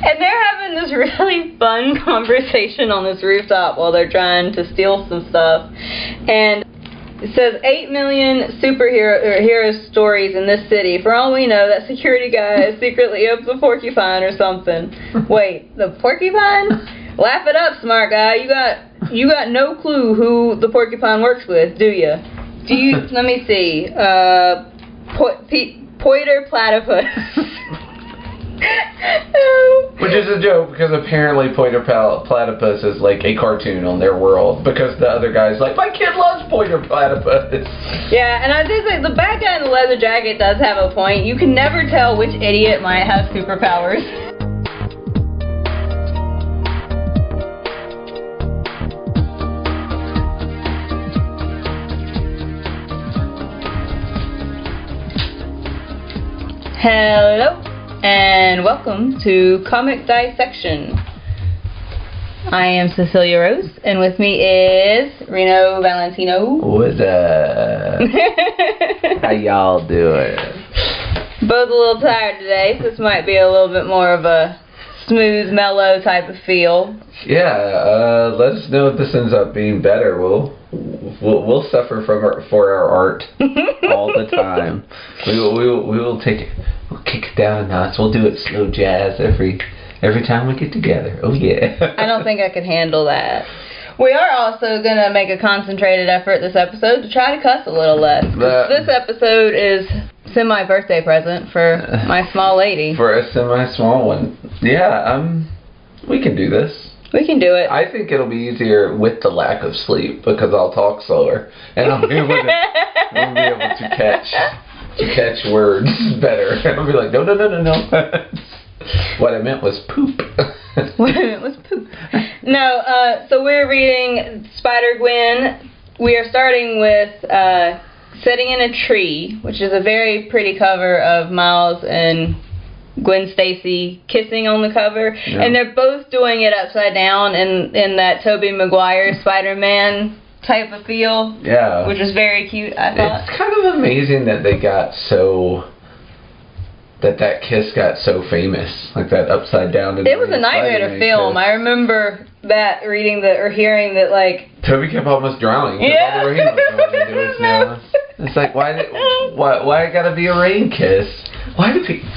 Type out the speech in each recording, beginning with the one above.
And they're having this really fun conversation on this rooftop while they're trying to steal some stuff. And it says 8 million hero stories in this city. For all we know, that security guy secretly owns a porcupine or something. Wait, the porcupine? Laugh it up, smart guy. You got no clue who the porcupine works with, do you? Let me see. Pointer platypus. Which is a joke because apparently Pointer Platypus is like a cartoon on their world because the other guy's like, my kid loves Pointer Platypus. Yeah, and I do think the bad guy in the leather jacket does have a point. You can never tell which idiot might have superpowers. Hello, and welcome to Comic Dissection. I am Cecilia Rose, and with me is Reno Valentino. What's up? How y'all doing? Both a little tired today, so this might be a little bit more of a smooth, mellow type of feel. Yeah, let us know if this ends up being better. We'll suffer for our art all the time. We'll take it. We'll kick it down a notch. We'll do it slow jazz every time we get together. Oh yeah. I don't think I could handle that. We are also gonna make a concentrated effort this episode to try to cuss a little less. This episode is semi-birthday present for my small lady. For a semi-small one. Yeah. We can do this. We can do it. I think it'll be easier with the lack of sleep because I'll talk slower and I'll be able to catch words better. I'll be like, no. What I meant was poop. What I meant was poop. No, so we're reading Spider-Gwen. We are starting with Sitting in a Tree, which is a very pretty cover of Miles and Gwen Stacy kissing on the cover, yeah. And they're both doing it upside down in that Tobey Maguire Spider-Man type of feel. Yeah. Which was very cute, I thought. It's kind of amazing that they got that kiss got so famous, like that upside down. It was a nightmare to film. Kiss. I remember that hearing that like Tobey kept almost drowning. Yeah. All the rain was going into his nose. It's like why it gotta be a rain kiss? Why do people?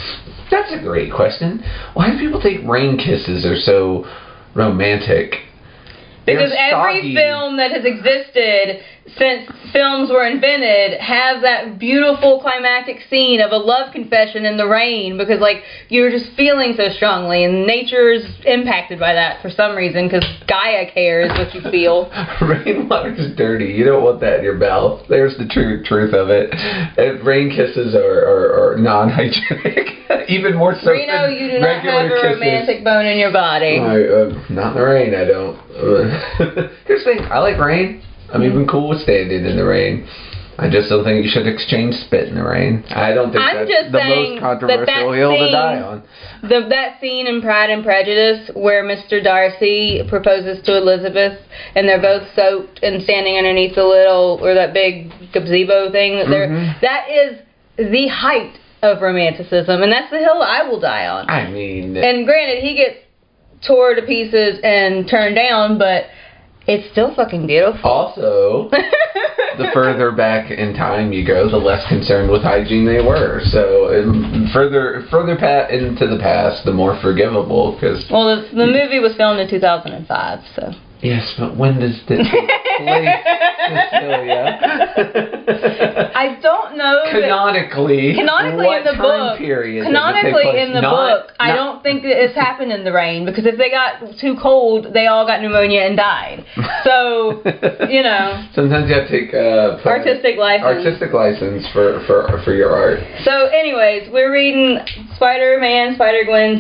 That's a great question. Why do people think rain kisses are so romantic? Because every film that has existed since films were invented has that beautiful climactic scene of a love confession in the rain because, like, you're just feeling so strongly, and nature's impacted by that for some reason because Gaia cares what you feel. Rainwater's dirty. You don't want that in your mouth. There's the truth of it. And rain kisses are non-hygienic. Even more so Reno, than you do not have a romantic bone in your body. Not in the rain, I don't. Here's the thing, I like rain. I'm even cool with standing in the rain. I just don't think you should exchange spit in the rain. I don't think that's the most controversial hill to die on. That scene in Pride and Prejudice where Mr. Darcy proposes to Elizabeth and they're both soaked and standing underneath that big gazebo thing that is the height of romanticism, and that's the hill I will die on. I mean, and granted, he gets tore to pieces and turned down, but it's still fucking beautiful. Also, the further back in time you go, the less concerned with hygiene they were. So, further into the past, the more forgivable. Well, the movie was filmed in 2005, so. Yes, but when does this take place, Cecilia? I don't know. Canonically in the book. Canonically in the book, I don't think that it's happened in the rain because if they got too cold, they all got pneumonia and died. So, you know. Sometimes you have to take artistic license for your art. So, anyways, we're reading Spider-Gwen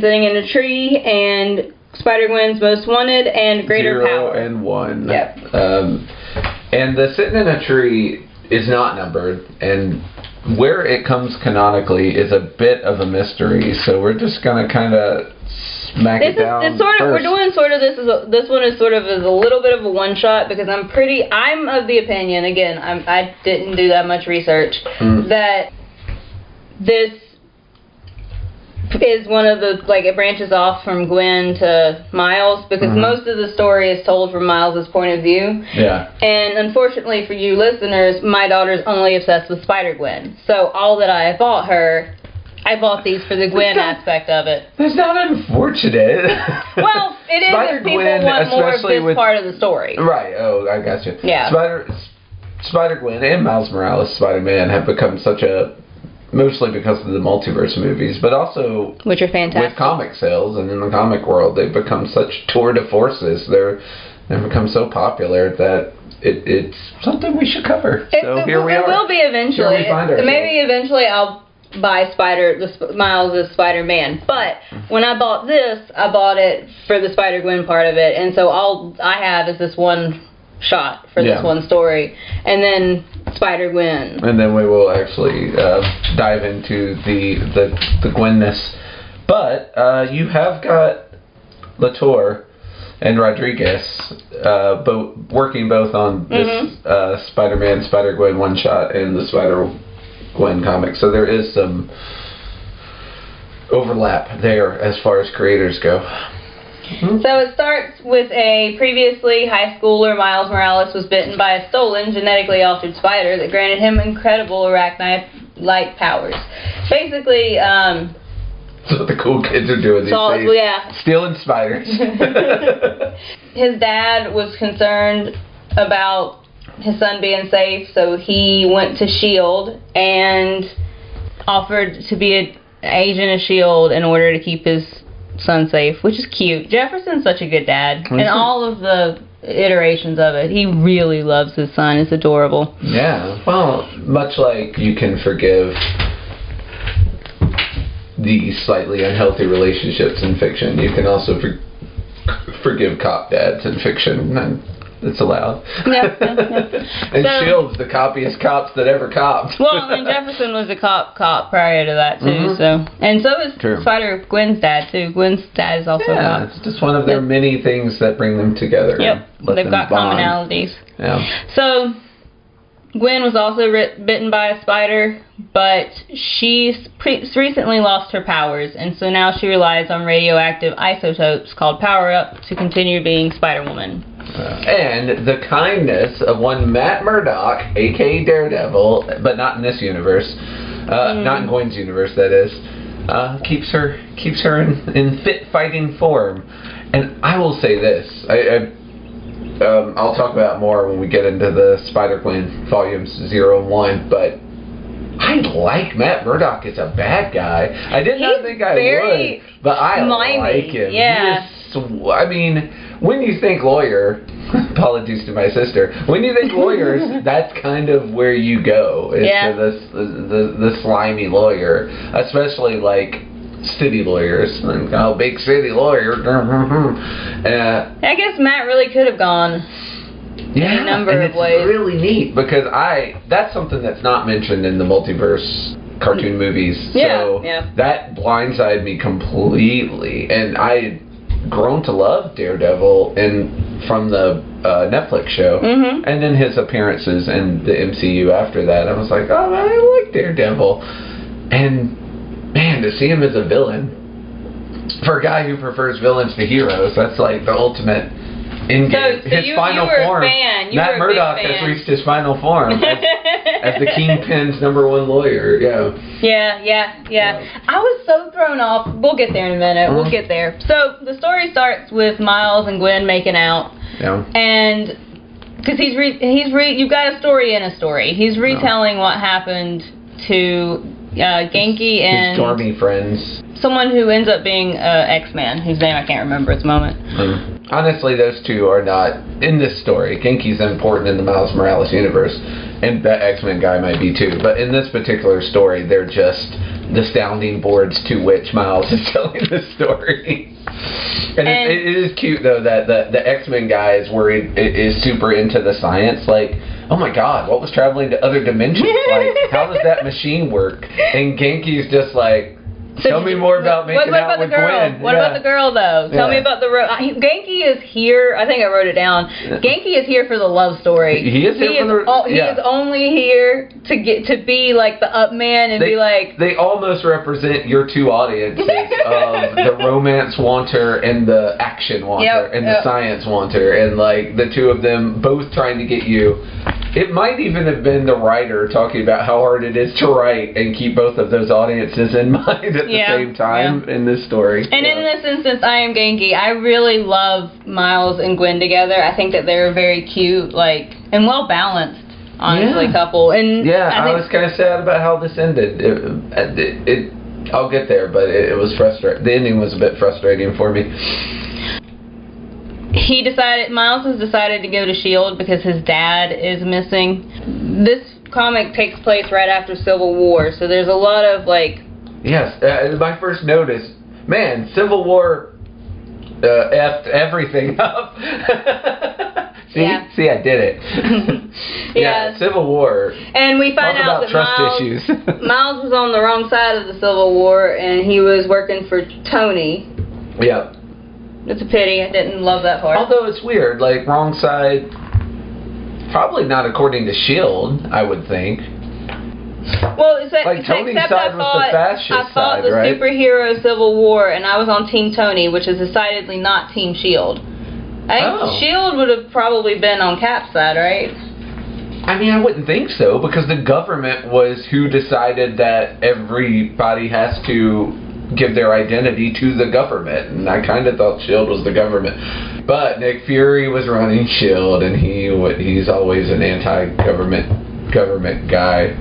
Sitting in a Tree, and Spider-Gwen's Most Wanted and Greater Power. 0 and 1. Yep. And the Sitting in a Tree is not numbered, and where it comes canonically is a bit of a mystery. So we're just gonna kind of smack it down. We're doing sort of this one is sort of a little bit of a one shot because I'm of the opinion, again, I didn't do that much research, that this is one of the, like, it branches off from Gwen to Miles, because most of the story is told from Miles' point of view. Yeah. And unfortunately for you listeners, my daughter's only obsessed with Spider-Gwen. So all that I bought her, I bought these for the Gwen aspect of it. That's not unfortunate. Well, it is if people want more of this part of the story. Right, oh, I got you. Yeah. Spider-Gwen and Miles Morales Spider-Man have become such a, mostly because of the multiverse movies, but also which are fantastic with comic sales and in the comic world, they've become such tour de forces. They've become so popular that it's something we should cover. So here we are. It will be eventually. Maybe eventually I'll buy Miles' Spider-Man. But when I bought this, I bought it for the Spider-Gwen part of it, and so all I have is this one shot for this one story, and then Spider-Gwen. And then we will actually dive into the Gwenness. But you have got Latour and Rodriguez working both on this Spider-Man, Spider-Gwen one-shot and the Spider-Gwen comic. So there is some overlap there as far as creators go. So it starts with a previously high schooler, Miles Morales, was bitten by a stolen, genetically altered spider that granted him incredible arachnite-like powers. Basically, that's what the cool kids are doing these days. Yeah. Stealing spiders. His dad was concerned about his son being safe, so he went to S.H.I.E.L.D. and offered to be an agent of S.H.I.E.L.D. in order to keep his son safe, which is cute. Jefferson's such a good dad. And all of the iterations of it, he really loves his son. It's adorable. Yeah. Well, much like you can forgive the slightly unhealthy relationships in fiction, you can also forgive cop dads in fiction, and it's allowed. Yeah. And S.H.I.E.L.D's the coppiest cops that ever copped. Well, and Jefferson was a cop prior to that too. So, and so is Spider-Gwen's dad too. Gwen's dad is also a cop. It's just one of their many things that bring them together. Yep, they've got commonalities. Yeah. So Gwen was also bitten by a spider, but she's recently lost her powers, and so now she relies on radioactive isotopes called Power-Up to continue being Spider-Woman. And the kindness of one Matt Murdock, a.k.a. Daredevil, but not in this universe, not in Gwen's universe, that is, keeps her in fit fighting form. And I will say this, I'll talk about more when we get into the Spider-Gwen volumes 0 and 1, but I like Matt Murdock as a bad guy. I did not think I would, but I like him. Yeah. I mean, when you think lawyer, apologies to my sister, when you think lawyers, that's kind of where you go, is to the slimy lawyer, especially like city lawyers. Oh, big city lawyer. I guess Matt really could have gone in a number of ways. It's really neat because that's something that's not mentioned in the multiverse cartoon movies. So that blindsided me completely, and I had grown to love Daredevil from the Netflix show, and then his appearances in the MCU after that. I was like, oh, I like Daredevil, and man, to see him as a villain, for a guy who prefers villains to heroes, that's like the ultimate endgame. His final form. Matt Murdock has reached his final form as the Kingpin's #1 lawyer. Yeah. I was so thrown off. We'll get there in a minute. We'll get there. So the story starts with Miles and Gwen making out. Yeah. And because you've got a story in a story. He's retelling what happened to Genki and his dormy friends. Someone who ends up being X-Man, whose name I can't remember at the moment. Honestly, those two are not in this story. Genki's important in the Miles Morales universe, and that X-Men guy might be too. But in this particular story, they're just the sounding boards to which Miles is telling the story. And it is cute though that the X-Men guy is super into the science. Like, oh my God, what was traveling to other dimensions like? How does that machine work? And Genki's just like, So Tell me more about making out with Gwen. What about the girl, though? Tell me about the... Genki is here. I think I wrote it down. Genki is here for the love story. He is here for the... He is only here to be like the up man and be like... They almost represent your two audiences of the romance wanter and the action wanter and the science wanter, and like the two of them both trying to get you. It might even have been the writer talking about how hard it is to write and keep both of those audiences in mind at the same time in this story. And in this instance, I am Genki. I really love Miles and Gwen together. I think that they're very cute, like, and well balanced, honestly, couple. And I was kind of sad about how this ended. I'll get there, but it was frustrating. The ending was a bit frustrating for me. Miles has decided to go to S.H.I.E.L.D. because his dad is missing. This comic takes place right after Civil War, so there's a lot of, like... Yes, my first notice, man, Civil War effed everything up. See, I did it. Civil War. And we find out that trust issues. Miles was on the wrong side of the Civil War, and he was working for Tony. Yeah. It's a pity. I didn't love that part. Although it's weird, like, wrong side, probably not according to S.H.I.E.L.D., I would think. Well, like Tony's side was the fascist side, right? I fought the superhero Civil War, and I was on Team Tony, which is decidedly not Team S.H.I.E.L.D. I think S.H.I.E.L.D. would have probably been on Cap's side, right? I mean, I wouldn't think so, because the government was who decided that everybody has to give their identity to the government, and I kind of thought S.H.I.E.L.D. was the government. But Nick Fury was running S.H.I.E.L.D., and he's always an anti-government guy.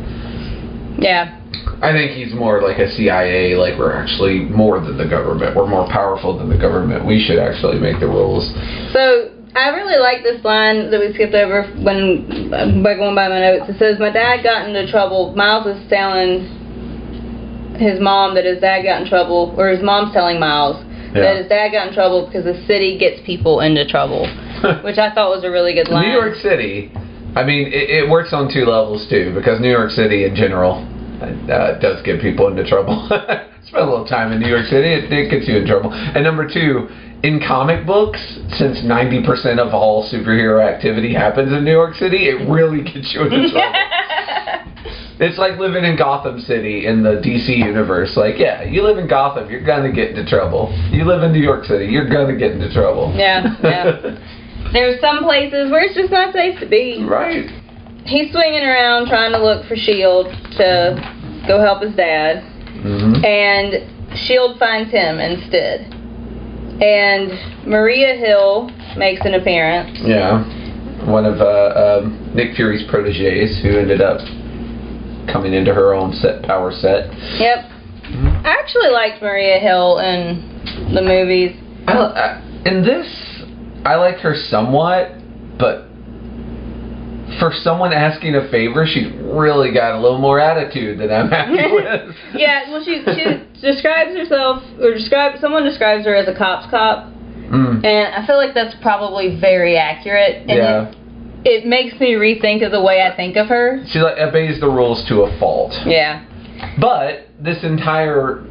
Yeah. I think he's more like a CIA, like we're actually more than the government. We're more powerful than the government. We should actually make the rules. So I really like this line that we skipped over by going by my notes. It says, my dad got into trouble. Miles is telling his mom that his dad got in trouble, or his mom's telling Miles that his dad got in trouble because the city gets people into trouble, which I thought was a really good line. New York City, I mean, it works on two levels too, because New York City in general does get people into trouble. Spend a little time in New York City, it gets you in trouble. And number two, in comic books, since 90% of all superhero activity happens in New York City, it really gets you into trouble. It's like living in Gotham City in the DC universe. Like, yeah, you live in Gotham, you're gonna get into trouble. You live in New York City, you're gonna get into trouble. Yeah. There's some places where it's just not safe to be. Right. He's swinging around trying to look for S.H.I.E.L.D. to go help his dad. Mm-hmm. And S.H.I.E.L.D. finds him instead. And Maria Hill makes an appearance. Yeah. One of Nick Fury's proteges who ended up coming into her own power set. Yep. Mm-hmm. I actually liked Maria Hill in the movies. In this, I like her somewhat, but for someone asking a favor, she's really got a little more attitude than I'm happy with. Yeah, well, she describes herself, or someone describes her as a cop's cop, and I feel like that's probably very accurate. And it makes me rethink of the way I think of her. She obeys the rules to a fault. Yeah. But this entire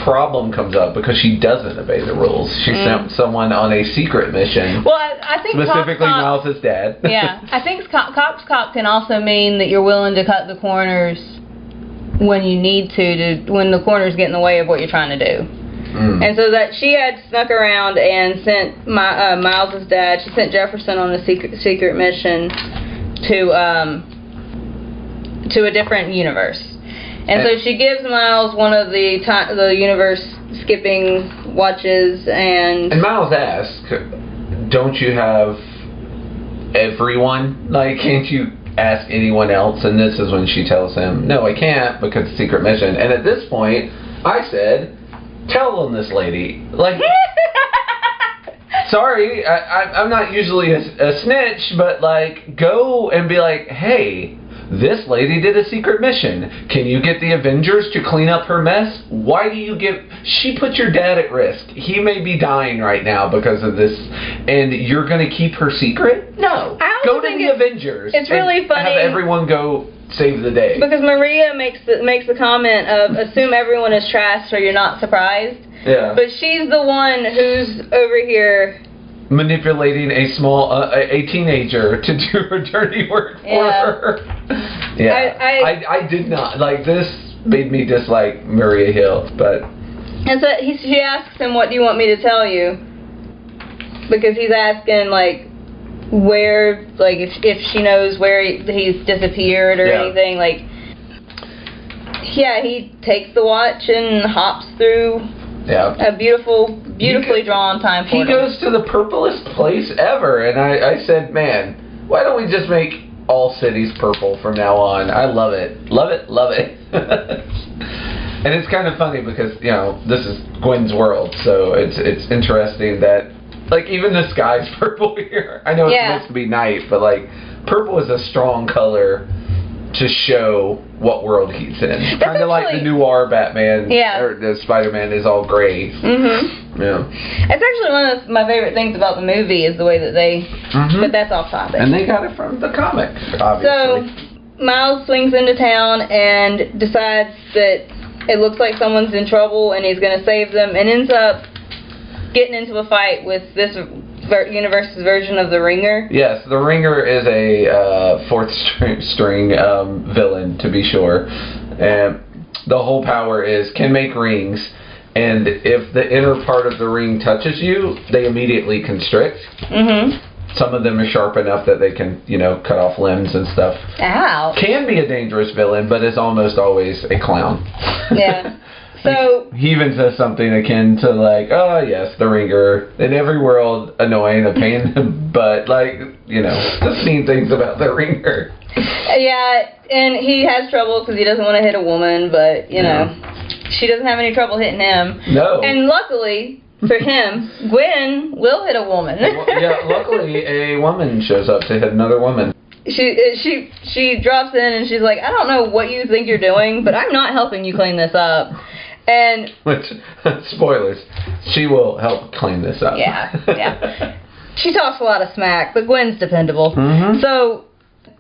problem comes up because she doesn't obey the rules. She sent someone on a secret mission. Well, I think specifically Miles' dad. Yeah, I think cop's cop can also mean that you're willing to cut the corners when you need to when the corners get in the way of what you're trying to do. And so that she had snuck around and sent Miles' dad. She sent Jefferson on a secret mission to a different universe. And so she gives Miles one of the universe skipping watches, and Miles asks, "Don't you have everyone? Like, can't you ask anyone else?" And this is when she tells him, "No, I can't because it's a secret mission." And at this point, I said, "Tell on this lady." Like, sorry, I'm not usually a snitch, but like, go and be like, "Hey, this lady did a secret mission. Can you get the Avengers to clean up her mess? Why do you she put your dad at risk. He may be dying right now because of this, and you're going to keep her secret? No. Go to the Avengers. It's really funny. Have everyone go save the day. Because Maria makes the comment of assume everyone is trash so you're not surprised. Yeah. But she's the one who's over here manipulating a teenager to do her dirty work for her. Yeah. I did not like this. Made me dislike Maria Hill, but. And so she asks him, "What do you want me to tell you?" Because he's asking like where, like if she knows where he's disappeared or anything. Like, yeah, he takes the watch and hops through. Yeah. A beautifully drawn time portal. He goes to the purplest place ever, and I said, man, why don't we just make all cities purple from now on? I love it. Love it, love it. And it's kind of funny because, you know, this is Gwen's world, so it's interesting that, like, even the sky's purple here. I know it's supposed to be night, but, like, purple is a strong color to show what world he's in. Kind of like the noir Batman, or the Spider-Man is all gray. Mm-hmm. Yeah. It's actually one of my favorite things about the movie is the way that they, but that's off topic. And they got it from the comic, obviously. So, Miles swings into town and decides that it looks like someone's in trouble and he's going to save them, and ends up getting into a fight with this universe's version of the Ringer. Yes, the Ringer is a fourth string villain, to be sure. And the whole power is can make rings, and if the inner part of the ring touches you, they immediately constrict. Mm-hmm. Some of them are sharp enough that they can, you know, cut off limbs and stuff. Ow. Can be a dangerous villain, but it's almost always a clown. Yeah. So he even says something akin to like, oh yes, the Ringer in every world, annoying, a pain in the butt, like, you know, just mean things about the Ringer. Yeah, and he has trouble because he doesn't want to hit a woman, but you know, she doesn't have any trouble hitting him. No. And luckily for him, Gwen will hit a woman. Yeah, luckily a woman shows up to hit another woman. She drops in and she's like, I don't know what you think you're doing, but I'm not helping you clean this up. And which, spoilers, she will help clean this up. Yeah. She talks a lot of smack, but Gwen's dependable. Mm-hmm. So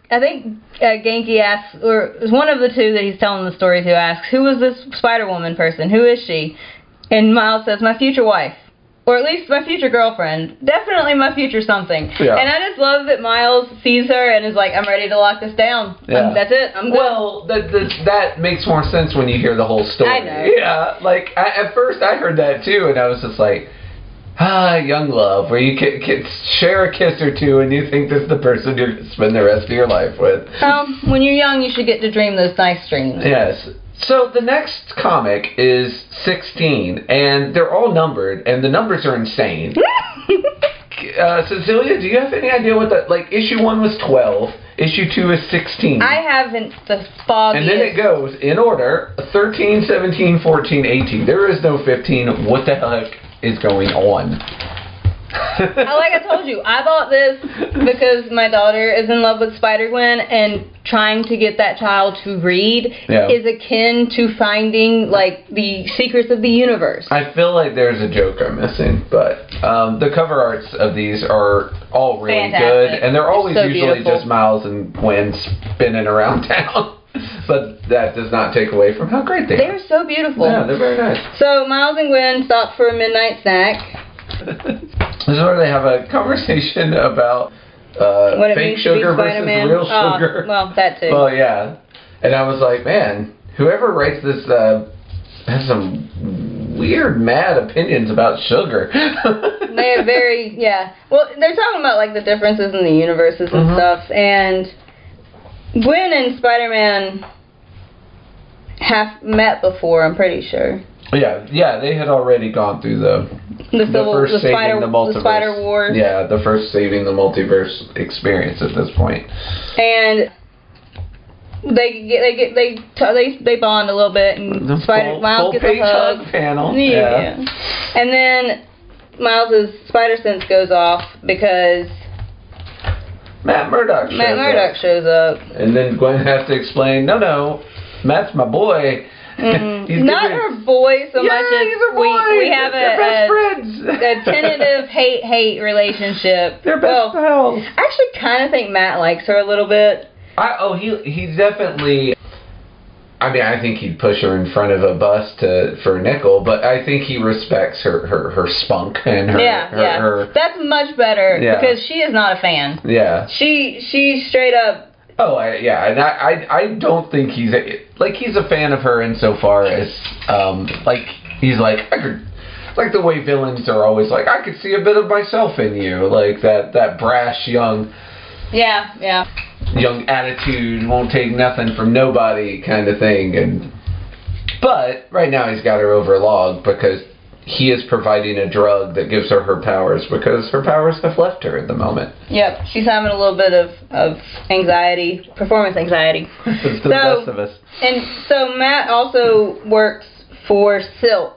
I think Genki asks, or one of the two that he's telling the story to asks, who is this Spider-Woman person? Who is she? And Miles says, my future wife. Or at least my future girlfriend. Definitely my future something. Yeah. And I just love that Miles sees her and is like, I'm ready to lock this down. Yeah. That's it. I'm good. Well, that makes more sense when you hear the whole story. I know. Yeah. Like, at first I heard that too, and I was just like, young love, where you can share a kiss or two and you think this is the person you're going to spend the rest of your life with. When you're young, you should get to dream those nice dreams. Yes. So the next comic is 16, and they're all numbered, and the numbers are insane. Cecilia, do you have any idea what that, like, issue 1 was 12, issue 2 is 16. I haven't the foggiest. And then it goes, in order, 13, 17, 14, 18. There is no 15. What the heck is going on? Like I told you, I bought this because my daughter is in love with Spider-Gwen, and trying to get that child to read is akin to finding, like, the secrets of the universe. I feel like there's a joke I'm missing, but the cover arts of these are all really good, and they're always usually just Miles and Gwen spinning around town. But that does not take away from how great they are. They're so beautiful. Yeah, they're very nice. So Miles and Gwen stop for a midnight snack. This is where they have a conversation about fake sugar versus real sugar. Well, that too. Well, yeah. And I was like, man, whoever writes this has some weird, mad opinions about sugar. They are very, Well, they're talking about, like, the differences in the universes and stuff. And Gwen and Spider-Man have met before, I'm pretty sure. Yeah, they had already gone through the Spider Wars. Yeah, the first saving the multiverse experience at this point. And they bond a little bit, and Miles gets a hug panel. Yeah. And then Miles' spider sense goes off because Matt Murdock shows up. And then Gwen has to explain, no, Matt's my boy. Not her boy so much as we have a tentative hate relationship. They're best pals. I actually kind of think Matt likes her a little bit. He's definitely. I mean, I think he'd push her in front of a bus for a nickel, but I think he respects her spunk and her. That's much better because she is not a fan. Yeah. She straight up. Oh, and I don't think he's a fan of her insofar as he's like I could. Like the way villains are always like, I could see a bit of myself in you, like that brash young. Yeah. Young attitude, won't take nothing from nobody kind of thing. But right now he's got her over a log because he is providing a drug that gives her powers because her powers have left her at the moment. Yep, she's having a little bit of anxiety, performance anxiety. It's the best of us. And so Matt also works for Silk.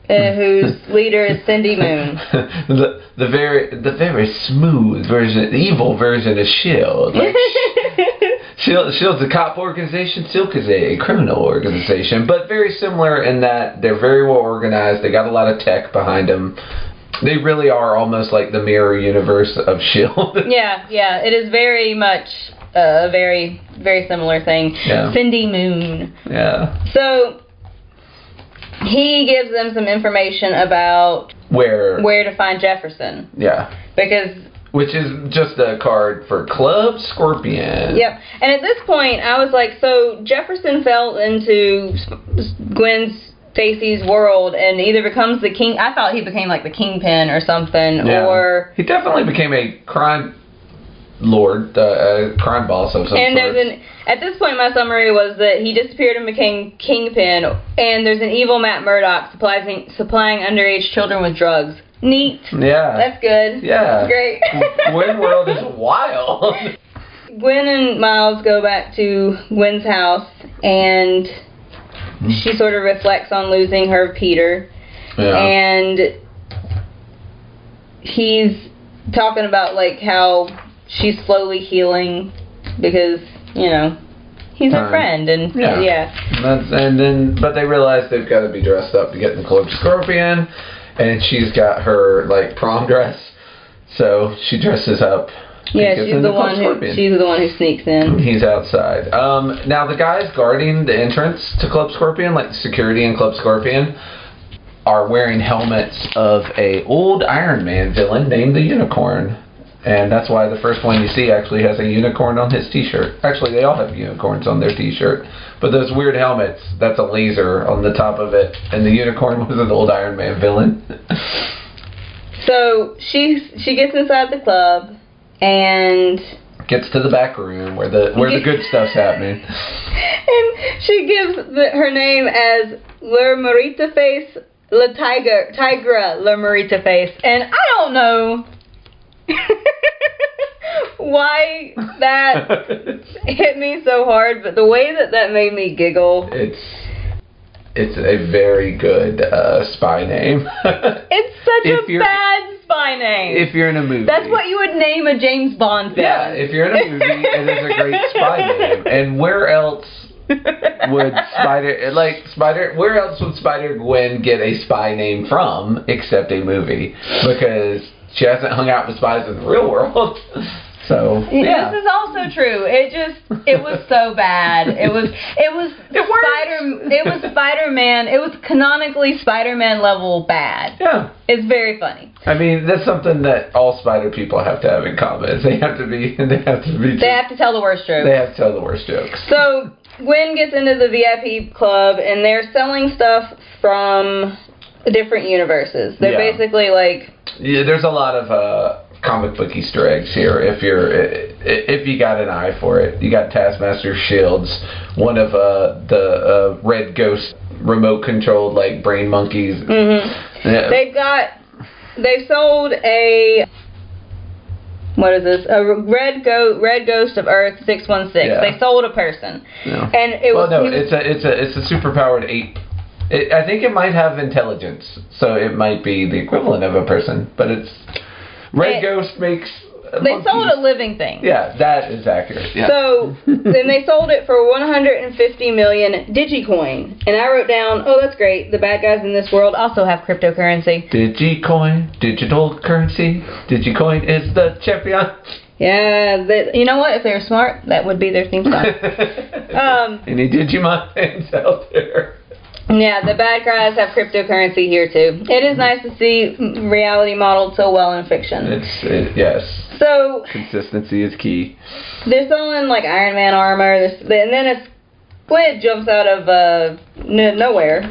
Whose leader is Cindy Moon. the very smooth version, the evil version of Shield. Like, Shield's a cop organization. Silk is a criminal organization, but very similar in that they're very well organized. They got a lot of tech behind them. They really are almost like the mirror universe of Shield. Yeah, it is very much a very, very similar thing. Yeah. Cindy Moon. Yeah. So he gives them some information about where to find Jefferson. Yeah. Which is just a card for Club Scorpion. Yep. And at this point, I was like, so Jefferson fell into Gwen Stacy's world and either becomes the king. I thought he became like the kingpin or something, or he definitely became a crime lord, crime boss of some sort. At this point, my summary was that he disappeared and became kingpin, and there's an evil Matt Murdock supplying underage children with drugs. Neat. Yeah. That's good. Yeah. That's great. Gwen world is wild. Gwen and Miles go back to Gwen's house, and she sort of reflects on losing her Peter. Yeah. And he's talking about like how she's slowly healing because, you know, he's her friend, and but they realize they've got to be dressed up to get in the Club Scorpion, and she's got her like prom dress, so she dresses up. Yeah, she's the one who sneaks in. He's outside. Now the guys guarding the entrance to Club Scorpion, like security in Club Scorpion, are wearing helmets of a old Iron Man villain named the Unicorn. And that's why the first one you see actually has a unicorn on his t-shirt. Actually, they all have unicorns on their t-shirt. But those weird helmets, that's a laser on the top of it. And the unicorn was an old Iron Man villain. So she gets inside the club and gets to the back room where the good stuff's happening. And she gives her name as La Marita Face, La Tigra La Marita Face. And I don't know why that hit me so hard, but the way that made me giggle. It's a very good spy name. It's such a bad spy name. If you're in a movie. That's what you would name a James Bond film. Yeah, if you're in a movie, it is a great spy name. And where else would Spider-Gwen get a spy name from except a movie? Because she hasn't hung out with spies in the real world. So yeah. This is also true. It was so bad. It was Spider-Man. It was canonically Spider-Man level bad. Yeah. It's very funny. I mean, that's something that all Spider people have to have in common. Is they have to tell the worst jokes. They have to tell the worst jokes. So Gwen gets into the VIP club and they're selling stuff from different universes. They're basically like... Yeah, there's a lot of comic book Easter eggs here if you got an eye for it. You got Taskmaster shields, one of the Red Ghost remote controlled like brain monkeys. Mm-hmm. Yeah. They've sold a... What is this? A Red Ghost of Earth 616. Yeah. They sold a person. Yeah. And it's a superpowered ape. I think it might have intelligence, so it might be the equivalent of a person, but it's... Red Ghost makes... They sold a living thing. Yeah, that is accurate. Yeah. So, then they sold it for 150 million Digicoin. And I wrote down, oh, that's great. The bad guys in this world also have cryptocurrency. Digicoin, digital currency. Digicoin is the champion. Yeah, you know what? If they were smart, that would be their theme song. Any Digimon fans out there? Yeah, the bad guys have cryptocurrency here too. It is nice to see reality modeled so well in fiction. Yes. So consistency is key. They're selling like Iron Man armor, and then a squid jumps out of nowhere.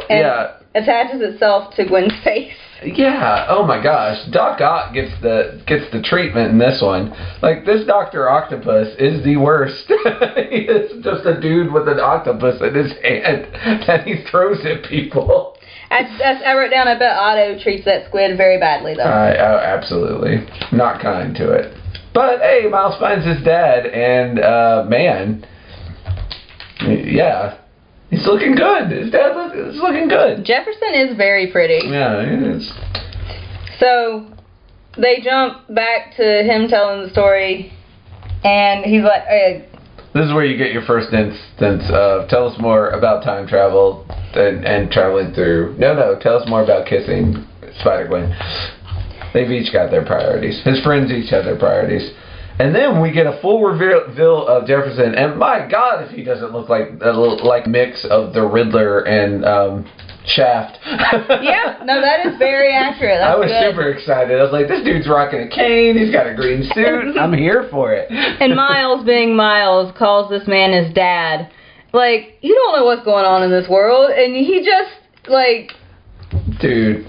And attaches itself to Gwen's face. Yeah. Oh my gosh. Doc Ock gets the treatment in this one. Like, this Dr. Octopus is the worst. He is just a dude with an octopus in his hand that he throws at people. I wrote down, I bet Otto treats that squid very badly, though. Absolutely. Not kind to it. But, hey, Miles finds his dad, and, man, yeah. He's looking good. His dad is looking good. Jefferson is very pretty. Yeah, he is. So, they jump back to him telling the story, and he's like, this is where you get your first instance of, tell us more about time travel and traveling through. No, tell us more about kissing Spider-Gwen. They've each got their priorities. His friends each have their priorities. And then we get a full reveal of Jefferson, and my God, if he doesn't look like a mix of the Riddler and Shaft. Yeah, no, that is very accurate. That's I was good. super excited. I was like, this dude's rocking a cane. He's got a green suit. I'm here for it. And Miles, being Miles, calls this man his dad. Like, you don't know what's going on in this world, and he just like. Dude,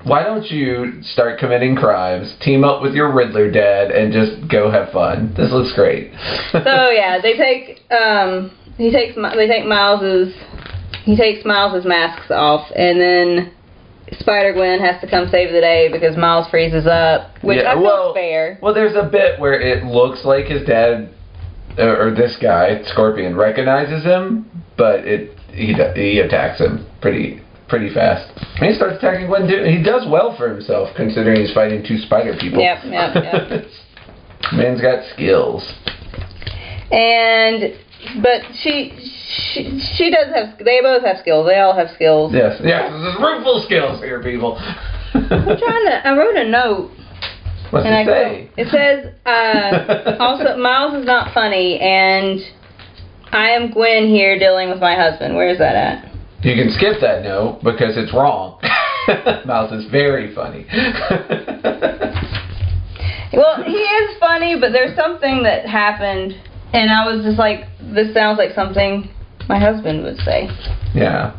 why don't you start committing crimes, team up with your Riddler dad, and just go have fun? This looks great. So yeah, they take Miles's masks off, and then Spider-Gwen has to come save the day because Miles freezes up, which I feel fair. Well, there's a bit where it looks like his dad or this guy Scorpion recognizes him, but he attacks him pretty fast. And he starts attacking Gwen too. He does well for himself, considering he's fighting two spider people. Yep. Man's got skills. But she does have. They both have skills. They all have skills. Yes. There's a room full of skills here, people. I wrote a note. What's it say? It says, also, Miles is not funny, and I am Gwen here dealing with my husband. Where is that at? You can skip that note because it's wrong. Miles is very funny. Well, he is funny, but there's something that happened, and I was just like, this sounds like something my husband would say. Yeah.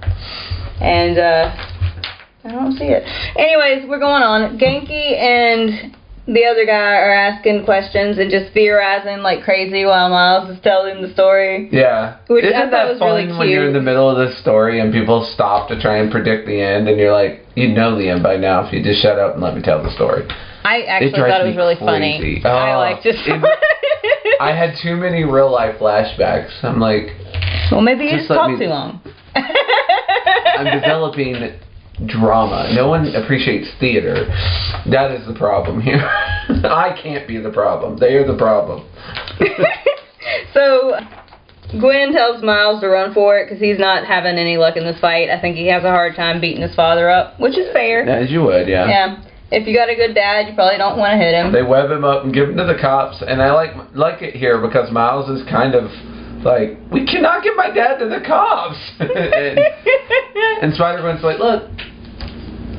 And I don't see it. Anyways, we're going on. Genki and the other guy are asking questions and just theorizing like crazy while Miles is telling the story. Yeah. Which Isn't I thought that was fun really cute. when you're in the middle of the story and people stop to try and predict the end, and you're like, you know the end by now if you just shut up and let me tell the story. I actually thought it was really funny. I liked it. I had too many real life flashbacks. I'm like, well, maybe you just talked too long. I'm developing drama. No one appreciates theater. That is the problem here. I can't be the problem. They are the problem. So Gwen tells Miles to run for it because he's not having any luck in this fight. I think he has a hard time beating his father up, which is fair. As you would, yeah. Yeah. If you got a good dad, you probably don't want to hit him. They web him up and give him to the cops, and I like it here because Miles is kind of like, we cannot get my dad to the cops. and Spider-Gwen's like, look,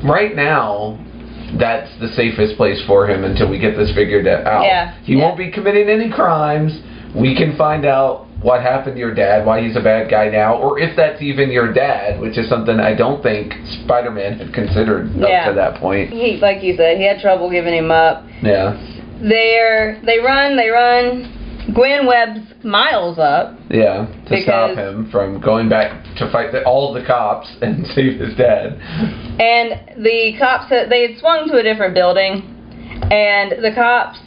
right now, that's the safest place for him until we get this figured out. Yeah. He won't be committing any crimes. We can find out what happened to your dad, why he's a bad guy now, or if that's even your dad, which is something I don't think Spider-Man had considered up to that point. He, like you said, he had trouble giving him up. Yeah. They run. Gwen webs Miles up. Yeah, to stop him from going back to fight all the cops and save his dad. And the cops, they had swung to a different building, and the cops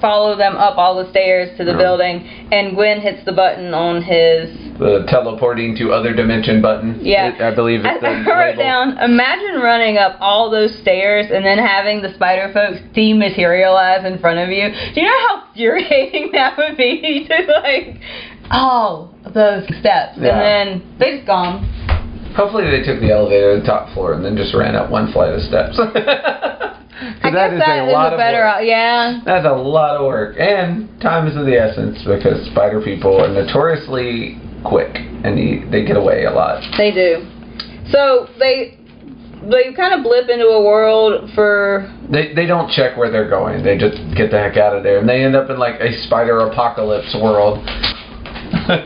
follow them up all the stairs to the building, and Gwen hits the button on the teleporting to other dimension button. Yeah. I believe it's the I wrote down, imagine running up all those stairs and then having the spider folks dematerialize in front of you. Do you know how infuriating that would be to like all of those steps? Yeah. And then they just gone. Hopefully they took the elevator to the top floor and then just ran up one flight of steps. I guess that is a better, yeah. That's a lot of work, and time is of the essence because spider people are notoriously quick, and they get away a lot. They do. So they kind of blip into a world for... They don't check where they're going. They just get the heck out of there, and they end up in like a spider apocalypse world.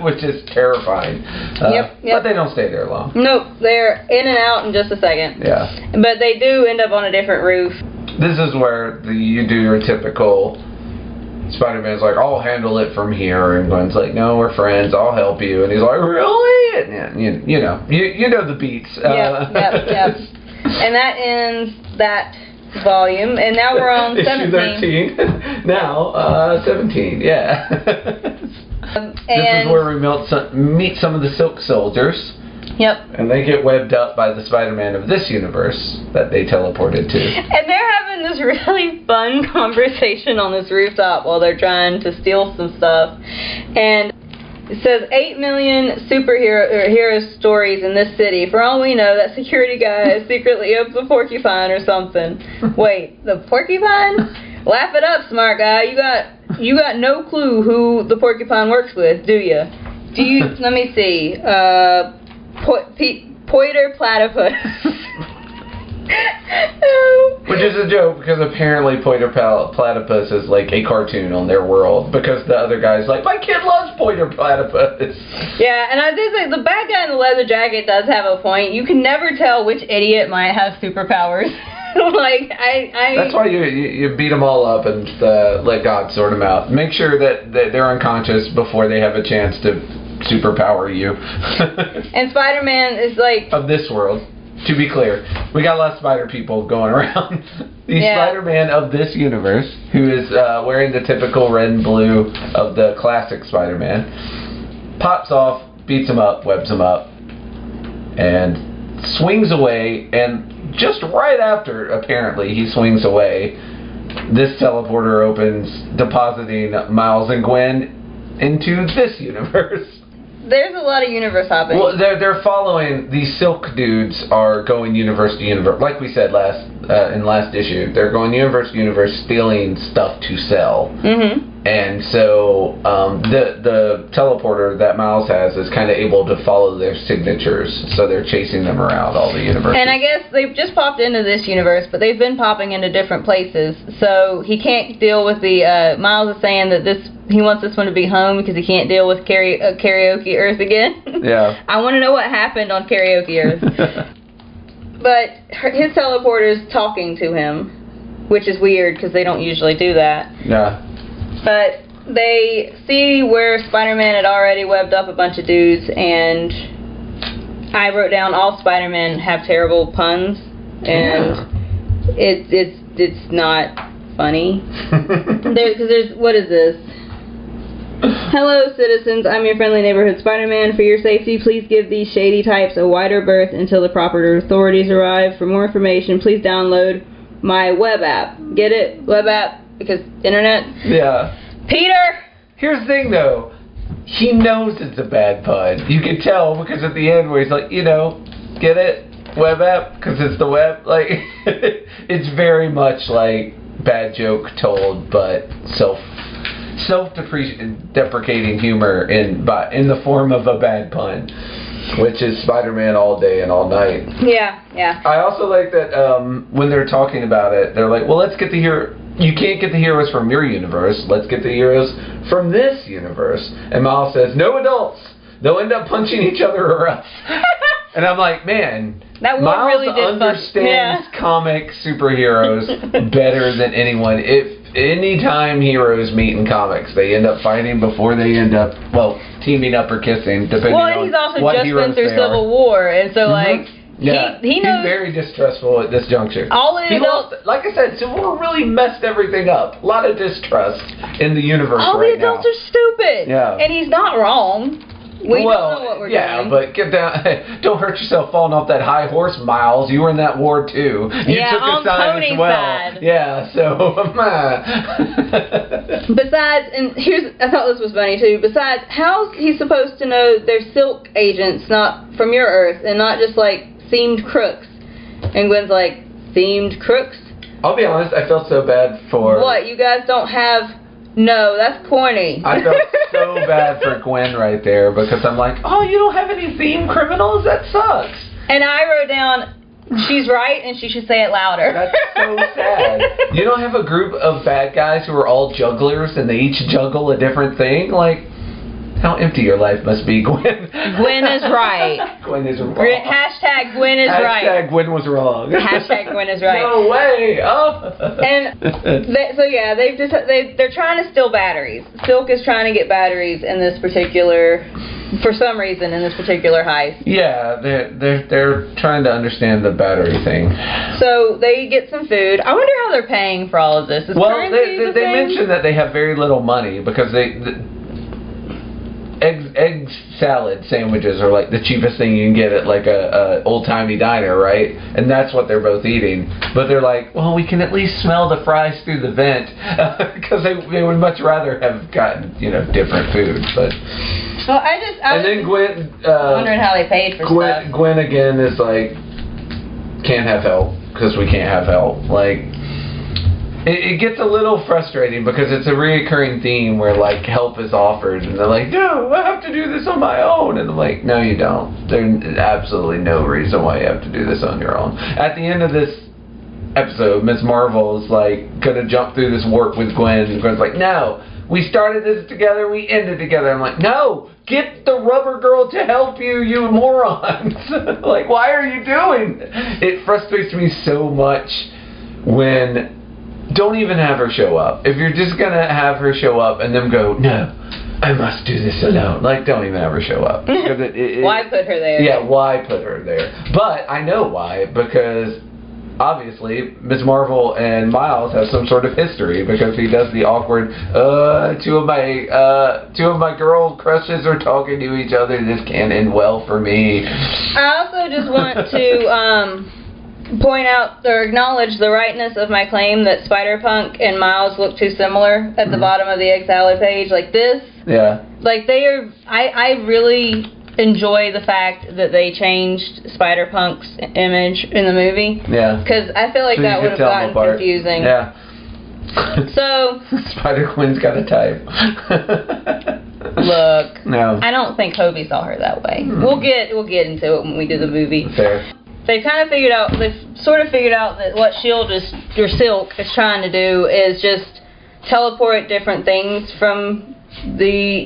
Which is terrifying. Yep. But they don't stay there long. Nope, they're in and out in just a second. Yeah. But they do end up on a different roof. This is where you do your typical Spider-Man's like, I'll handle it from here, and Gwen's like, no, we're friends, I'll help you, and he's like, really? And you know the beats. Yep. And that ends that volume, and now we're on 17. Issue 13. Now 17. Yeah. This is where we meet some of the Silk Soldiers. Yep. And they get webbed up by the Spider-Man of this universe that they teleported to. And they're having this really fun conversation on this rooftop while they're trying to steal some stuff. And it says 8 million hero stories in this city. For all we know, that security guy is secretly up the porcupine or something. Wait, the porcupine? Laugh it up, smart guy. You got no clue who the porcupine works with, do you? Let me see. Poiter platypus. Which is a joke because apparently Poiter platypus is like a cartoon on their world because the other guy's like, my kid loves Poiter platypus. Yeah, and I did think the bad guy in the leather jacket does have a point. You can never tell which idiot might have superpowers. That's why you beat them all up and let God sort them out. Make sure that they're unconscious before they have a chance to superpower you. And Spider-Man is like... Of this world, to be clear. We got a lot of spider people going around. The Spider-Man of this universe, who is wearing the typical red and blue of the classic Spider-Man, pops off, beats him up, webs him up, and swings away, and just right after, apparently, he swings away, this teleporter opens, depositing Miles and Gwen into this universe. There's a lot of universe hopping. Well, they're following, these Silk dudes are going universe to universe. Like we said in last issue, they're going universe to universe, stealing stuff to sell. Mm-hmm. And so the teleporter that Miles has is kind of able to follow their signatures, so they're chasing them around all the universes. And I guess they've just popped into this universe, but they've been popping into different places. So he can't deal with the Miles is saying that he wants this one to be home because he can't deal with karaoke Earth again. Yeah. I want to know what happened on karaoke Earth. But his teleporter's talking to him, which is weird because they don't usually do that. Yeah. But they see where Spider-Man had already webbed up a bunch of dudes, and I wrote down all Spider-Men have terrible puns, and it's not funny. What is this? Hello, citizens. I'm your friendly neighborhood Spider-Man. For your safety, please give these shady types a wider berth until the proper authorities arrive. For more information, please download my web app. Get it? Web app? Because internet? Yeah. Peter! Here's the thing, though. He knows it's a bad pun. You can tell because at the end where he's like, get it? Web app? Because it's the web. Like, it's very much like bad joke told, but self-deprecating humor in the form of a bad pun, which is Spider-Man all day and all night. Yeah. I also like that when they're talking about it, they're like, well, let's get the hero. You can't get the heroes from your universe. Let's get the heroes from this universe. And Miles says, no adults. They'll end up punching each other or us. And I'm like, man, that Miles really understands comic superheroes better than anyone. If any time heroes meet in comics, they end up fighting before they end up, teaming up or kissing, depending on what heroes they are. Well, he's also just been through Civil War, and so, yeah, he knows. He's very distrustful at this juncture. All the adults, like I said, Civil War really messed everything up. A lot of distrust in the universe all the adults are stupid. Yeah. And he's not wrong. We don't know what we're doing. Yeah, but get down. Don't hurt yourself falling off that high horse, Miles. You were in that war too. You took a side as well. Side. Yeah, so besides, and I thought this was funny too. Besides, how's he supposed to know they're Silk agents, not from your Earth, and not just like themed crooks? And Gwen's like, themed crooks? I'll be honest, I felt so bad for... What, you guys don't have... No, that's corny. I felt so bad for Gwen right there because I'm like, oh, you don't have any theme criminals? That sucks. And I wrote down, she's right and she should say it louder. That's so sad. You don't have a group of bad guys who are all jugglers and they each juggle a different thing? Like, how empty your life must be, Gwen. Gwen is right. Gwen is wrong. Hashtag Gwen is right. Hashtag Gwen was wrong. Hashtag Gwen is right. No way. Oh. And they're trying to steal batteries. Silk is trying to get batteries in this particular, for some reason, in this particular heist. Yeah, they're trying to understand the battery thing. So they get some food. I wonder how they're paying for all of this. Is currency they mentioned that they have very little money because egg salad sandwiches are like the cheapest thing you can get at like a old-timey diner, right? And that's what they're both eating. But they're like, well, we can at least smell the fries through the vent because they would much rather have gotten, different food. But and then Gwen wondering how they paid for stuff. Gwen again is like, can't have help because we can't have help. Like, it gets a little frustrating because it's a reoccurring theme where like help is offered and they're like, no, I have to do this on my own, and I'm like, no, you don't. There's absolutely no reason why you have to do this on your own. At the end of this episode, Ms. Marvel is like gonna jump through this warp with Gwen, and Gwen's like, no, we started this together, we ended together. I'm like, no, get the rubber girl to help you, you morons. Like, why are you doing it? Frustrates me so much when don't even have her show up. If you're just gonna have her show up and then go, no, I must do this alone. Like, don't even have her show up. Why put her there? Yeah, why put her there? But I know why, because obviously Ms. Marvel and Miles have some sort of history because he does the awkward, two of my girl crushes are talking to each other. This can't end well for me. I also just want to point out or acknowledge the rightness of my claim that Spider-Punk and Miles look too similar at the bottom of the egg salad page. Like this. Yeah. Like they are. I really enjoy the fact that they changed Spider-Punk's image in the movie. Yeah. Because I feel like that would have gotten confusing. Yeah. So. Spider-Gwen's got a type. Look. No. I don't think Hobie saw her that way. We'll get into it when we do the movie. Fair. They've sort of figured out that what Silk is trying to do is just teleport different things from the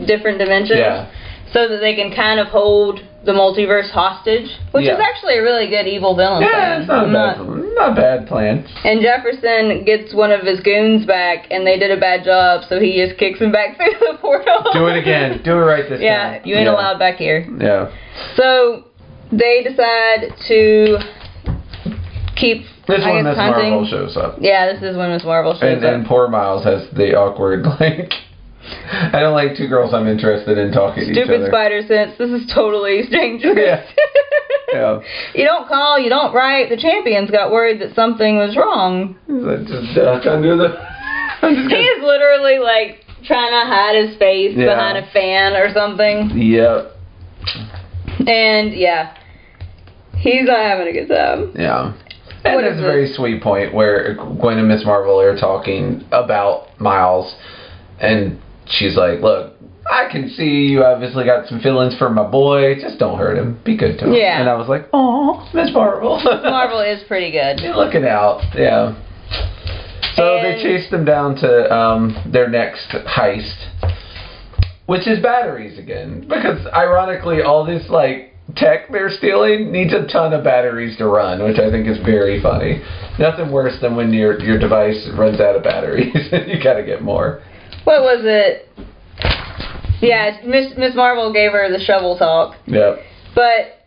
different dimensions. Yeah. So that they can kind of hold the multiverse hostage, which is actually a really good evil villain plan. It's not a bad plan. And Jefferson gets one of his goons back, and they did a bad job, so he just kicks him back through the portal. Do it again. Do it right this time. Yeah, you ain't allowed back here. Yeah. So they decide to keep. This is when Ms. Marvel shows up. Yeah, this is when Ms. Marvel shows up. And poor Miles has the awkward, like, I don't like two girls I'm interested in talking to each other. Stupid spider sense. This is totally dangerous. Yeah. Yeah. You don't call, you don't write. The champions got worried that something was wrong. He's like, just duck under the... He is literally, like, trying to hide his face behind a fan or something. Yep. And, yeah. He's not having a good time. Yeah. And there's a very sweet point where Gwen and Ms. Marvel are talking about Miles, and she's like, look, I can see you obviously got some feelings for my boy. Just don't hurt him. Be good to him. Yeah. And I was like, oh, Ms. Marvel. Ms. Marvel is pretty good. You're looking out. Yeah. So they chase them down to their next heist, which is batteries again. Because ironically, all this, like, tech they're stealing needs a ton of batteries to run, which I think is very funny. Nothing worse than when your device runs out of batteries and you gotta get more. What was it? Yeah, Miss Marvel gave her the shovel talk. Yep. But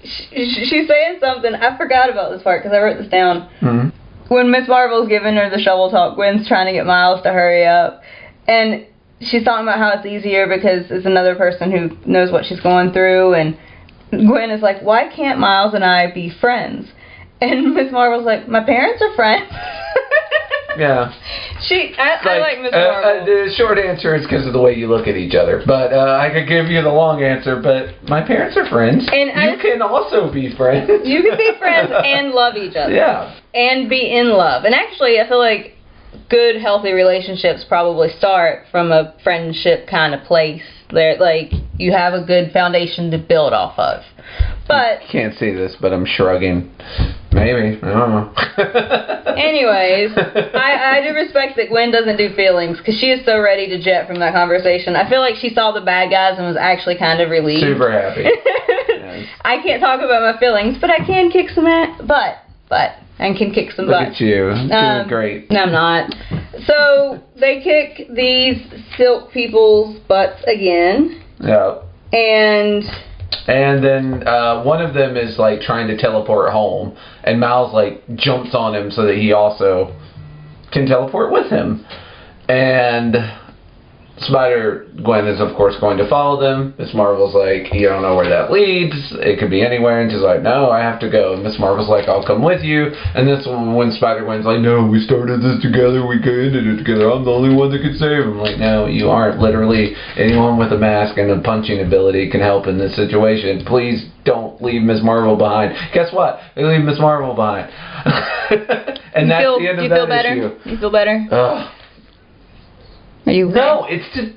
she's saying something. I forgot about this part because I wrote this down. Mm-hmm. When Miss Marvel's giving her the shovel talk, Gwen's trying to get Miles to hurry up. And she's talking about how it's easier because it's another person who knows what she's going through, and Gwen is like, why can't Miles and I be friends? And Miss Marvel's like, my parents are friends. Yeah. I like Miss Marvel. The short answer is because of the way you look at each other. But I could give you the long answer. But my parents are friends. And you can also be friends. You can be friends and love each other. Yeah. And be in love. And actually, I feel like good, healthy relationships probably start from a friendship kind of place. There, like, you have a good foundation to build off of. But you can't see this, but I'm shrugging. Maybe. I don't know. Anyways, I do respect that Gwen doesn't do feelings, because she is so ready to jet from that conversation. I feel like she saw the bad guys and was actually kind of relieved. Super happy. Yes. I can't talk about my feelings, but I can kick some butt. And can kick some butt. Look at you. Doing great. No, I'm not. So, they kick these silk people's butts again. Yeah. And then one of them is like trying to teleport home, and Miles like jumps on him so that he also can teleport with him. And Spider-Gwen is of course going to follow them. Miss Marvel's like, you don't know where that leads. It could be anywhere. And she's like, no, I have to go. And Miss Marvel's like, I'll come with you. And this when Spider-Gwen's like, no, we started this together. We ended it together. I'm the only one that could save him. I'm like, no, you aren't. Literally anyone with a mask and a punching ability can help in this situation. Please don't leave Miss Marvel behind. Guess what? They leave Miss Marvel behind. And that's the end of that issue. You feel better? Ugh. Are you? No, it's just.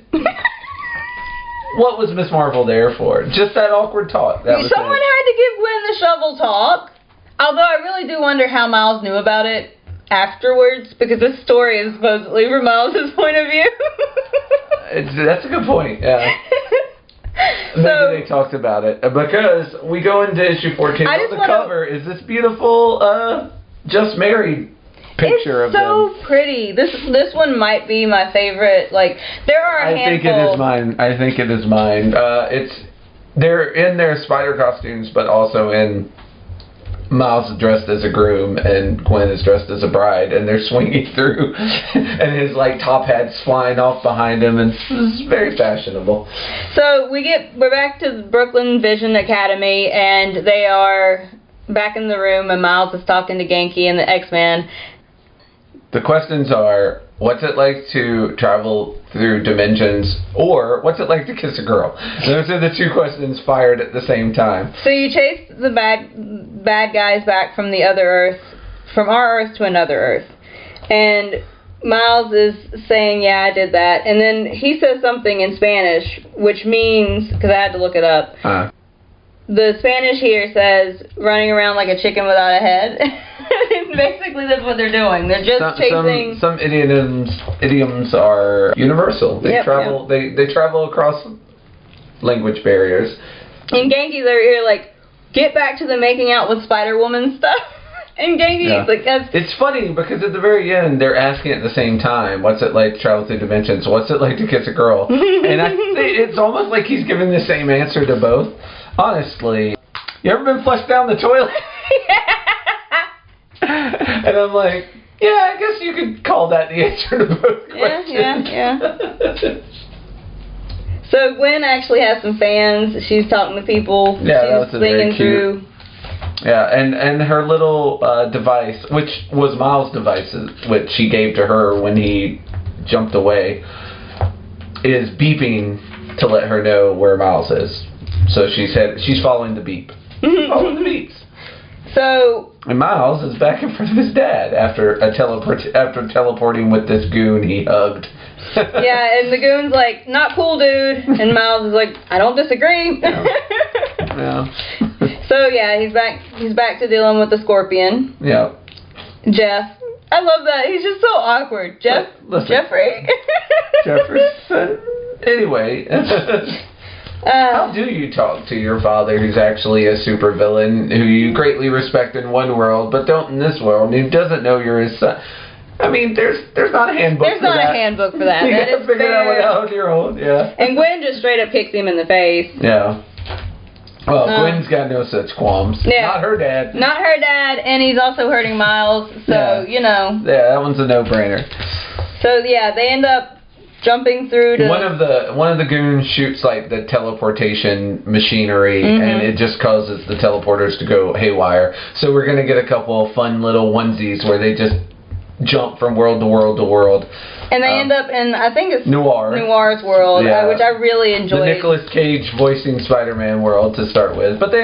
What was Miss Marvel there for? Just that awkward talk. Someone had to give Gwen the shovel talk. Although I really do wonder how Miles knew about it afterwards, because this story is supposedly from Miles' point of view. That's a good point. Yeah. Maybe they talked about it because we go into issue 14. On the cover is this beautiful, just married. Picture it's so pretty. This one might be my favorite. Like, there are a handful. I think it is mine. They're in their spider costumes, but also in Miles is dressed as a groom and Gwen is dressed as a bride, and they're swinging through, and his like top hat's flying off behind him, and it's very fashionable. So we're back to the Brooklyn Vision Academy, and they are back in the room, and Miles is talking to Genki and the X-Men. The questions are, what's it like to travel through dimensions, or what's it like to kiss a girl? Those are the two questions fired at the same time. So you chase the bad guys back from the other Earth, from our Earth to another Earth. And Miles is saying, yeah, I did that. And then he says something in Spanish, which means, because I had to look it up, the Spanish here says, running around like a chicken without a head. Basically, that's what they're doing. They're just chasing. Some idioms are universal. They travel. Yep. They travel across language barriers. And Genki's over here like, get back to the making out with Spider-Woman stuff. And Genki's like, that's. It's funny because at the very end they're asking at the same time, what's it like to travel through dimensions? What's it like to kiss a girl? And it's almost like he's giving the same answer to both. Honestly, you ever been flushed down the toilet? And I'm like, yeah, I guess you could call that the answer to both questions. Yeah. So Gwen actually has some fans. She's talking to people. Yeah, she's singing through. Yeah, and her little device, which was Miles' device, which she gave to her when he jumped away, is beeping to let her know where Miles is. So she said she's following the beep. Following the beeps. So. And Miles is back in front of his dad after teleporting with this goon he hugged. Yeah, and the goon's like, not cool, dude. And Miles is like, I don't disagree. Yeah. So yeah, he's back to dealing with the Scorpion. Yeah. Jeff. I love that. He's just so awkward. Jeffrey. Jefferson. Anyway. How do you talk to your father, who's actually a supervillain, who you greatly respect in one world, but don't in this world, and who doesn't know you're his son? I mean, there's not a handbook for that. There's not a handbook for that. You that gotta figure that one out on your own, yeah. And Gwen just straight up kicks him in the face. Yeah. Well, Gwen's got no such qualms. Yeah. Not her dad. Not her dad, and he's also hurting Miles, so, you know. Yeah, that one's a no-brainer. So, yeah, they end up jumping through to... One of the goons shoots like the teleportation machinery, and it just causes the teleporters to go haywire. So we're gonna get a couple of fun little onesies where they just jump from world to world to world. And they end up in, I think it's Noir's world, which I really enjoyed. The Nicolas Cage voicing Spider-Man world to start with, but they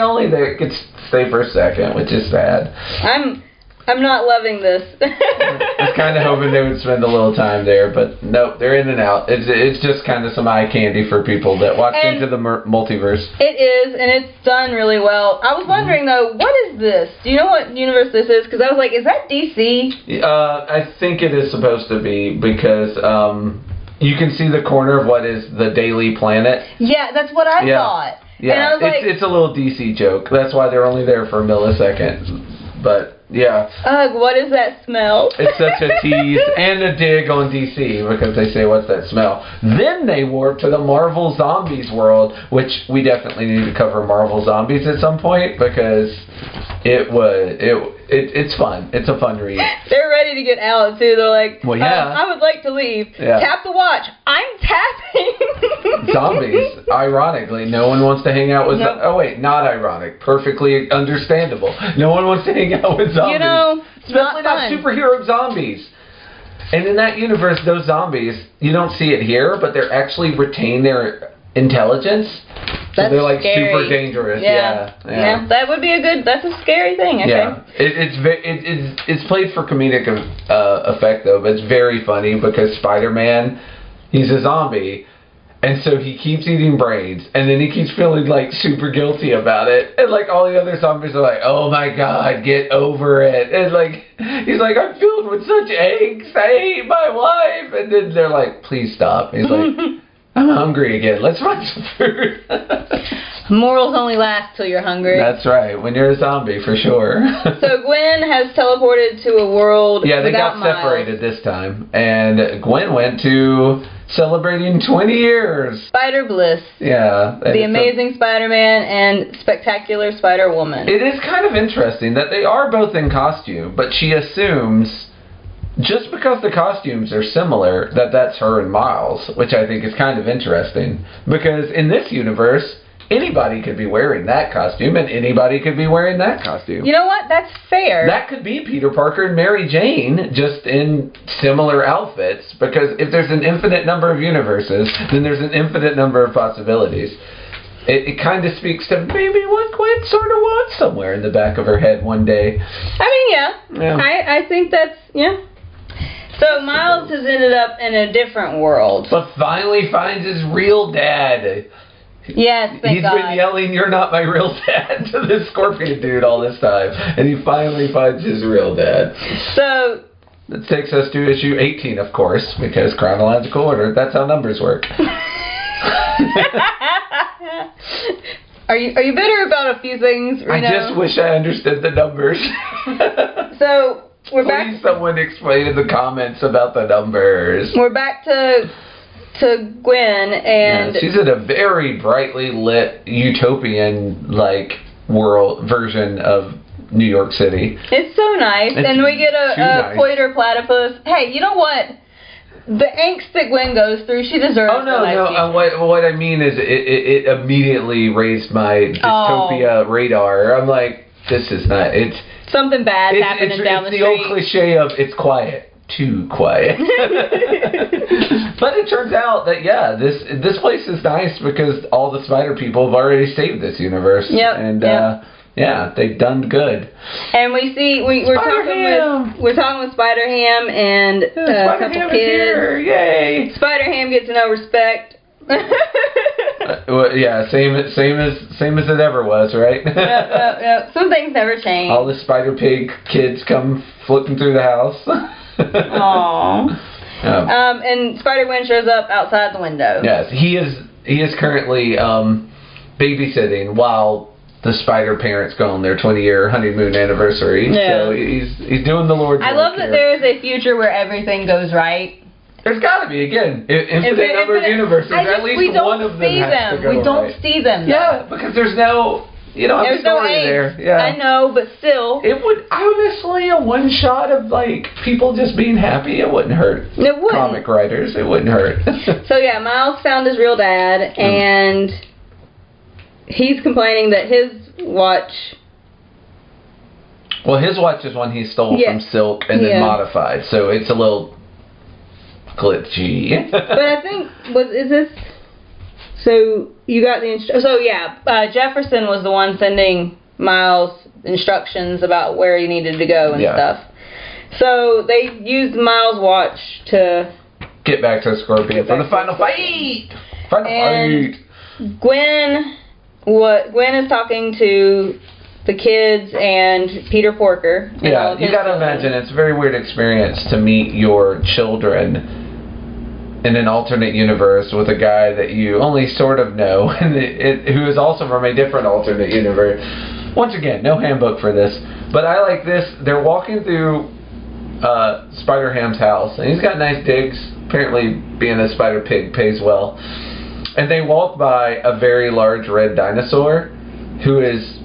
get to stay for a second, which is sad. I'm not loving this. I was kind of hoping they would spend a little time there, but nope, they're in and out. It's just kind of some eye candy for people that walked into the multiverse. It is, and it's done really well. I was wondering, though, what is this? Do you know what universe this is? Because I was like, is that DC? I think it is supposed to be, because you can see the corner of what is the Daily Planet. Yeah, that's what I thought. Yeah, and I was it's a little DC joke. That's why they're only there for a millisecond. But, yeah. Ugh, what is that smell? It's such a tease and a dig on DC, because they say, what's that smell? Then they warp to the Marvel Zombies world, which we definitely need to cover Marvel Zombies at some point, because it's fun. It's a fun read. They're ready to get out, too. They're like, well, yeah. I would like to leave. Yeah. Tap the watch. I'm tapping. Zombies. Ironically, no one wants to hang out with... Nope. Oh, wait, not ironic. Perfectly understandable. No one wants to hang out with zombies. You know, especially not superhero zombies. And in that universe, those zombies, you don't see it here, but they actually retain their intelligence. So they're like scary. Super dangerous. Yeah, that would be that's a scary thing, I think. It's played for comedic effect, though, but it's very funny because Spider-Man, he's a zombie, and so he keeps eating brains, and then he keeps feeling like super guilty about it, and like all the other zombies are like, oh my god, get over it, and like he's like, I'm filled with such angst, I hate my wife, and then they're like, please stop. He's like, I'm hungry again. Let's find some food. Morals only last till you're hungry. That's right. When you're a zombie, for sure. So Gwen has teleported to a world without they got separated this time. And Gwen went to celebrating 20 years. Spider Bliss. Yeah. The Amazing Spider-Man and Spectacular Spider-Woman. It is kind of interesting that they are both in costume, but she assumes... just because the costumes are similar, that's her and Miles, which I think is kind of interesting. Because in this universe, anybody could be wearing that costume, and anybody could be wearing that costume. You know what? That's fair. That could be Peter Parker and Mary Jane, just in similar outfits. Because if there's an infinite number of universes, then there's an infinite number of possibilities. It kind of speaks to maybe what Gwen sort of wants somewhere in the back of her head one day. I mean, yeah. I think that's, So Miles has ended up in a different world. But finally finds his real dad. Yes, thank God. He's been yelling, "You're not my real dad," to this Scorpion dude all this time. And he finally finds his real dad. So... that takes us to issue 18, of course, because chronological order. That's how numbers work. Are you bitter about a few things, Reno? I just wish I understood the numbers. So... we're back. Please, someone explain in the comments about the numbers. We're back to Gwen, and she's in a very brightly lit utopian world version of New York City. It's so nice, and we get a Poiter platypus. Hey, you know what? The angst that Gwen goes through, she deserves. Oh no, what I mean is it immediately raised my dystopia radar. I'm like, this is not. It's something bad happening down the street. It's the old cliche of it's quiet, too quiet. But it turns out that this place is nice because all the spider people have already saved this universe. Yep. And they've done good. And we're talking with Spider-Ham and a couple kids. Here. Yay! Spider-Ham gets no respect. Same as it ever was, right? Yep. Some things never change. All the Spider Pig kids come floating through the house. Aww. And Spider-Gwen shows up outside the window. Yes, he is currently babysitting while the Spider parents go on their 20-year honeymoon anniversary. Yeah. So he's doing the Lord's work. I love that there is a future where everything goes right. There's got to be, again, infinite number of universes. At least one of them has to go right. We don't see them. Yeah, because there's no... you don't have a story there. Yeah. I know, but still. It would, honestly, a one shot of, people just being happy, it wouldn't hurt. It wouldn't. Comic writers, it wouldn't hurt. So, Miles found his real dad, and he's complaining that his watch Well, his watch is one he stole from Silk and then modified, so it's a little glitchy. But I think, is this... So, you got the... Jefferson was the one sending Miles instructions about where he needed to go and stuff. So, they used Miles' watch to... get back to Scorpion for the final fight! Gwen is talking to the kids and Peter Porker. Yeah, you gotta imagine it's a very weird experience to meet your children in an alternate universe with a guy that you only sort of know, and who is also from a different alternate universe. Once again, no handbook for this, but I like this. They're walking through Spider-Ham's house, and he's got nice digs. Apparently, being a spider pig pays well. And they walk by a very large red dinosaur, who is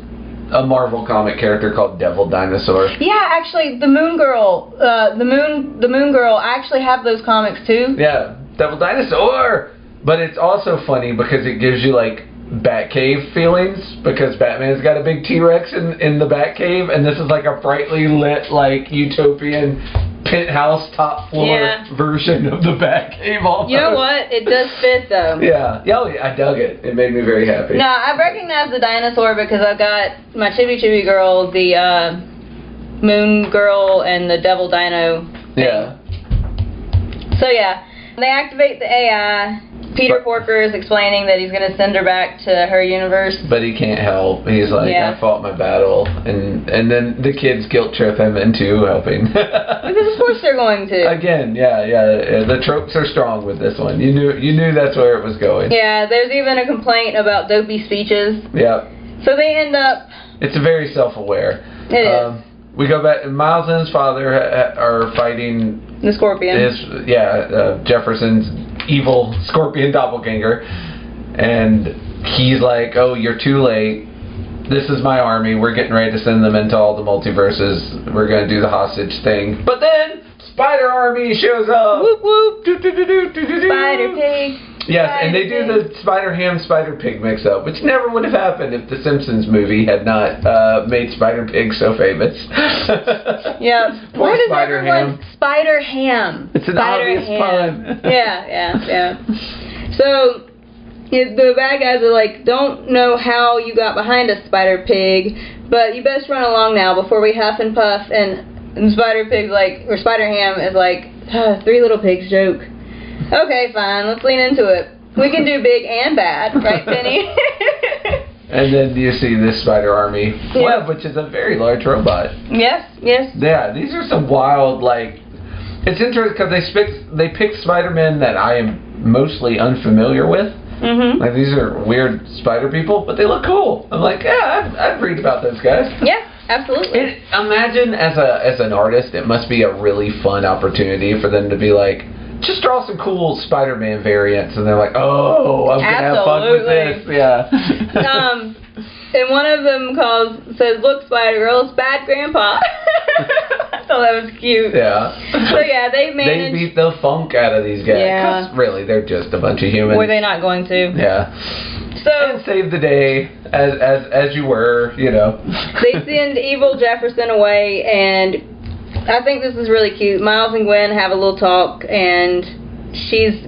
a Marvel comic character called Devil Dinosaur. Yeah, actually, the Moon Girl, the Moon Girl. I actually have those comics too. Yeah, Devil Dinosaur. But it's also funny because it gives you like Batcave feelings, because Batman's got a big T-Rex in the Batcave, and this is like a brightly lit, like utopian penthouse top floor version of the Batcave. Almost. You know what? It does fit though. Yeah, I dug it. It made me very happy. No, I recognize the dinosaur because I've got my Chibi Chibi girl, the Moon Girl, and the Devil Dino thing. Yeah. So yeah, they activate the AI. Peter Porker is explaining that he's going to send her back to her universe. But he can't help. He's like, I fought my battle. And then the kids guilt trip him into helping. Because of course they're going to. Again, the tropes are strong with this one. You knew that's where it was going. Yeah, there's even a complaint about dopey speeches. Yeah. So they end up... It's very self-aware. It is. We go back, Miles and his father are fighting... The Scorpion. Jefferson's evil Scorpion doppelganger, and he's like, oh, you're too late, this is my army, we're getting ready to send them into all the multiverses, we're going to do the hostage thing, but then Spider Army shows up. Whoop whoop. Spider Pig. Yes, and they do the Spider-Ham, Spider-Pig mix-up, which never would have happened if the Simpsons movie had not made Spider-Pig so famous. Yeah. Poor Spider-Ham. Spider-Ham. It's an obvious pun. Yeah. So, the bad guys are like, don't know how you got behind us, Spider-Pig, but you best run along now before we huff and puff, and Spider-Pig's like, or Spider-Ham is like, Three Little Pigs joke. Okay, fine. Let's lean into it. We can do big and bad, right, Penny? And then you see this Spider Army, one of which is a very large robot. Yes. Yeah, these are some wild, like... It's interesting because they picked Spider-Men that I am mostly unfamiliar with. Mm-hmm. Like, these are weird spider people, but they look cool. I'm like, I'd read about those guys. Yeah, absolutely. Imagine as an artist, it must be a really fun opportunity for them to be like, just draw some cool Spider-Man variants, and they're like, oh, I'm going to have fun with this. Yeah. And one of them says, look, Spider-Girl, it's bad Grandpa. I thought that was cute. Yeah. So, yeah, they beat the funk out of these guys. Yeah. Because, really, they're just a bunch of humans. Were they not going to? Yeah. So, and save the day, as you were, you know. They send evil Jefferson away, and... I think this is really cute. Miles and Gwen have a little talk, and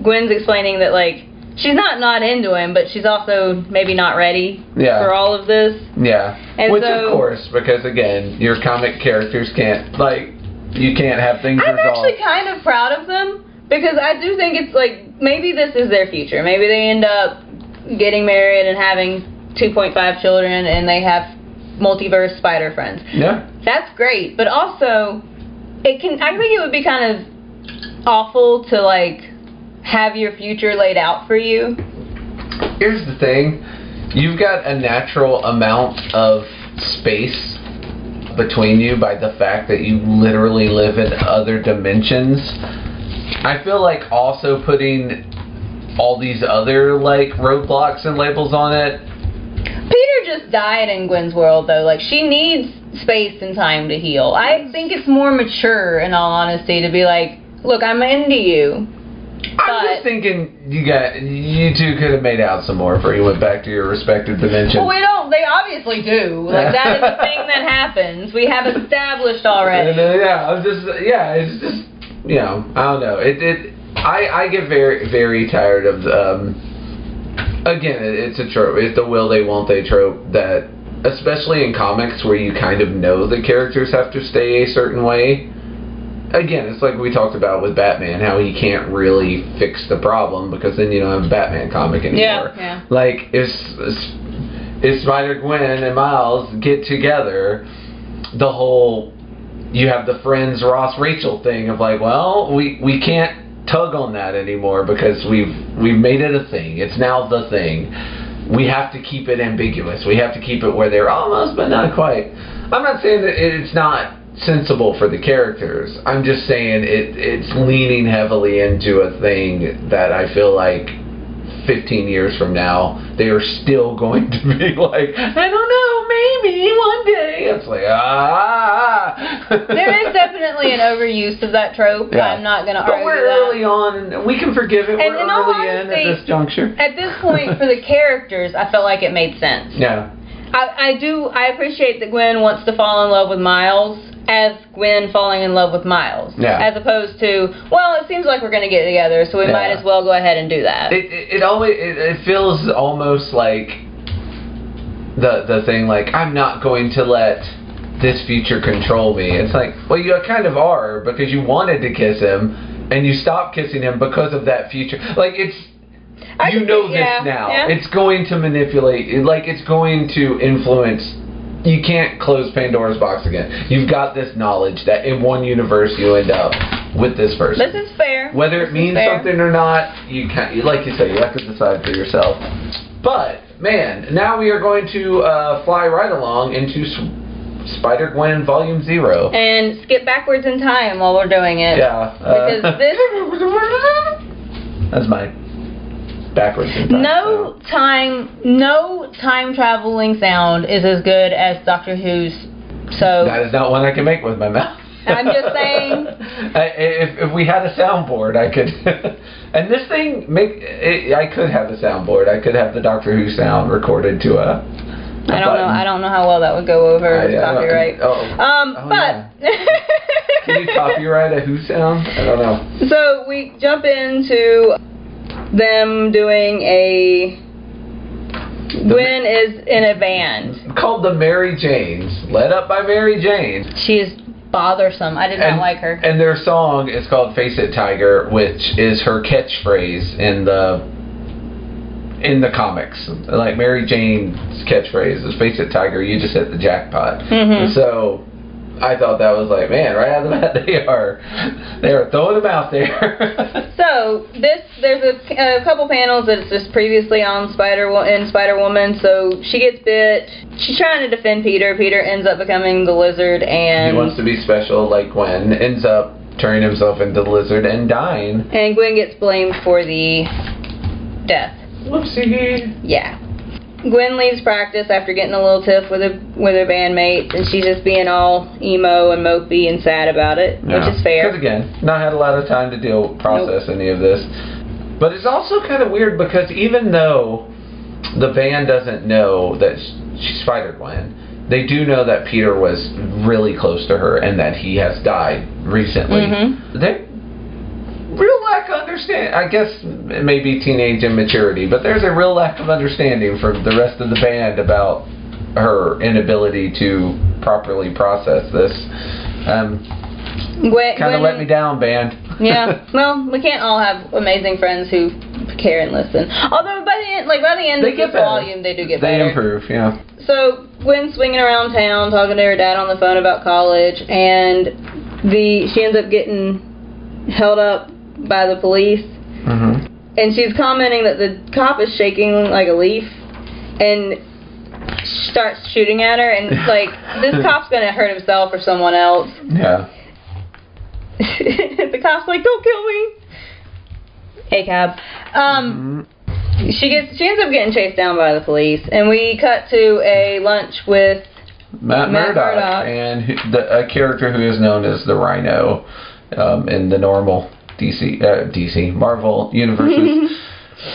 Gwen's explaining that, like, she's not into him, but she's also maybe not ready for all of this. Yeah. And which, of course, because, again, your comic characters can't, like, you can't have things resolved. I'm actually kind of proud of them, because I do think it's, like, maybe this is their future. Maybe they end up getting married and having 2.5 children, and they have multiverse spider friends. Yeah. That's great, but also... I think it would be kind of awful to, like, have your future laid out for you. Here's the thing. You've got a natural amount of space between you by the fact that you literally live in other dimensions. I feel like also putting all these other, like, roadblocks and labels on it. Peter just died in Gwen's world, though. Like, she needs space and time to heal. I think it's more mature, in all honesty, to be like, look, I'm into you, I'm just thinking you two could have made out some more before you went back to your respective dimensions. Well, we don't. They obviously do. Like, that is a thing that happens. We have established already. It's just, you know, I don't know. I get very, very tired of, again, it's a trope. It's the will they, won't they trope that, especially in comics where you kind of know the characters have to stay a certain way. Again, it's like we talked about with Batman, how he can't really fix the problem because then you don't have a Batman comic anymore. Yeah. Like, if Spider-Gwen and Miles get together, the whole, you have the friends Ross-Rachel thing of like, well, we can't tug on that anymore because we've made it a thing. It's now the thing. We have to keep it ambiguous. We have to keep it where they're almost but not quite. I'm not saying that it's not sensible for the characters. I'm just saying it's leaning heavily into a thing that I feel like 15 years from now they are still going to be like, I don't know, maybe one day. It's like, There is definitely an overuse of that trope. Yeah. I'm not going to argue that. But we're early on, and we can forgive it. We're early in at this juncture. At this point, for the characters, I felt like it made sense. Yeah. I appreciate that Gwen wants to fall in love with Miles as Gwen falling in love with Miles. Yeah. As opposed to, well, it seems like we're going to get together, so we might as well go ahead and do that. It feels almost like the thing like, I'm not going to let this future control me. It's like, well, you kind of are, because you wanted to kiss him and you stopped kissing him because of that future. Like, it's now. Yeah. It's going to manipulate, like, it's going to influence. You can't close Pandora's box again. You've got this knowledge that in one universe you end up with this person. This is fair. Whether it means something or not, you can't. Like you said, you have to decide for yourself. But man, now we are going to fly right along into Spider-Gwen Volume 0 and skip backwards in time while we're doing it. Yeah. Because this. That's my. Backwards in time. No time traveling sound is as good as Doctor Who's. So that is not one I can make with my mouth. I'm just saying. If we had a soundboard, I could. And this thing I could have a soundboard. I could have the Doctor Who sound recorded to a. I don't know how well that would go over copyright. But can you copyright a Who sound? I don't know. So we jump into them doing Gwen is in a band called the Mary Janes, led up by Mary Jane. She is bothersome. I did not like her. And their song is called "Face It, Tiger," which is her catchphrase in the comics. Like, Mary Jane's catchphrase is "Face it, Tiger, you just hit the jackpot." Mm-hmm. So I thought that was like, man, right out of the bat, they are throwing them out there. So there's a couple panels that's just previously on Spider-Woman. So she gets bit. She's trying to defend Peter. Peter ends up becoming the lizard, and he wants to be special like Gwen. Ends up turning himself into the lizard and dying. And Gwen gets blamed for the death. Whoopsie. Yeah. Gwen leaves practice after getting a little tiff with her bandmates, and she's just being all emo and mopey and sad about it, which is fair. Because again, not had a lot of time to process any of this. But it's also kind of weird because even though the band doesn't know that she's Spider-Gwen, they do know that Peter was really close to her and that he has died recently. Mm-hmm. Real lack of understanding. I guess it may be teenage immaturity, but there's a real lack of understanding from the rest of the band about her inability to properly process this. Kind of let me down, band. Yeah. Well, we can't all have amazing friends who care and listen. Although by the end of this volume, they do get better. They improve, yeah. So Gwen's swinging around town talking to her dad on the phone about college, and she ends up getting held up by the police. Mm-hmm. And she's commenting that the cop is shaking like a leaf and starts shooting at her, and it's like, this cop's gonna hurt himself or someone else. Yeah. The cop's like, don't kill me. Hey, cab. She ends up getting chased down by the police, and we cut to a lunch with Matt Murdock and a character who is known as the Rhino in the normal DC Marvel universes.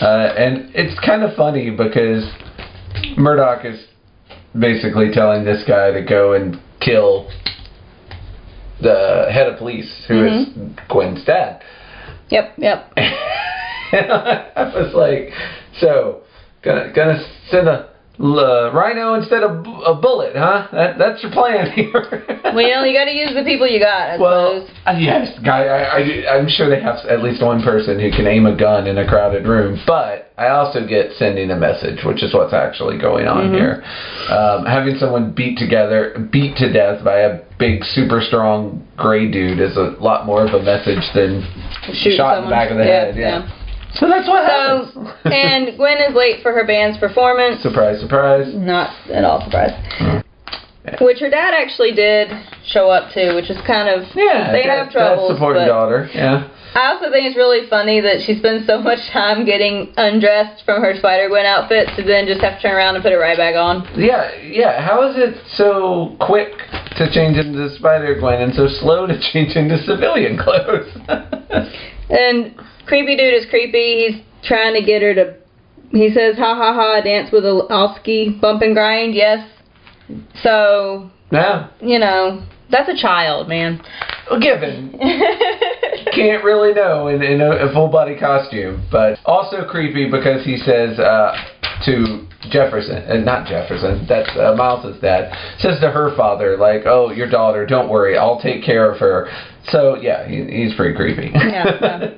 And it's kind of funny because Murdoch is basically telling this guy to go and kill the head of police, who is Gwen's dad. Yep. And I was like, so gonna send a rhino instead of a bullet, huh? That's your plan here. Well, you got to use the people you got, I suppose. Yes, I'm sure they have at least one person who can aim a gun in a crowded room, but I also get sending a message, which is what's actually going on here. Having someone beat to death by a big, super strong gray dude is a lot more of a message than shot in the back of the head. Yeah. So that's what happens. And Gwen is late for her band's performance. Surprise, surprise. Not at all surprised. Which her dad actually did show up to, which is kind of... Yeah, they have troubles. Dad's supporting daughter, yeah. I also think it's really funny that she spends so much time getting undressed from her Spider-Gwen outfit to then just have to turn around and put it right back on. Yeah. How is it so quick to change into Spider-Gwen and so slow to change into civilian clothes? And creepy dude is creepy. He's trying to get her to... He says, ha ha ha, dance with a Alski, bump and grind, yes. So, yeah. You know, that's a child, man. Well, given. Can't really know in a full body costume. But also creepy because he says to Jefferson, not Jefferson, that's Miles' dad, says to her father, like, oh, your daughter, don't worry, I'll take care of her. So, yeah, he's pretty creepy. Yeah.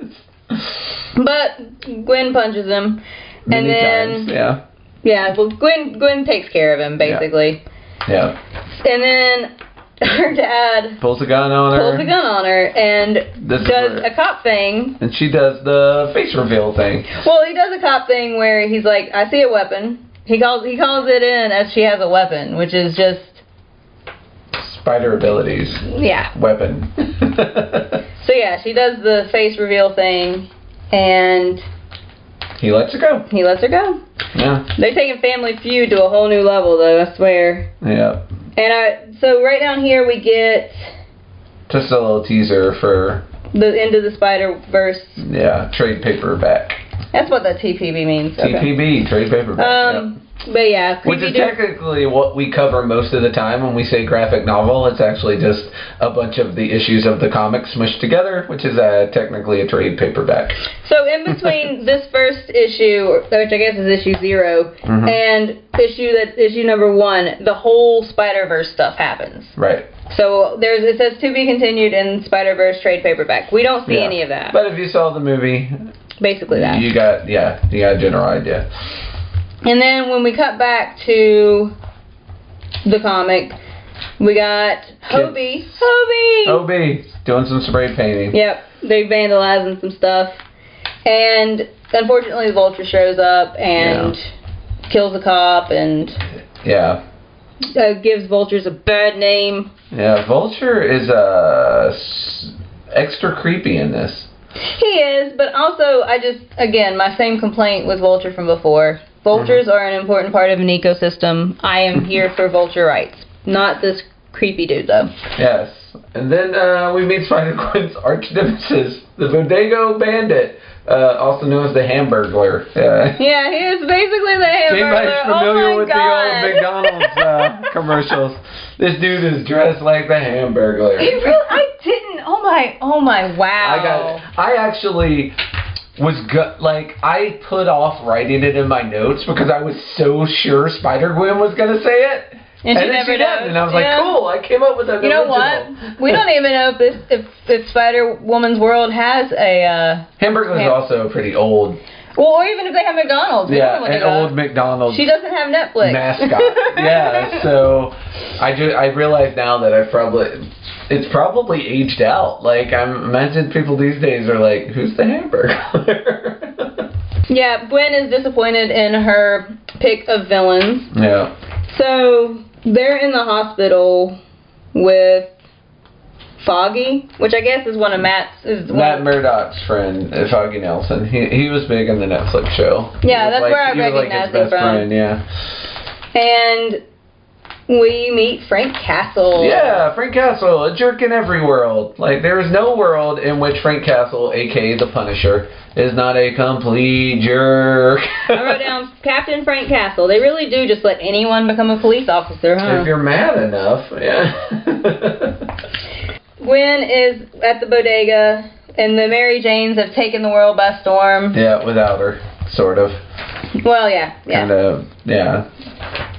But Gwen punches him. Many times, yeah. Yeah, well, Gwen takes care of him, basically. Yeah. And then her dad pulls a gun on her and does a cop thing. And she does the face reveal thing. Well, he does a cop thing where he's like, I see a weapon. He calls it in as she has a weapon, which is just... Spider abilities. Yeah. Weapon. So yeah, she does the face reveal thing, and... He lets her go. Yeah. They're taking Family Feud to a whole new level, though, I swear. Yeah. And so right down here we get... Just a little teaser for... the end of the Spider-Verse. Yeah, trade paperback. That's what that TPB means. TPB, trade paperback. But yeah. Which is technically what we cover most of the time when we say graphic novel. It's actually just a bunch of the issues of the comics smushed together, which is technically a trade paperback. So in between this first issue, which I guess is issue 0, and issue number 1, the whole Spider-Verse stuff happens. Right. So it says to be continued in Spider-Verse trade paperback. We don't see any of that. But if you saw the movie, basically that. You got a general idea. And then when we cut back to the comic, we got Hobie doing some spray painting. Yep, they vandalizing some stuff, and unfortunately the Vulture shows up and kills the cop and gives Vultures a bad name. Yeah, Vulture is extra creepy in this. He is, but also again, my same complaint with Vulture from before. Vultures are an important part of an ecosystem. I am here for vulture rights. Not this creepy dude, though. Yes. And then we meet Spider-Gwen's arch nemesis, the Bodego Bandit, also known as the Hamburglar. Yeah, he is basically the Hamburglar. Anybody's familiar with the old McDonald's commercials? This dude is dressed like the Hamburglar. I didn't. Oh my, wow. I actually... I put off writing it in my notes because I was so sure Spider-Gwen was going to say it. And she never did. And I was like, cool, I came up with that. You know what? We don't even know if Spider-Woman's World has a... Hamburglar is also pretty old. Well, or even if they have McDonald's. An old McDonald's. She doesn't have Netflix. Mascot. Yeah, so I realize now that it's probably aged out. Like, I imagine people these days are like, who's the Hamburglar? Yeah, Gwen is disappointed in her pick of villains. Yeah. So, they're in the hospital with Foggy, which I guess is one of Matt Murdoch's friend, Foggy Nelson. He was big in the Netflix show. Yeah, that's where I recognized him from. Friend, yeah. And we meet Frank Castle. Yeah, Frank Castle, a jerk in every world. Like, there is no world in which Frank Castle, a.k.a. the Punisher, is not a complete jerk. I wrote down Captain Frank Castle. They really do just let anyone become a police officer, huh? If you're mad enough, yeah. Gwen is at the bodega, and the Mary Janes have taken the world by storm. Yeah, without her, sort of. Well, yeah. Kind of, yeah.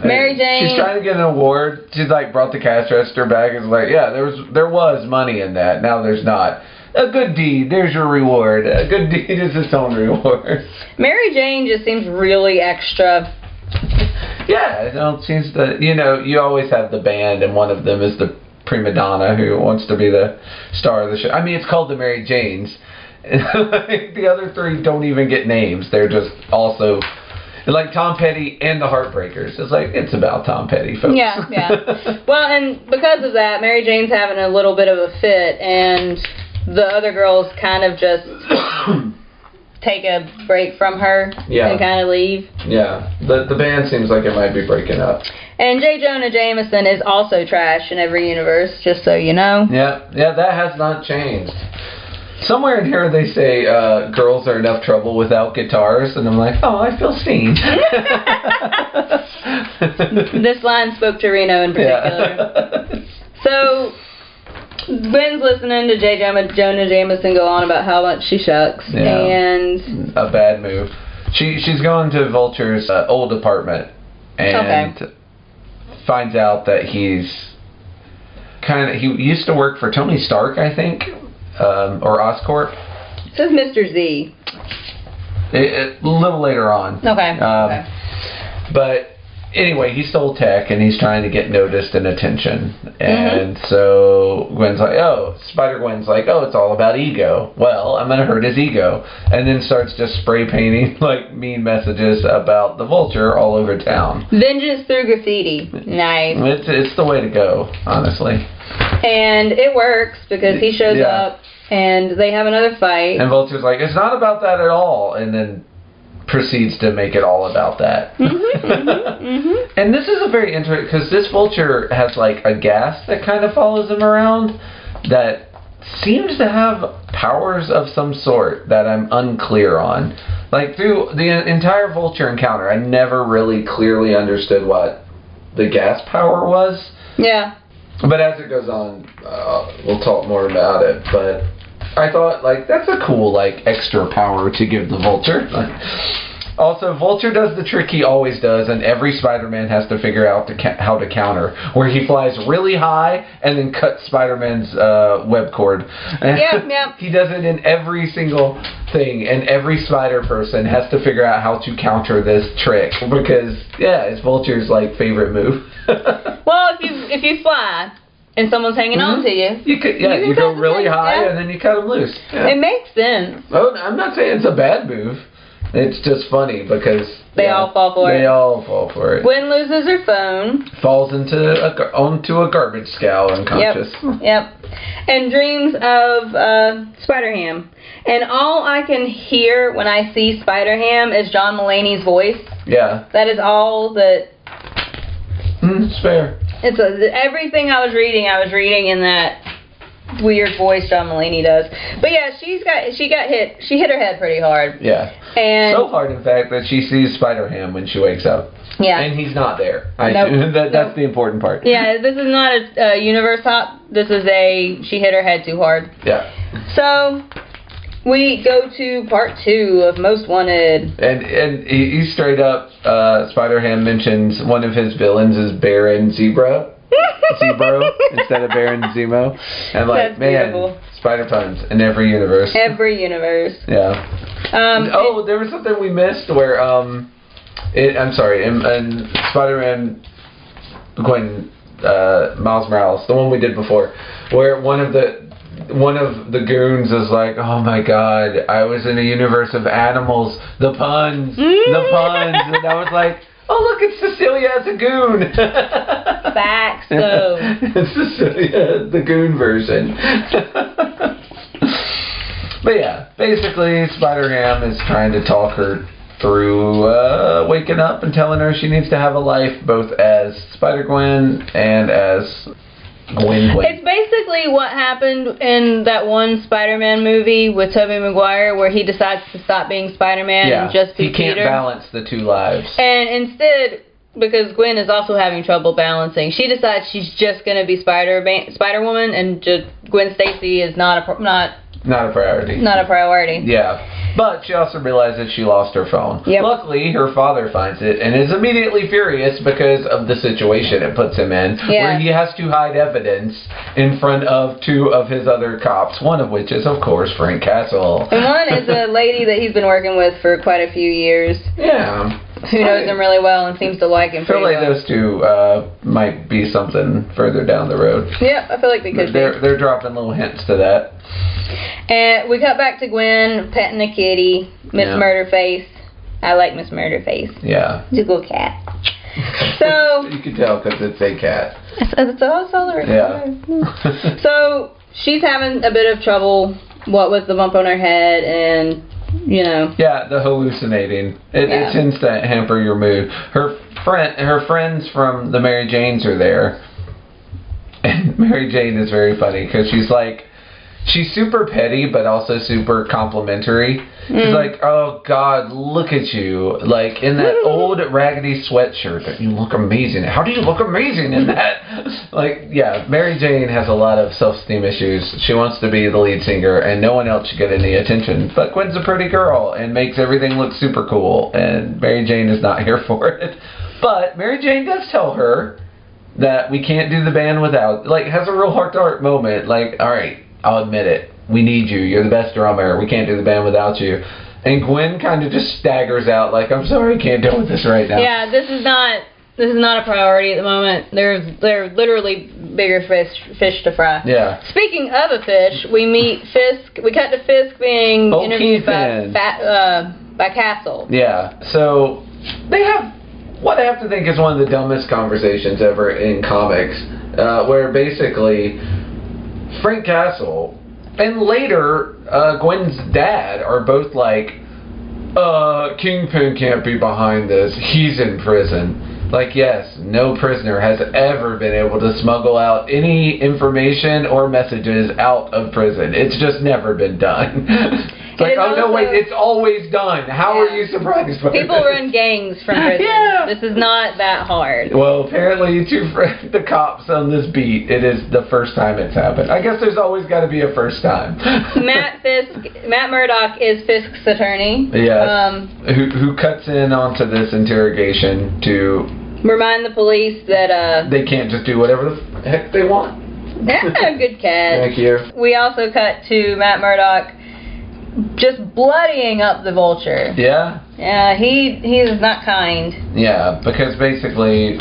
Mary Jane. She's trying to get an award. She's like brought the cash register back and was like, yeah, there was money in that. Now there's not. A good deed, there's your reward. A good deed is its own reward. Mary Jane just seems really extra. Yeah, it seems that, you always have the band, and one of them is the prima donna who wants to be the star of the show. I mean, it's called the Mary Janes. The other three don't even get names. They're just also like Tom Petty and the Heartbreakers. It's like, it's about Tom Petty, folks. Yeah. Well, and because of that, Mary Jane's having a little bit of a fit, and the other girls kind of just take a break from her and kind of leave. Yeah, the band seems like it might be breaking up. And J. Jonah Jameson is also trash in every universe, just so you know. Yeah, that has not changed. Somewhere in here they say girls are enough trouble without guitars, and I'm like, oh, I feel seen. This line spoke to Reno in particular. Yeah. So Gwen's listening to J. Jonah Jameson go on about how much she shucks, and a bad move. She's going to Vulture's old apartment and finds out that he used to work for Tony Stark, I think. Or Oscorp. It says Mr. Z. A little later on. Okay. But anyway, he stole tech and he's trying to get noticed and attention. And so Gwen's like, Spider-Gwen's like, it's all about ego. Well, I'm going to hurt his ego. And then starts just spray painting like mean messages about the Vulture all over town. Vengeance through graffiti. Nice. It's the way to go, honestly. And it works because he shows up and they have another fight. And Vulture's like, it's not about that at all. And then proceeds to make it all about that. And this is a very interesting, because this Vulture has like a gas that kind of follows him around that seems to have powers of some sort that I'm unclear on. Like through the entire Vulture encounter, I never really clearly understood what the gas power was. Yeah. But as it goes on, we'll talk more about it. But I thought, like, that's a cool, like, extra power to give the Vulture. Also, Vulture does the trick he always does, and every Spider-Man has to figure out how to counter, where he flies really high and then cuts Spider-Man's web cord. Yep. He does it in every single thing, and every Spider person has to figure out how to counter this trick, because, it's Vulture's, like, favorite move. Well, if you fly and someone's hanging on to you, you go really high and then you cut them loose. Yeah. It makes sense. Oh, I'm not saying it's a bad move. It's just funny because they all fall for it. They all fall for it. Gwen loses her phone. Falls onto a garbage scow unconscious. Yep. And dreams of Spider-Ham. And all I can hear when I see Spider-Ham is John Mulaney's voice. Yeah. That is all that... It's fair. Everything I was reading in that weird voice John Mulaney does. But yeah, she hit her head pretty hard. Yeah. And so hard, in fact, that she sees Spider-Ham when she wakes up. Yeah. And he's not there. That's the important part. Yeah, this is not a universe hop. This is she hit her head too hard. Yeah. So we go to part 2 of Most Wanted. And he straight up, Spider-Ham mentions one of his villains is Baron Zebro instead of Baron Zemo. And like, that's beautiful. Spider puns in every universe. Every universe. Yeah. There was something we missed where, in Spider-Man Gwen, Miles Morales, the one we did before, where one of the goons is like, oh my god, I was in a universe of animals, the puns, and I was like, oh look, it's Cecilia as a goon. Facts, though. It's Cecilia, the goon version. But yeah, basically Spider-Ham is trying to talk her through waking up and telling her she needs to have a life both as Spider-Gwen and as Gwen. It's basically what happened in that one Spider-Man movie with Tobey Maguire where he decides to stop being Spider-Man and just be Peter. He can't balance the two lives. And instead, because Gwen is also having trouble balancing, she decides she's just going to be Spider-Woman, and just Gwen Stacy is not a priority. Not a priority. Yeah. But she also realizes she lost her phone. Yep. Luckily, her father finds it and is immediately furious because of the situation it puts him in, where he has to hide evidence in front of 2 of his other cops, one of which is, of course, Frank Castle. And one is a lady that he's been working with for quite a few years. Yeah. Who knows him really well and seems to like him pretty well. I feel like those 2 might be something further down the road. Yeah, I feel like they could be. They're dropping little hints to that. And we cut back to Gwen petting a kitty, Miss Murderface. I like Miss Murderface. Yeah. She's a good cat. So you can tell because it's a cat. That's all right. Yeah. So she's having a bit of trouble. What with the bump on her head and, you know. Yeah, the hallucinating. It tends to hamper your mood. Her friends from the Mary Janes are there. And Mary Jane is very funny because she's like, she's super petty, but also super complimentary. She's like, oh, God, look at you. Like, in that old raggedy sweatshirt, you look amazing. How do you look amazing in that? Like, yeah, Mary Jane has a lot of self-esteem issues. She wants to be the lead singer, and no one else should get any attention. But Gwen's a pretty girl and makes everything look super cool, and Mary Jane is not here for it. But Mary Jane does tell her that we can't do the band without, like, has a real heart-to-heart moment. Like, all right, I'll admit it. We need you. You're the best drummer. We can't do the band without you. And Gwen kind of just staggers out like, I'm sorry, I can't deal with this right now. Yeah, this is not a priority at the moment. There are literally bigger fish to fry. Yeah. Speaking of a fish, we meet Fisk. We cut to Fisk being interviewed by Castle. Yeah. So they have what I have to think is one of the dumbest conversations ever in comics, where basically Frank Castle and later Gwen's dad are both like, Kingpin can't be behind this. He's in prison. Like, yes, no prisoner has ever been able to smuggle out any information or messages out of prison. It's just never been done. It's like, oh, no, wait, it's always done. How are you surprised by People run gangs from prison. This is not that hard. Well, apparently, the cops on this beat, it is the first time it's happened. I guess there's always got to be a first time. Matt Murdock is Fisk's attorney. Yes. Who cuts in onto this interrogation to remind the police that they can't just do whatever the heck they want. Yeah, good cat. Thank you. We also cut to Matt Murdock just bloodying up the Vulture. Yeah? Yeah, he is not kind. Yeah, because basically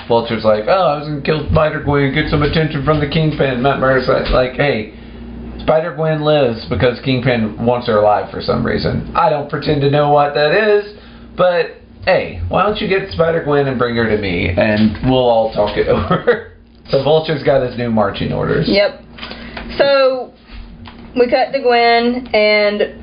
Vulture's like, oh, I was going to kill Spider-Gwen, get some attention from the Kingpin. Matt Murdock's like, hey, Spider-Gwen lives because Kingpin wants her alive for some reason. I don't pretend to know what that is, but hey, why don't you get Spider-Gwen and bring her to me, and we'll all talk it over. So Vulture's got his new marching orders. Yep. So we cut to Gwen and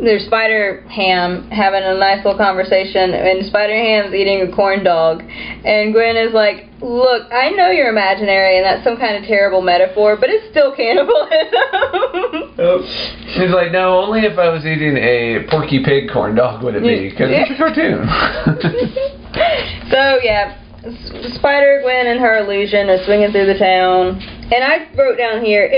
there's Spider-Ham having a nice little conversation, and Spider-Ham's eating a corn dog, and Gwen is like, look, I know you're imaginary and that's some kind of terrible metaphor, but it's still cannibalism. He's like, no, only if I was eating a Porky Pig corn dog would it be, because it's a cartoon. So, yeah, Spider-Gwen and her illusion are swinging through the town, and I wrote down here,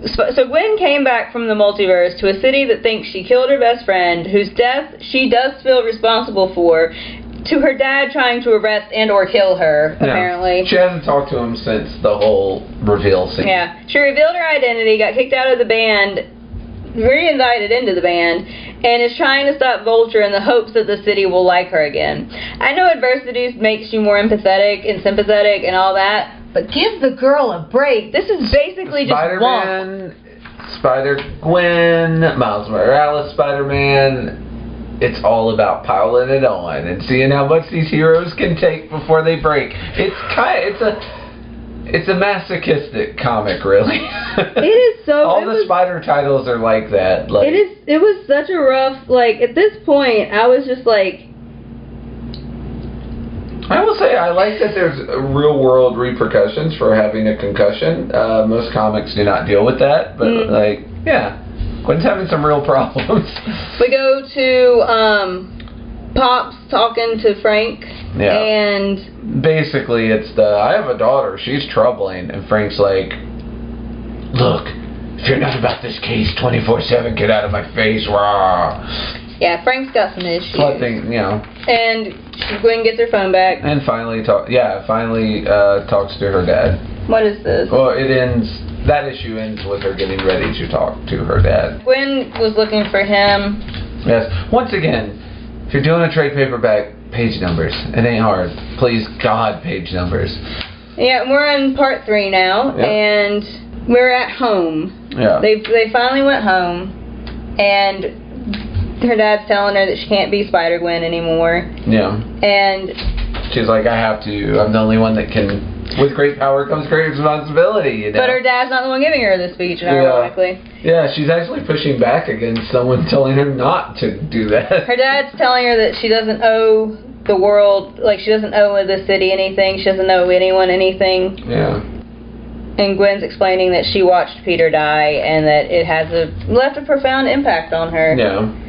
so Gwen came back from the multiverse to a city that thinks she killed her best friend, whose death she does feel responsible for, to her dad trying to arrest and or kill her, apparently. She hasn't talked to him since the whole reveal scene. Yeah. She revealed her identity, got kicked out of the band, re-invited into the band, and is trying to stop Vulture in the hopes that the city will like her again. I know adversity makes you more empathetic and sympathetic and all that, but give the girl a break. This is basically just Spider-Man, Spider-Gwen, Miles Morales, Spider-Man. It's all about piling it on and seeing how much these heroes can take before they break. It's a masochistic comic, really. It is so. All the Spider titles are like that. Like, It was such a rough. Like at this point, I was just like. I will say I like that there's real world repercussions for having a concussion. Most comics do not deal with that, but like, yeah, Gwen's having some real problems. We go to Pops talking to Frank, and basically it's I have a daughter, she's troubling, and Frank's like, look, if you're not about this case 24/7, get out of my face, rah. Yeah, Frank's got some issues. And Gwen gets her phone back. And finally talks to her dad. What is this? Well, that issue ends with her getting ready to talk to her dad. Gwen was looking for him. Yes. Once again, if you're doing a trade paperback, page numbers. It ain't hard. Please, God, page numbers. Yeah, we're in part 3 now, and we're at home. Yeah. They finally went home, and her dad's telling her that she can't be Spider-Gwen anymore. Yeah. And she's like, I have to. I'm the only one that can. With great power comes great responsibility, you know. But her dad's not the one giving her the speech, ironically. Yeah, she's actually pushing back against someone telling her not to do that. Her dad's telling her that she doesn't owe the world, like she doesn't owe the city anything. She doesn't owe anyone anything. Yeah. And Gwen's explaining that she watched Peter die and that it has left a profound impact on her. Yeah.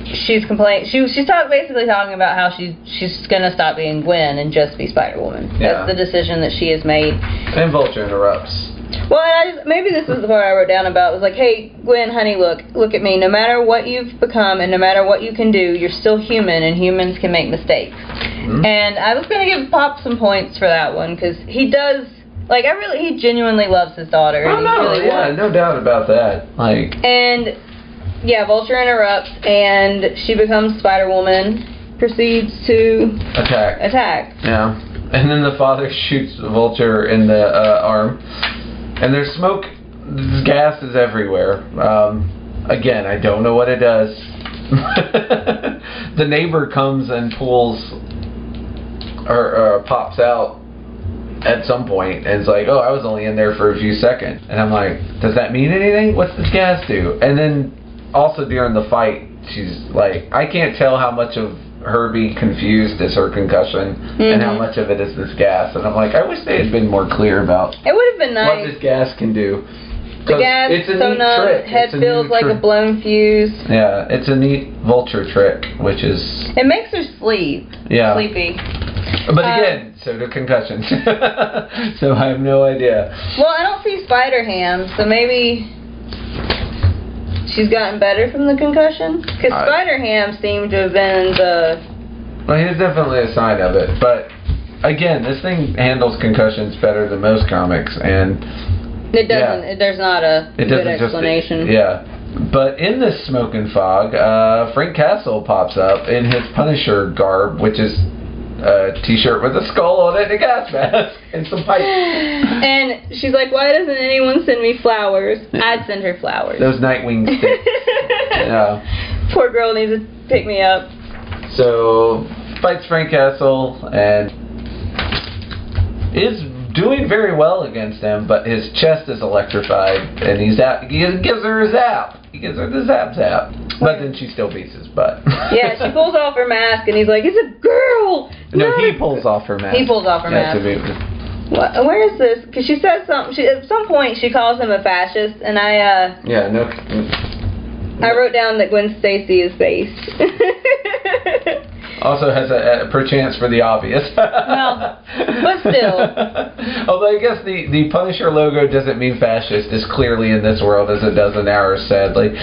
She's complaining. She's basically talking about how she's gonna stop being Gwen and just be Spider-Woman. Yeah. That's the decision that she has made. And Vulture interrupts. Well, maybe this is the part I wrote down about. It was like, hey, Gwen, honey, look at me. No matter what you've become and no matter what you can do, you're still human, and humans can make mistakes. Mm-hmm. And I was gonna give Pop some points for that one because he does. Like, he genuinely loves his daughter. Oh no, really no doubt about that. Yeah, Vulture interrupts, and she becomes Spider-Woman, proceeds to attack. Yeah. And then the father shoots Vulture in the arm, and there's smoke, gas is everywhere. Again, I don't know what it does. The neighbor comes and pulls, or pops out at some point, and it's like, oh, I was only in there for a few seconds. And I'm like, does that mean anything? What's this gas do? And then also during the fight, she's like, I can't tell how much of her being confused is her concussion and how much of it is this gas. And I'm like, I wish they had been more clear about it. Would have been nice what this gas can do. The gas, it's a neat trick. Head feels like a blown fuse. Yeah, it's a neat Vulture trick, which is... It makes her sleepy. But again, so do concussions. So I have no idea. Well, I don't see Spider-Ham, so maybe she's gotten better from the concussion? Because Spider-Ham seemed to have been Well, he's definitely a sign of it. But again, this thing handles concussions better than most comics, and... It doesn't. There's not a good explanation. But in this smoke and fog, Frank Castle pops up in his Punisher garb, which is a t-shirt with a skull on it and a gas mask and some pipes. And she's like, why doesn't anyone send me flowers? I'd send her flowers. Those Nightwing sticks. Yeah. Poor girl needs to pick me up. So, fights Frank Castle and is doing very well against him, but his chest is electrified, and he gives her a zap. He gives her the zap. But then she still beats his butt. Yeah, she pulls off her mask, and he's like, it's a girl! No, he pulls off her mask. He pulls off her mask. Where is this? Because she says something. At some point, she calls him a fascist, and I wrote down that Gwen Stacy is based. Also has a perchance for the obvious. Well, but still. Although I guess the Punisher logo doesn't mean fascist as clearly in this world as it does in ours, sadly.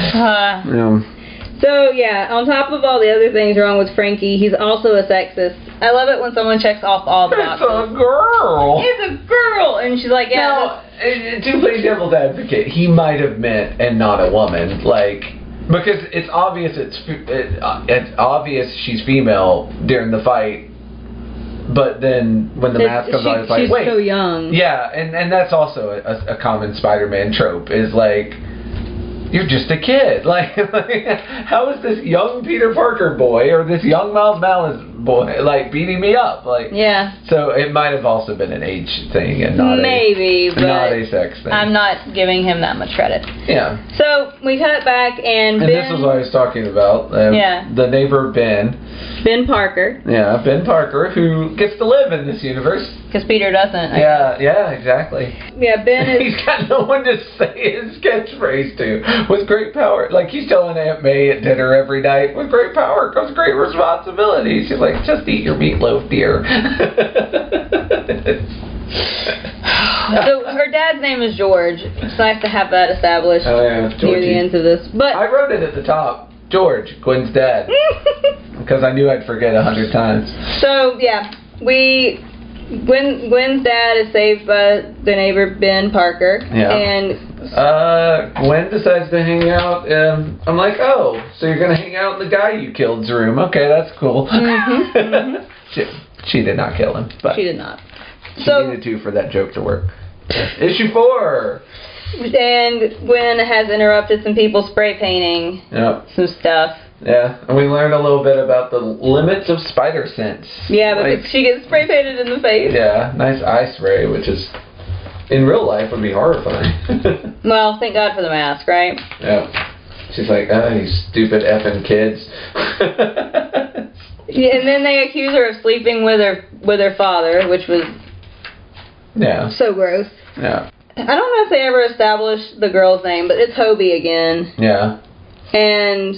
So, yeah, on top of all the other things wrong with Frankie, he's also a sexist. I love it when someone checks off all the boxes. It's a girl! It's a girl! And she's like, yeah. Now, to play devil's advocate, he might have meant, and not a woman, because it's obvious it's obvious she's female during the fight, but then when the mask comes on, it's like, wait, she's so young. Yeah, and that's also a common Spider-Man trope, is like, you're just a kid. Like, how is this young Peter Parker boy or this young Miles Morales boy like beating me up? Like, yeah. So it might have also been an age thing and not not a sex thing. I'm not giving him that much credit. Yeah. So we cut back and Ben, this is what I was talking about. The neighbor Ben Parker. Yeah, Ben Parker, who gets to live in this universe. Because Peter doesn't. Yeah, exactly. Yeah, Ben is... He's got no one to say his catchphrase to. With great power. Like, he's telling Aunt May at dinner every night, with great power comes great responsibility. She's like, just eat your meatloaf, dear. So, her dad's name is George. It's nice to have that established near the end of this. But I wrote it at the top. George, Gwen's dad. Because I knew I'd forget 100 times. So, yeah. Gwen's dad is saved by the neighbor Ben Parker. Yeah. And Gwen decides to hang out. I'm like, oh, so you're gonna hang out in the guy you killed's room? Okay, that's cool. She did not kill him, but she did not. She needed to for that joke to work. Issue 4. And Gwen has interrupted some people spray painting some stuff. Yeah, and we learned a little bit about the limits of spider sense. Yeah, but she gets spray painted in the face. Yeah, nice eye spray, which is, in real life, would be horrifying. Well, thank God for the mask, right? Yeah. She's like, oh, you stupid effing kids. Yeah, and then they accuse her of sleeping with her father, which was so gross. Yeah. I don't know if they ever established the girl's name, but it's Hobie again. Yeah. And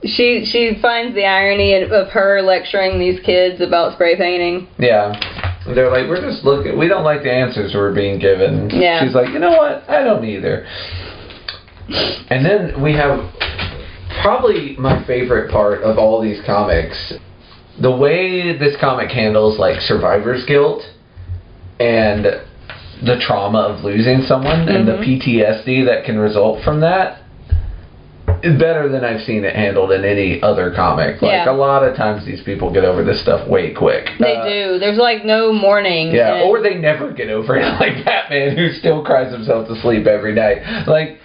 she finds the irony of her lecturing these kids about spray painting. Yeah. They're like, we're just looking, we don't like the answers we're being given. Yeah. She's like, you know what? I don't either. And then we have probably my favorite part of all these comics. The way this comic handles like survivor's guilt and the trauma of losing someone and the PTSD that can result from that is better than I've seen it handled in any other comic. Like, a lot of times these people get over this stuff way quick. They do. There's like no mourning. Yeah, or they never get over it. Like Batman, who still cries himself to sleep every night. Like,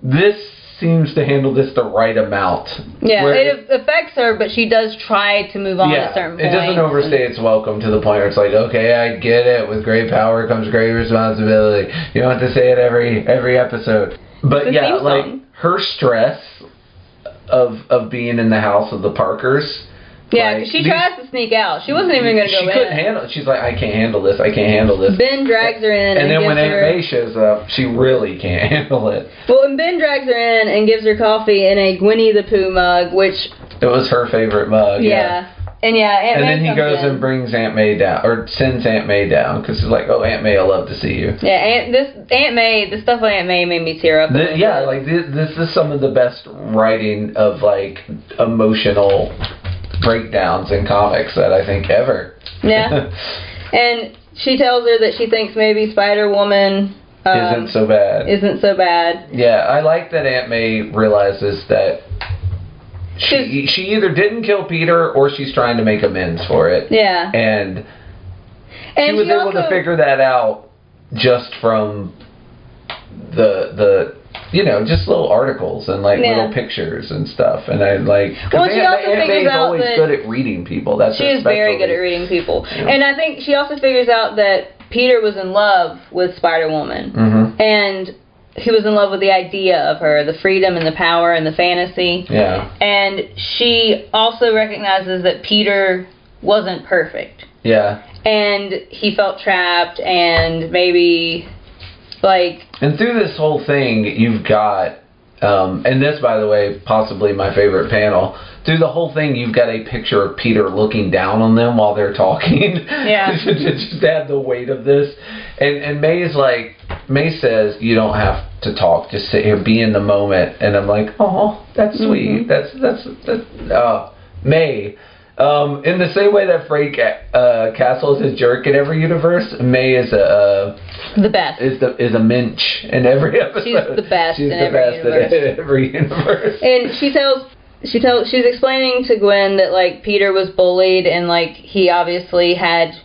this seems to handle this the right amount. Yeah, it affects her, but she does try to move on at a certain point. It doesn't overstay its welcome to the point where it's like, okay, I get it. With great power comes great responsibility. You don't have to say it every episode. But yeah, like her stress of being in the house of the Parkers. Yeah, because she tries to sneak out. She wasn't even going to go in. She couldn't handle it. She's like, I can't handle this. I can't handle this. Ben drags her in. And then when Aunt May shows up, she really can't handle it. Well, and Ben drags her in and gives her coffee in a Gwynnie the Pooh mug, which... It was her favorite mug. Yeah. And Aunt May then he goes and brings Aunt May down, or sends Aunt May down, because he's like, oh, Aunt May, I love to see you. Yeah, the stuff on Aunt May made me tear up. This is some of the best writing of, like, emotional breakdowns in comics that I think ever. Yeah. And she tells her that she thinks maybe Spider-Woman isn't so bad. Yeah, I like that Aunt May realizes that she either didn't kill Peter or she's trying to make amends for it. Yeah. And she was able to figure that out just from the just little articles and like little pictures and stuff. And I like, well, she also figures out always good at reading people. That's she is very good at reading people. Yeah. And I think she also figures out that Peter was in love with Spider-Woman. And he was in love with the idea of her, the freedom and the power and the fantasy. Yeah. And she also recognizes that Peter wasn't perfect. Yeah. And he felt trapped and maybe... And through this whole thing, you've got, and this, by the way, possibly my favorite panel, through the whole thing, you've got a picture of Peter looking down on them while they're talking. Yeah. Just to have the weight of this. And May says, you don't have to talk, just sit here, be in the moment. And I'm like, oh, that's sweet. That's May. In the same way that Frank Castle is a jerk in every universe, May is the best. Is a minch in every episode. She's the best. She's the best in every universe. And she's explaining to Gwen that like Peter was bullied and like he obviously had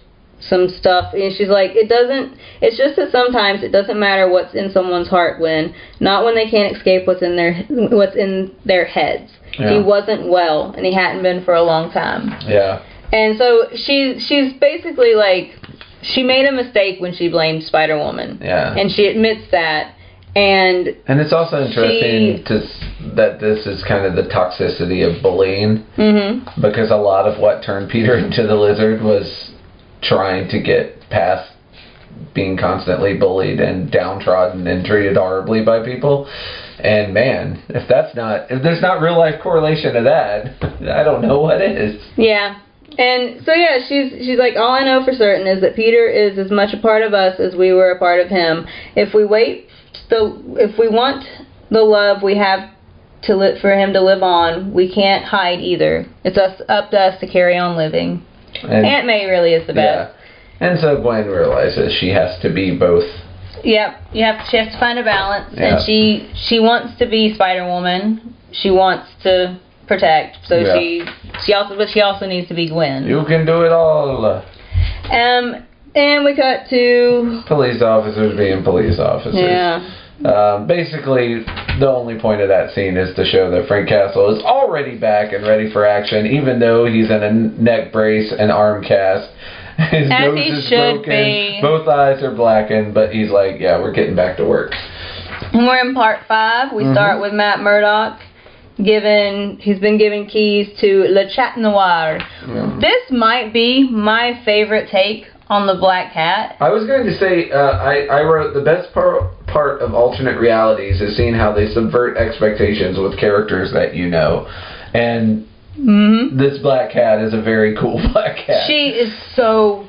some stuff, and she's like, it's just that sometimes it doesn't matter what's in someone's heart not when they can't escape what's in their heads. Yeah. He wasn't well, and he hadn't been for a long time. Yeah. And so she's basically like, she made a mistake when she blamed Spider-Woman. Yeah. And she admits that. And it's also interesting that this is kind of the toxicity of bullying. Mm-hmm. Because a lot of what turned Peter into the Lizard was trying to get past being constantly bullied and downtrodden and treated horribly by people. And man, if there's not real life correlation to that, I don't know what is. Yeah. And so yeah, she's like, all I know for certain is that Peter is as much a part of us as we were a part of him. If we want the love we have for him to live on, we can't hide either. It's up to us to carry on living. And Aunt May really is the best. Yeah. And so Gwen realizes she has to be both. Yep. She has to find a balance. Yeah. And she wants to be Spider-Woman. She wants to protect. So she also needs to be Gwen. You can do it all. And we cut to police officers being police officers. Yeah. Basically, the only point of that scene is to show that Frank Castle is already back and ready for action, even though he's in a neck brace and arm cast. His nose is broken. Both eyes are blackened, but he's like, yeah, we're getting back to work. And we're in part 5. We start with Matt Murdock. He's been given keys to Le Chat Noir. Yeah. This might be my favorite take on the Black Cat. I was going to say, I wrote the best part of alternate realities is seeing how they subvert expectations with characters that you know. And this Black Cat is a very cool Black Cat. She is so...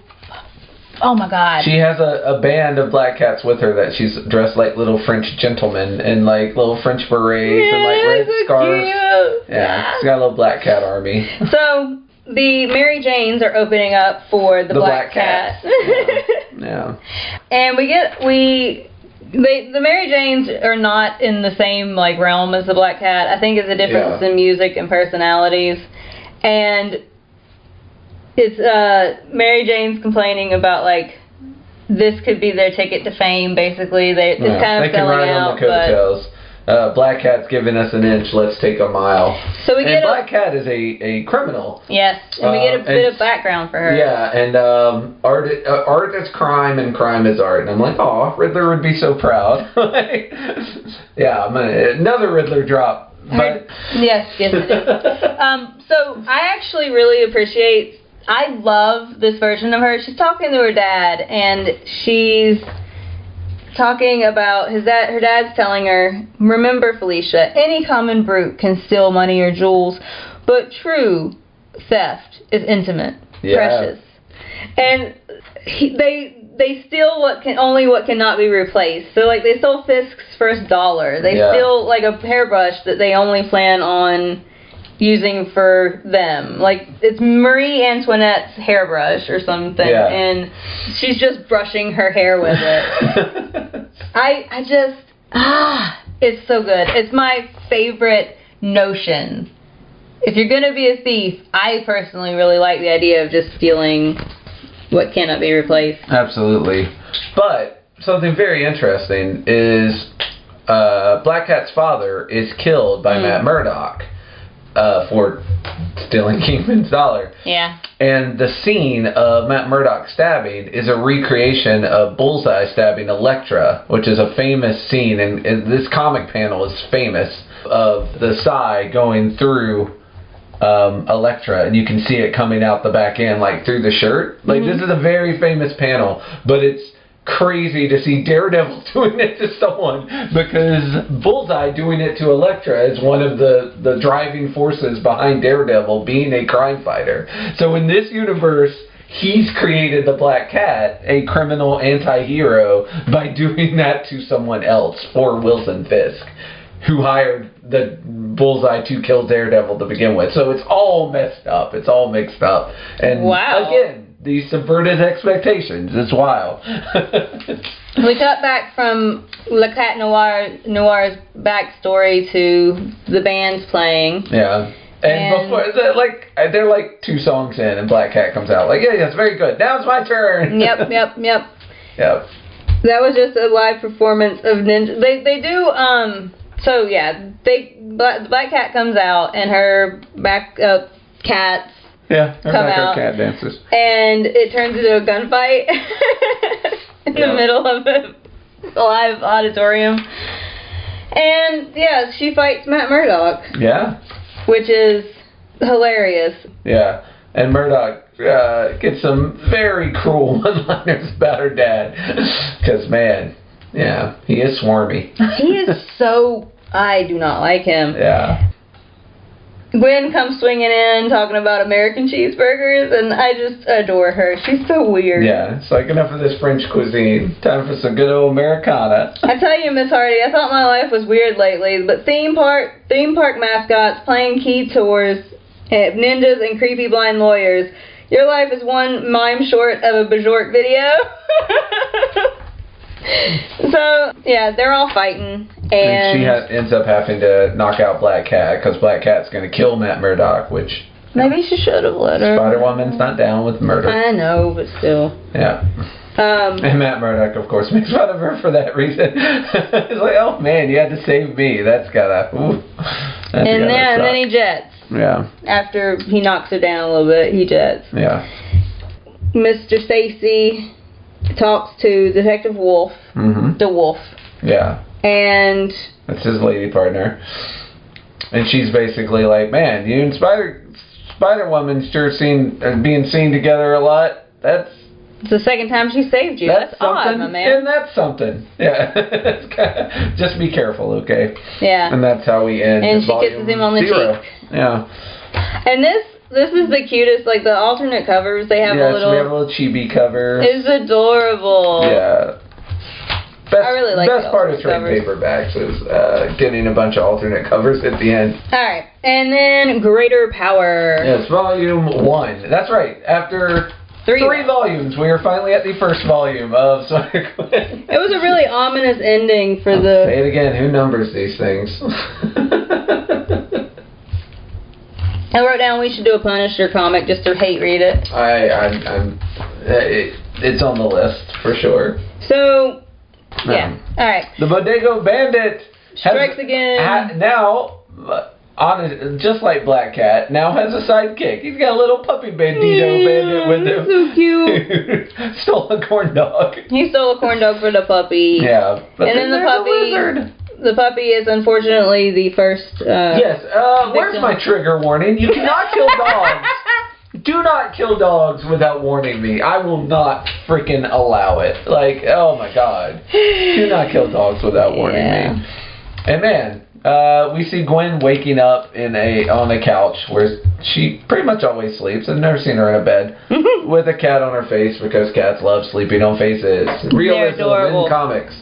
Oh my god. She has a band of Black Cats with her that she's dressed like little French gentlemen in like little French berets and like red scarves. Cute. Yeah, she's got a little Black Cat army. So the Mary Janes are opening up for the Black Cat. Yeah. And the Mary Janes are not in the same like realm as the Black Cat. I think it's a difference in music and personalities. And it's Mary Jane's complaining about like this could be their ticket to fame. Basically, it's kind of selling out. They can ride on the coattails. Black Cat's giving us an inch. Let's take a mile. So we get Black Cat is a criminal. Yes, and we get a bit of background for her. Yeah, and art is crime and crime is art. And I'm like, oh, Riddler would be so proud. Yeah, another Riddler drop. But yes, it is. So I actually really appreciate. I love this version of her. She's talking to her dad, and she's talking about her dad's telling her, remember, Felicia, any common brute can steal money or jewels, but true theft is intimate, precious. And they steal what cannot be replaced. So like they stole Fisk's first dollar. They steal like a hairbrush that they only plan on using for them. Like it's Marie Antoinette's hairbrush or something, and she's just brushing her hair with it. I just it's so good. It's my favorite notion. If you're gonna be a thief, I personally really like the idea of just stealing what cannot be replaced. Absolutely. But something very interesting is Black Cat's father is killed by Matt Murdock. For stealing Kingpin's dollar. Yeah. And the scene of Matt Murdock stabbing is a recreation of Bullseye stabbing Elektra, which is a famous scene, and this comic panel is famous, of the Psy going through Elektra, and you can see it coming out the back end, like through the shirt. Like this is a very famous panel, but it's crazy to see Daredevil doing it to someone, because Bullseye doing it to Elektra is one of the driving forces behind Daredevil being a crime fighter. So in this universe, he's created the Black Cat, a criminal anti-hero, by doing that to someone else, for Wilson Fisk, who hired the Bullseye to kill Daredevil to begin with. So it's all messed up. It's all mixed up. And again, these subverted expectations. It's wild. We cut back from Le Cat Noir's backstory to the band's playing. Yeah. And before, they're like 2 songs in, and Black Cat comes out. Like, yeah, yes, very good. Now it's my turn. Yep. Yep. That was just a live performance of Ninja. They do, so yeah, Black Cat comes out, and her backup cats her come backup out, cat dances. and it turns into a gunfight in the middle of a live auditorium. And, yeah, she fights Matt Murdock. Yeah. Which is hilarious. Yeah. And Murdock gets some very cruel one-liners about her dad. Because, man, yeah, he is swarmy. He is so... I do not like him. Yeah. Gwen comes swinging in, talking about American cheeseburgers, and I just adore her. She's so weird. Yeah, it's like enough of this French cuisine. Time for some good old Americana. I tell you, Miss Hardy, I thought my life was weird lately, but theme park mascots, playing key tours, ninjas, and creepy blind lawyers. Your life is one mime short of a Bajork video. So, yeah, they're all fighting. And she ends up having to knock out Black Cat because Black Cat's going to kill Matt Murdock, which... Maybe she should have let her. Spider-Woman's not down with murder. I know, but still. Yeah. And Matt Murdock, of course, makes fun of her for that reason. He's like, oh, man, you had to save me. That's gotta... And then he jets. Yeah. After he knocks her down a little bit, he jets. Yeah. Mr. Stacy talks to Detective Wolf. Mm-hmm. The Wolf. Yeah. And... That's his lady partner. And she's basically like, man, you and Spider-Woman sure being seen together a lot. It's the second time she saved you. That's odd, my man. And that's something. Yeah. Just be careful, okay? Yeah. And that's how we end. And she kisses him on the cheek. Yeah. And this is the cutest, like the alternate covers. They have we have a little chibi cover. It's adorable. Yeah. I really like best part of trade paperbacks is getting a bunch of alternate covers at the end. Alright. And then Greater Power. Yes, volume 1. That's right. After 3 volumes, we are finally at the first volume of Spider-Gwen. It was a really ominous ending for the... Say it again. Who numbers these things? I wrote down we should do a Punisher comic just to hate read it. It's on the list for sure. So... Yeah. All right. The Bodega Bandit strikes again. Now, just like Black Cat, now has a sidekick. He's got a little puppy bandito bandit with him. So cute. Stole a corn dog. He stole a corn dog for the puppy. Yeah. But and then the puppy is unfortunately the first. Yes. Where's my trigger warning? You cannot kill dogs. Do not kill dogs without warning me. I will not freaking allow it. Like, oh my god. Do not kill dogs without warning me. And man, we see Gwen waking up on a couch where she pretty much always sleeps. I've never seen her in a bed with a cat on her face because cats love sleeping on faces. Realism in comics.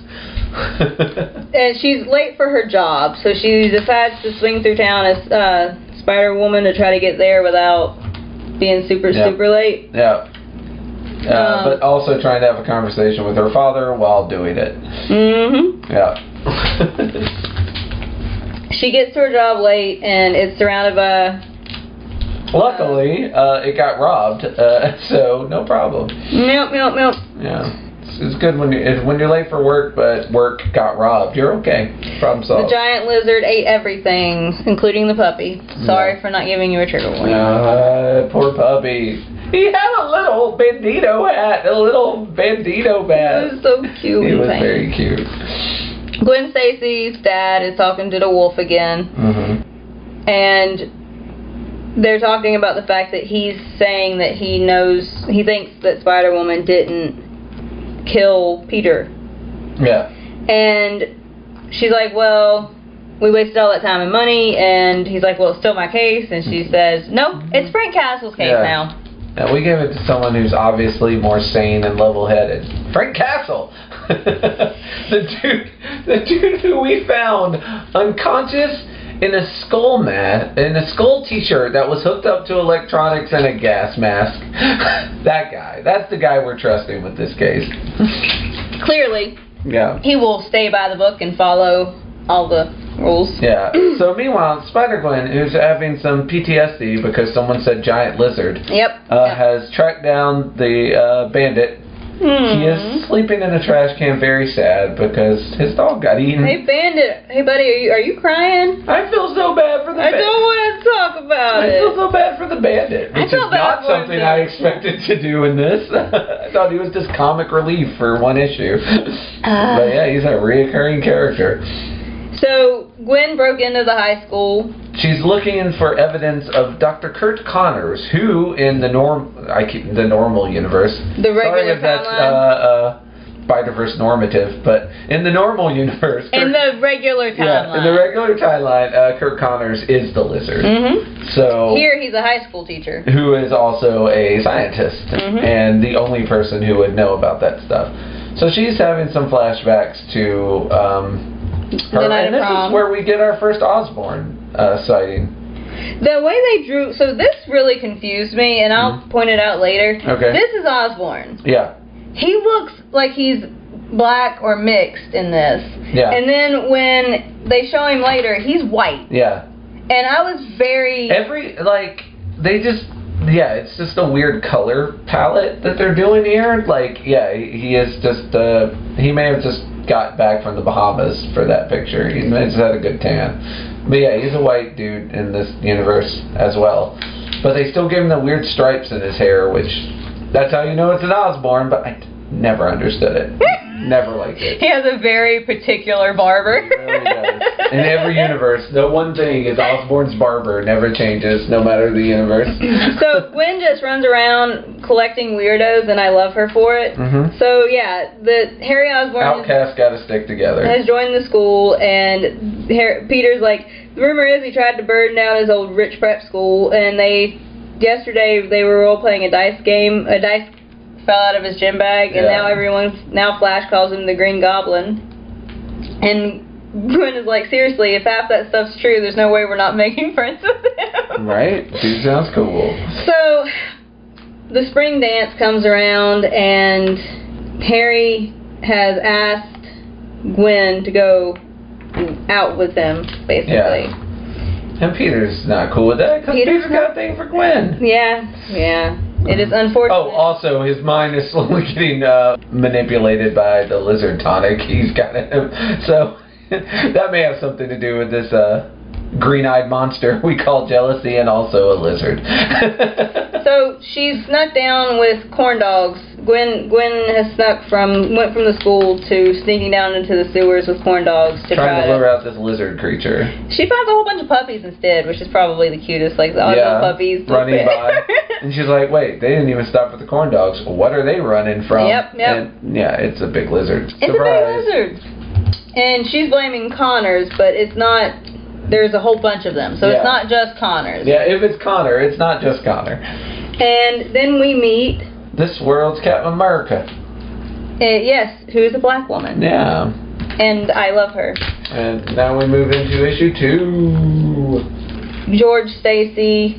And she's late for her job, so she decides to swing through town as Spider-Woman to try to get there without being super late. Yeah. But also trying to have a conversation with her father while doing it. Mm-hmm. Yeah. She gets to her job late and is surrounded by... Luckily, it got robbed, so no problem. Nope. Yeah. It's good when you're late for work, but work got robbed. You're okay. Problem solved. The giant lizard ate everything, including the puppy. Sorry for not giving you a trigger warning. Poor puppy. He had a little bandito hat, a little bandito bat. It was so cute. He was very cute. Gwen Stacy's dad is talking to the wolf again. Mm-hmm. And they're talking about the fact that he's saying that he thinks that Spider-Woman didn't kill Peter. Yeah. And she's like, well, we wasted all that time and money. And he's like, well, it's still my case. And she says, no, it's Frank Castle's case now. Yeah, we gave it to someone who's obviously more sane and level-headed. Frank Castle! the dude who we found unconscious in a skull t-shirt that was hooked up to electronics and a gas mask. That guy. That's the guy we're trusting with this case. Clearly. Yeah. He will stay by the book and follow all the rules. Yeah. So meanwhile, Spider-Gwen, who's having some PTSD because someone said giant lizard, has tracked down the bandit. He is sleeping in a trash can, very sad, because his dog got eaten. Hey, Bandit. Hey, buddy, are you crying? I feel so bad for the bandit. I don't want to talk about it. I feel so bad for the bandit, which is not something I expected to do in this. I thought he was just comic relief for one issue. But yeah, he's a reoccurring character. So, Gwen broke into the high school. She's looking for evidence of Dr. Kurt Connors, who in the normal universe. The regular timeline. Spider-Verse normative, but in the normal universe. In the regular timeline. Yeah, in the regular timeline, Kurt Connors is the lizard. So here he's a high school teacher. Who is also a scientist, and the only person who would know about that stuff. So she's having some flashbacks to her, and this is where we get our first Osborn sighting. The way they drew, so this really confused me, and I'll point it out later. Okay. This is Osborn. Yeah. He looks like he's black or mixed in this. Yeah. And then when they show him later, he's white. Yeah. And I was very... it's just a weird color palette that they're doing here. Like, yeah, he is just, he may have just got back from the Bahamas for that picture. He just had a good tan. But yeah, he's a white dude in this universe as well. But they still give him the weird stripes in his hair, which, that's how you know it's an Osborn, but I never understood it. Never liked it. He has a very particular barber. He really does. In every universe, the one thing is Osborn's barber never changes, no matter the universe. So Gwen just runs around collecting weirdos, and I love her for it. So yeah, the Harry Osborn outcasts got to stick together. Has joined the school, and Peter's like, the rumor is he tried to burn down his old rich prep school, and yesterday they were role playing a dice game. A dice fell out of his gym bag, and now Flash calls him the Green Goblin. And Gwen is like, seriously, if half that stuff's true, there's no way we're not making friends with him. Right? Dude sounds cool. So the spring dance comes around, and Harry has asked Gwen to go out with him, basically. Yeah. And Peter's not cool with that, because Peter's got a thing for Gwen. Yeah. It is unfortunate. Oh, also, his mind is slowly getting manipulated by the lizard tonic he's got in him. So, that may have something to do with this green-eyed monster we call jealousy, and also a lizard. So, she snuck down with corn dogs. Gwen has went from the school to sneaking down into the sewers with corn dogs to trying to lure out this lizard creature. She finds a whole bunch of puppies instead, which is probably the cutest, like the little puppies running by. And she's like, wait, they didn't even stop at the corn dogs. What are they running from? Yep. And yeah, it's a big lizard. It's a big lizard. And she's blaming Connors, but it's not. There's a whole bunch of them, so it's not just Connors. Yeah, if it's Connor, it's not just Connor. And then we meet this world's Captain America. Yes, who's a black woman. Yeah. And I love her. And now we move into issue 2. George Stacy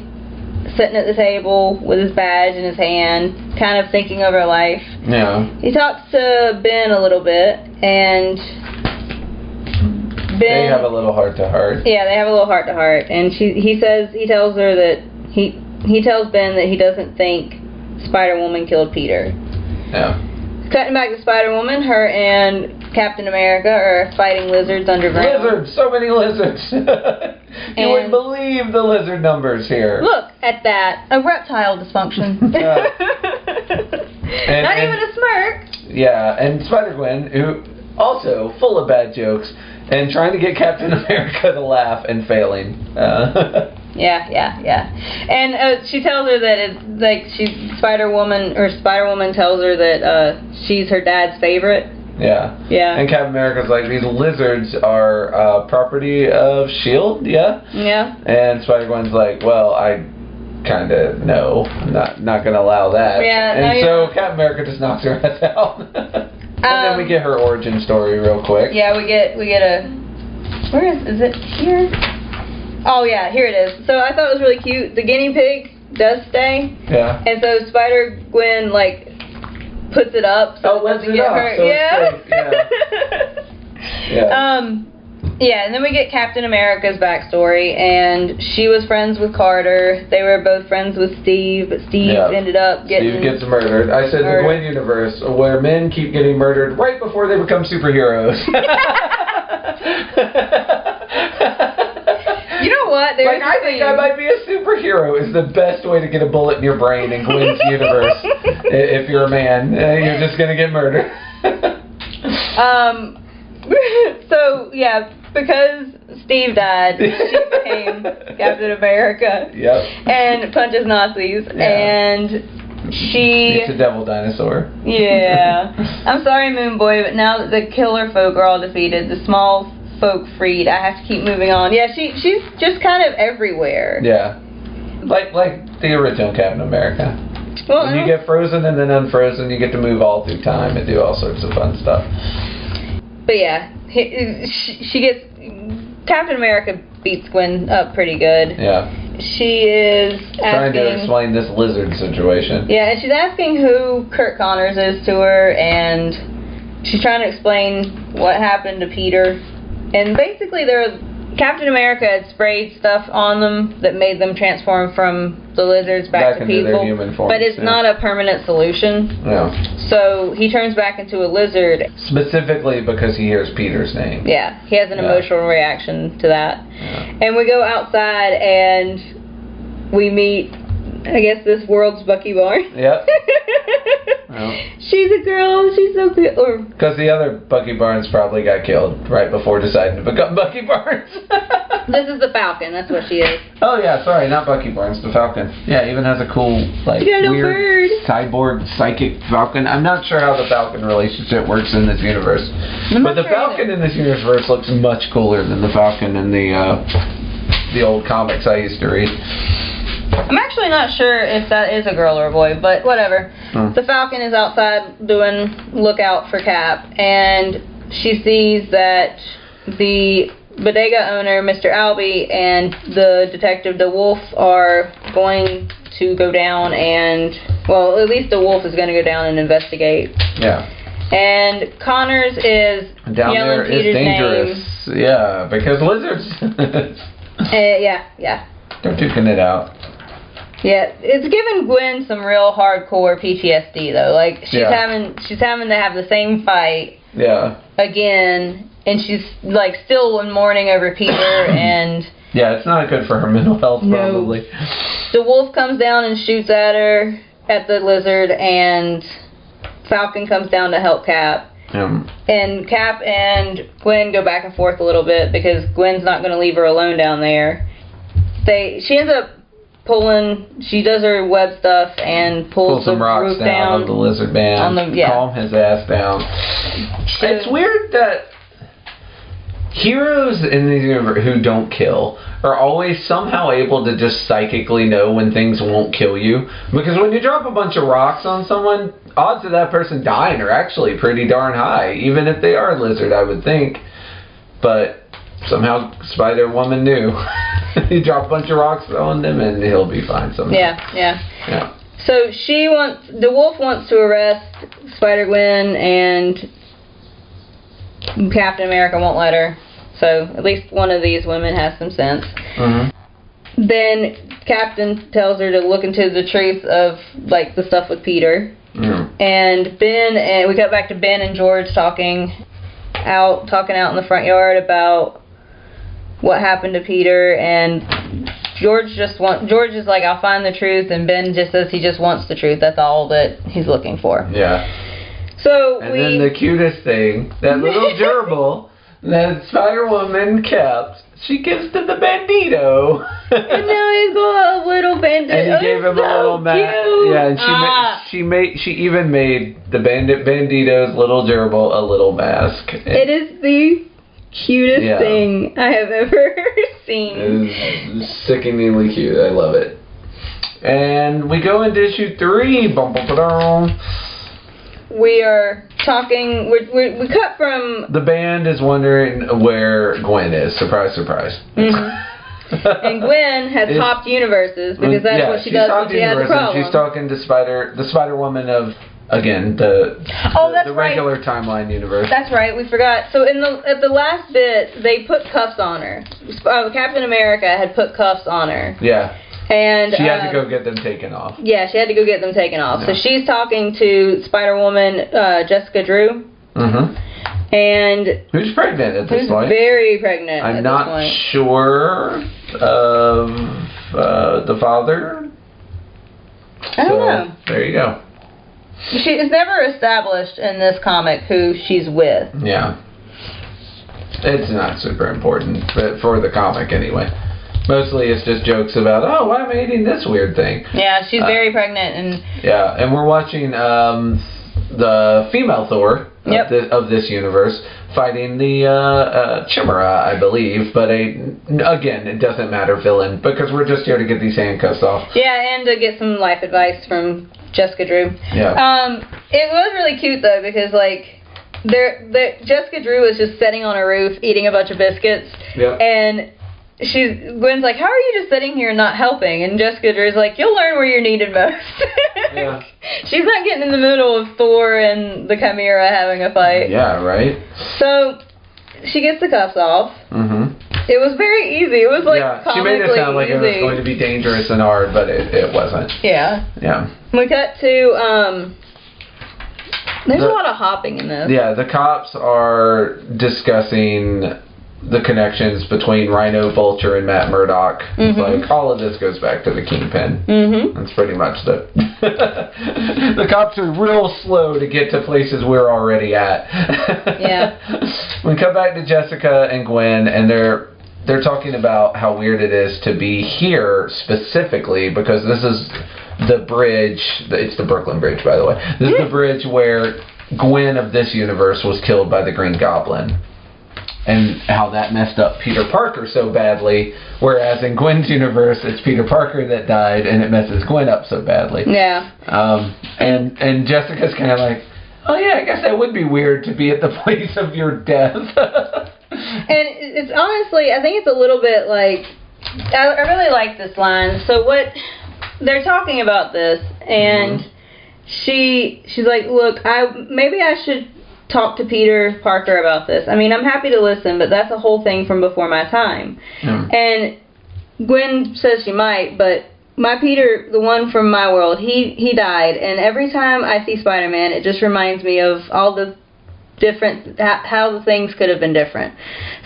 sitting at the table with his badge in his hand, kind of thinking over life. Yeah. He talks to Ben a little bit, and they have a little heart-to-heart. Yeah, they have a little heart-to-heart, and he tells her that he tells Ben that he doesn't think Spider-Woman killed Peter. Yeah. Cutting back to Spider-Woman, her and Captain America are fighting lizards underground. Lizards! So many lizards! You wouldn't believe the lizard numbers here. Look at that. A reptile dysfunction. Not even a smirk. Yeah, and Spider-Gwen, who also full of bad jokes, and trying to get Captain America to laugh and failing. Yeah. And she tells her that it's like Spider-Woman tells her that she's her dad's favorite. Yeah. Yeah. And Captain America's like, these lizards are property of S.H.I.E.L.D., yeah? Yeah. And Spider-Gwen's like, well, I kind of know. I'm not going to allow that. Yeah. And so Captain America just knocks her ass out. And then we get her origin story real quick. Yeah, we get a... Where is it here? Oh, yeah, here it is. So I thought it was really cute. The guinea pig does stay. Yeah. And so Spider-Gwen, like, puts it up so it doesn't get hurt. So it's safe. Yeah. Yeah, and then we get Captain America's backstory, and she was friends with Carter. They were both friends with Steve, but Steve ended up getting... Steve gets murdered. I said the Gwen universe, where men keep getting murdered right before they become superheroes. You know what? I think I might be a superhero is the best way to get a bullet in your brain in Gwen's universe. If you're a man, you're just going to get murdered. So, yeah, because Steve died, she became Captain America. Yep. And punches Nazis. Yeah. And she... It's a devil dinosaur. Yeah. I'm sorry, Moon Boy, but now that the killer folk are all defeated, the small folk freed, I have to keep moving on. Yeah, she's just kind of everywhere. Yeah. Like the original Captain America. Well, when you get frozen and then unfrozen, you get to move all through time and do all sorts of fun stuff. But yeah, she gets... Captain America beats Gwen up pretty good. Yeah. She is trying to explain this lizard situation. Yeah, and she's asking who Kurt Connors is to her, and she's trying to explain what happened to Peter. And basically, Captain America had sprayed stuff on them that made them transform from the lizards back to people. Their human forms, but it's not a permanent solution. No. So he turns back into a lizard. Specifically because he hears Peter's name. Yeah, he has an emotional reaction to that. Yeah. And we go outside and we meet, I guess, this world's Bucky Barnes. Yep. Well, she's a girl. She's so good. Because the other Bucky Barnes probably got killed right before deciding to become Bucky Barnes. This is the Falcon. That's what she is. Oh yeah, sorry, not Bucky Barnes, the Falcon. Yeah, even has a cool weird cyborg psychic Falcon. I'm not sure how the Falcon relationship works in this universe, but the Falcon in this universe looks much cooler than the Falcon in the old comics I used to read. I'm actually not sure if that is a girl or a boy, but whatever. The Falcon is outside doing lookout for Cap, and she sees that the bodega owner, Mr. Albee, and the detective DeWolf are going to go down and, well, at least DeWolf is going to go down and investigate. Yeah. And Connors is down yelling there Peter's is dangerous. name. Yeah, because lizards. Yeah. They're duking it out. Yeah, it's giving Gwen some real hardcore PTSD though. Like she's having to have the same fight. Yeah. Again, and she's like still in mourning over Peter and. Yeah, it's not good for her mental health probably. The wolf comes down and shoots at her, at the lizard, and Falcon comes down to help Cap. And Cap and Gwen go back and forth a little bit because Gwen's not going to leave her alone down there. She ends up she does her web stuff and pulls some the rocks roof down of the lizard man, calm his ass down. It's weird that heroes in these universe who don't kill are always somehow able to just psychically know when things won't kill you. Because when you drop a bunch of rocks on someone, odds of that person dying are actually pretty darn high, even if they are a lizard, I would think. But somehow Spider-Woman knew. You drop a bunch of rocks on him and he'll be fine somehow. Yeah. So the wolf wants to arrest Spider-Gwen, and Captain America won't let her. So at least one of these women has some sense. Then Captain tells her to look into the truth of like the stuff with Peter. And we got back to Ben and George talking out in the front yard about what happened to Peter, and George is like, I'll find the truth, and Ben just says he just wants the truth. That's all that he's looking for. Yeah. So then the cutest thing, that little gerbil that Spider-Woman kept, she gives to the bandito. And now he's got a little bandito. And he gave him a little mask. Yeah, and she even made the bandito's little gerbil a little mask. It is the cutest thing I have ever seen. It's sickeningly cute. I love it. And we go into issue 3. We are talking. We cut from. The band is wondering where Gwen is. Surprise, surprise. And Gwen has hopped universes because that's what she does when she has a problem. She's talking to the Spider-Woman of again, the regular timeline universe. That's right, we forgot. So at the last bit, they put cuffs on her. Captain America had put cuffs on her. Yeah. And she had to go get them taken off. Yeah, she had to go get them taken off. Yeah. So she's talking to Spider-Woman Jessica Drew. Mm-hmm. And who's pregnant at this point? Very pregnant. I'm not sure of the father. I don't know. There you go. She is never established in this comic who she's with. Yeah. It's not super important, but for the comic anyway. Mostly it's just jokes about, oh, why am I eating this weird thing? Yeah, she's very pregnant. And yeah, and we're watching the female Thor of this universe fighting the Chimera, I believe. But again, it doesn't matter, villain, because we're just here to get these handcuffs off. Yeah, and to get some life advice from Jessica Drew. Yeah. It was really cute, though, because, like, Jessica Drew was just sitting on a roof eating a bunch of biscuits. Yeah. And Gwen's like, how are you just sitting here not helping? And Jessica Drew's like, you'll learn where you're needed most. Yeah. She's not getting in the middle of Thor and the Chimera having a fight. Yeah, right. So she gets the cuffs off. Mm-hmm. It was very easy. It was like she made it sound like it was going to be dangerous and hard, but it wasn't. Yeah. Yeah. We cut to there's a lot of hopping in this. Yeah, the cops are discussing the connections between Rhino, Vulture, and Matt Murdock. Mm-hmm. It's like, all of this goes back to the Kingpin. Mm-hmm. That's pretty much the... the cops are real slow to get to places we're already at. Yeah. We come back to Jessica and Gwen, and they're talking about how weird it is to be here specifically, because this is the bridge... It's the Brooklyn Bridge, by the way. This is the bridge where Gwen of this universe was killed by the Green Goblin. And how that messed up Peter Parker so badly, whereas in Gwen's universe, it's Peter Parker that died, and it messes Gwen up so badly. Yeah. And Jessica's kind of like, oh yeah, I guess that would be weird to be at the place of your death. And it's honestly, I think it's a little bit like, I really like this line. So what, they're talking about this, and she's like, look, maybe I should talk to Peter Parker about this. I mean, I'm happy to listen, but that's a whole thing from before my time. And Gwen says she might, but my Peter, the one from my world, he died, and every time I see Spider-Man, it just reminds me of all the different, how the things could have been different.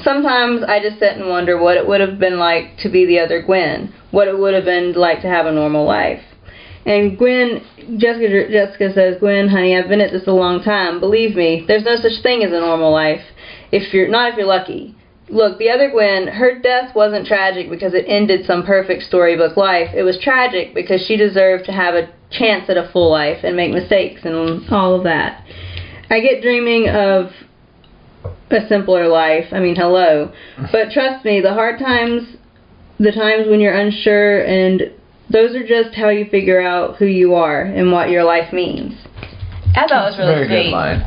Sometimes I just sit and wonder what it would have been like to be the other Gwen, what it would have been like to have a normal life. And Jessica says, Gwen, honey, I've been at this a long time. Believe me, there's no such thing as a normal life. If you're lucky. Look, the other Gwen, her death wasn't tragic because it ended some perfect storybook life. It was tragic because she deserved to have a chance at a full life and make mistakes and all of that. I get dreaming of a simpler life. I mean, hello. But trust me, the hard times, the times when you're unsure, and those are just how you figure out who you are and what your life means. I thought it was really sweet. Very good line.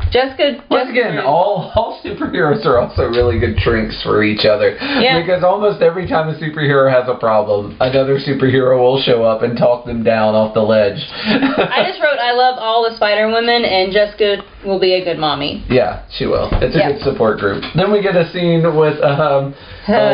Once again, all superheroes are also really good drinks for each other. Yeah. Because almost every time a superhero has a problem, another superhero will show up and talk them down off the ledge. I just wrote, I love all the Spider-Women, and Jessica will be a good mommy. Yeah, she will. It's a good support group. Then we get a scene with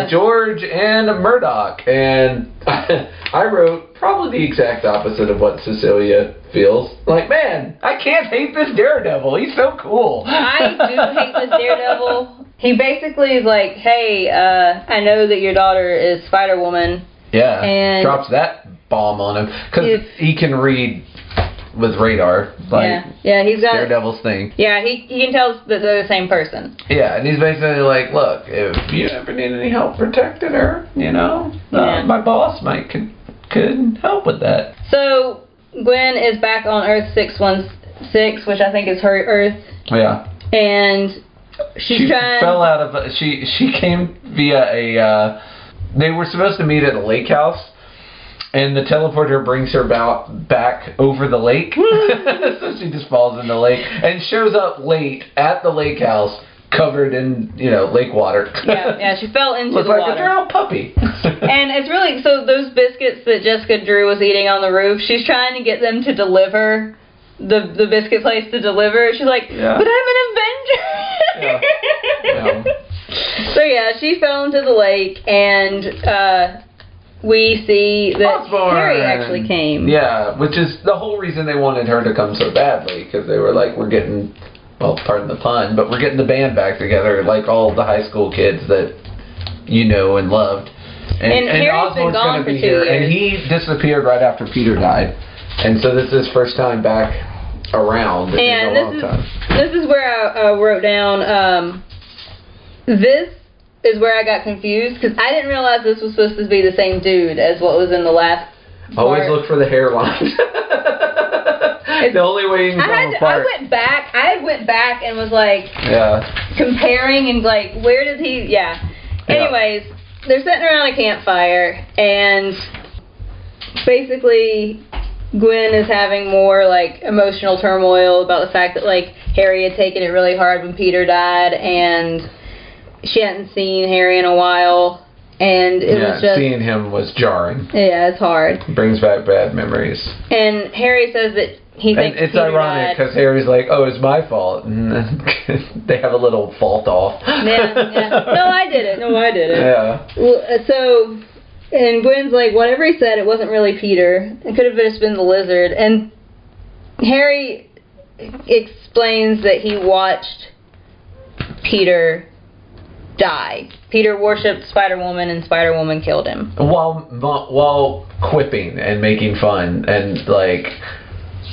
George and Murdoch, and I wrote probably the exact opposite of what Cecilia feels. Like, man, I can't hate this Daredevil. He's so cool. I do hate this Daredevil. He basically is like, hey, I know that your daughter is Spider-Woman. Yeah, and drops that bomb on him. Because he can read with radar. Like, yeah, he's got Daredevil's thing. Yeah, he can tell that they're the same person. Yeah, and he's basically like, look, if you ever need any help protecting her, you know, my boss could help with that. So Gwen is back on Earth 616, which I think is her Earth. Yeah. And she fell out of she came via a they were supposed to meet at a lake house, and the teleporter brings her back over the lake. So she just falls in the lake and shows up late at the lake house covered in, lake water. Yeah, she fell into the water. Looks like a drowned puppy. And it's really, so those biscuits that Jessica Drew was eating on the roof, she's trying to get them to deliver the biscuit place to deliver. She's like, Yeah. but I'm an Avenger. Yeah. So yeah, she fell into the lake, and we see that Osborn. Harry actually came. Yeah, which is the whole reason they wanted her to come so badly, because they were like, we're getting, well, pardon the pun, but we're getting the band back together, like all the high school kids that you know and loved. And Harry's Osborn's been gone gonna for be 2 here, years. and he disappeared right after Peter died, and so this is his first time back around in a long time. This is where I wrote down. This is where I got confused because I didn't realize this was supposed to be the same dude as what was in the last. Always part. look for the hairline. The only way you can tell them apart. I went back and was like comparing and like where did he? Yeah. Anyways, they're sitting around a campfire and basically Gwen is having more like emotional turmoil about the fact that like Harry had taken it really hard when Peter died and she hadn't seen Harry in a while, and it was just... seeing him was jarring. Yeah, it's hard. Brings back bad memories. And Harry says that he thinks it's Peter ironic, died. because Harry's like, oh, it's my fault. And then they have a little fault off. Yeah. No, I did it. Yeah. So, and Gwen's like, whatever he said, it wasn't really Peter. It could have just been the lizard. And Harry explains that he watched Peter die. Peter worshipped Spider-Woman and Spider-Woman killed him. While quipping and making fun, and like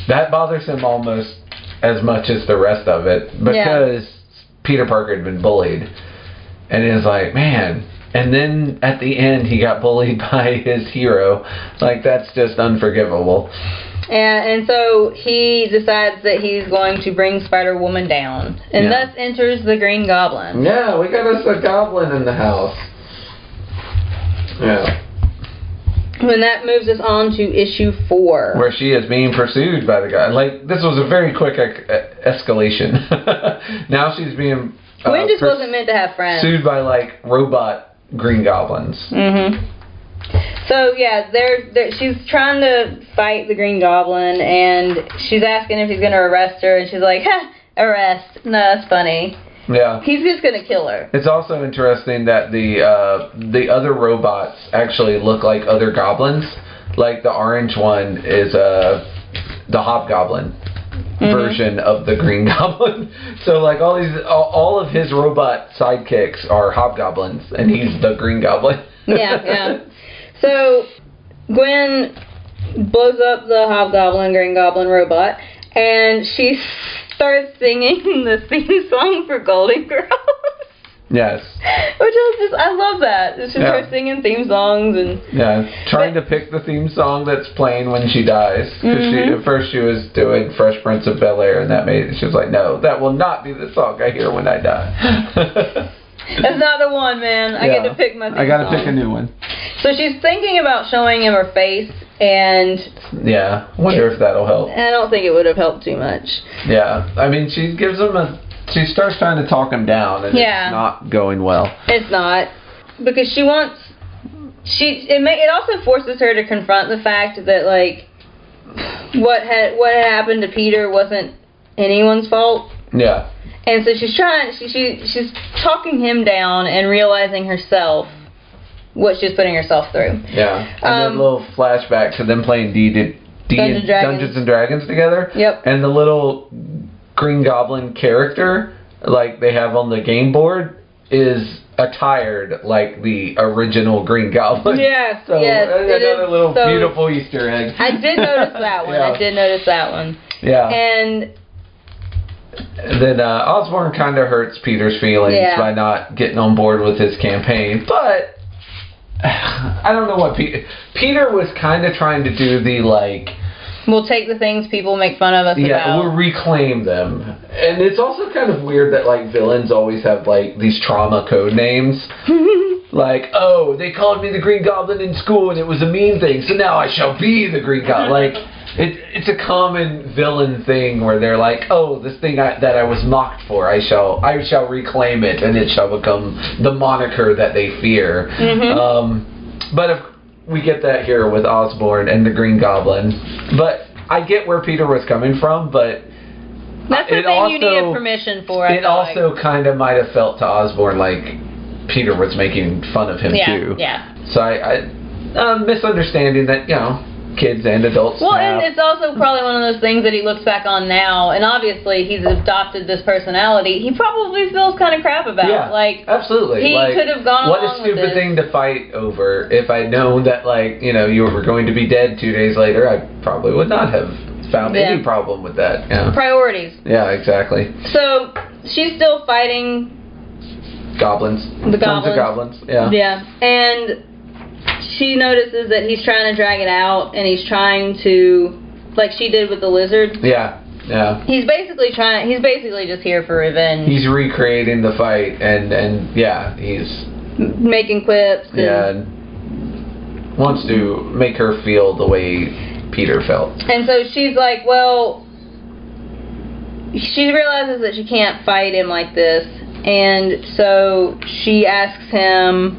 that bothers him almost as much as the rest of it, because Peter Parker had been bullied, and it's like, man. And then at the end he got bullied by his hero. Like, that's just unforgivable. And so he decides that he's going to bring Spider-Woman down. And thus enters the Green Goblin. Yeah, we got us a goblin in the house. Yeah. And that moves us on to issue 4. Where she is being pursued by the guy. Like, this was a very quick escalation. Now she's being... Gwen just wasn't meant to have friends. Pursued by, like, robot Green Goblins. Mm-hmm. So, yeah, she's trying to fight the Green Goblin, and she's asking if he's going to arrest her, and she's like, ha, arrest. No, that's funny. Yeah. He's just going to kill her. It's also interesting that the other robots actually look like other goblins. Like, the orange one is the Hobgoblin version of the Green Goblin. So, like, all of his robot sidekicks are Hobgoblins, and he's the Green Goblin. Yeah. So, Gwen blows up the Hobgoblin, Green Goblin robot, and she starts singing the theme song for Golden Girls. Yes. Which I love that. She starts singing theme songs and... Yeah, trying to pick the theme song that's playing when she dies. Because at first she was doing Fresh Prince of Bel-Air, and she was like, no, that will not be the song I hear when I die. That's not the one, man. I get to pick my theme I gotta song. pick a new one. So she's thinking about showing him her face, and... Yeah, wonder if that'll help. I don't think it would have helped too much. Yeah, I mean, she gives him she starts trying to talk him down, and it's not going well. It's not. Because she wants... It also forces her to confront the fact that, like, what had happened to Peter wasn't anyone's fault. Yeah. And so she's talking him down and realizing herself what she's putting herself through. Yeah. And then a little flashback to them playing Dungeons and Dragons together. Yep. And the little Green Goblin character, like they have on the game board, is attired like the original Green Goblin. Yes. So another little beautiful Easter egg. I did notice that one. Yeah. And then Osborn kind of hurts Peter's feelings by not getting on board with his campaign, but I don't know what Peter was kind of trying to do the like, we'll take the things people make fun of us about. Yeah, we'll reclaim them. And it's also kind of weird that like villains always have like these trauma code names. Like, oh, they called me the Green Goblin in school and it was a mean thing, so now I shall be the Green Goblin. Like, it's a common villain thing where they're like, oh, this thing that I was mocked for, I shall reclaim it, and it shall become the moniker that they fear. But we get that here with Osborn and the Green Goblin. But I get where Peter was coming from, but that's the thing you needed permission for. It also kind of might have felt to Osborn like Peter was making fun of him too. Yeah. So I misunderstanding that, you know, kids and adults. Well, and it's also probably one of those things that he looks back on now, and obviously he's adopted this personality. He probably feels kind of crap about. Yeah, like, absolutely. He could have gone what along a stupid with thing to fight over. If I'd known that, like, you know, you were going to be dead 2 days later, I probably would not have found any problem with that. Yeah. Priorities. Yeah, exactly. So she's still fighting goblins. The Tons of goblins. Yeah. Yeah, and she notices that he's trying to drag it out, and he's trying to, like she did with the lizard. Yeah, yeah. He's basically just here for revenge. He's recreating the fight, and yeah, he's making quips. And wants to make her feel the way Peter felt. And so she's like, well, she realizes that she can't fight him like this, and so she asks him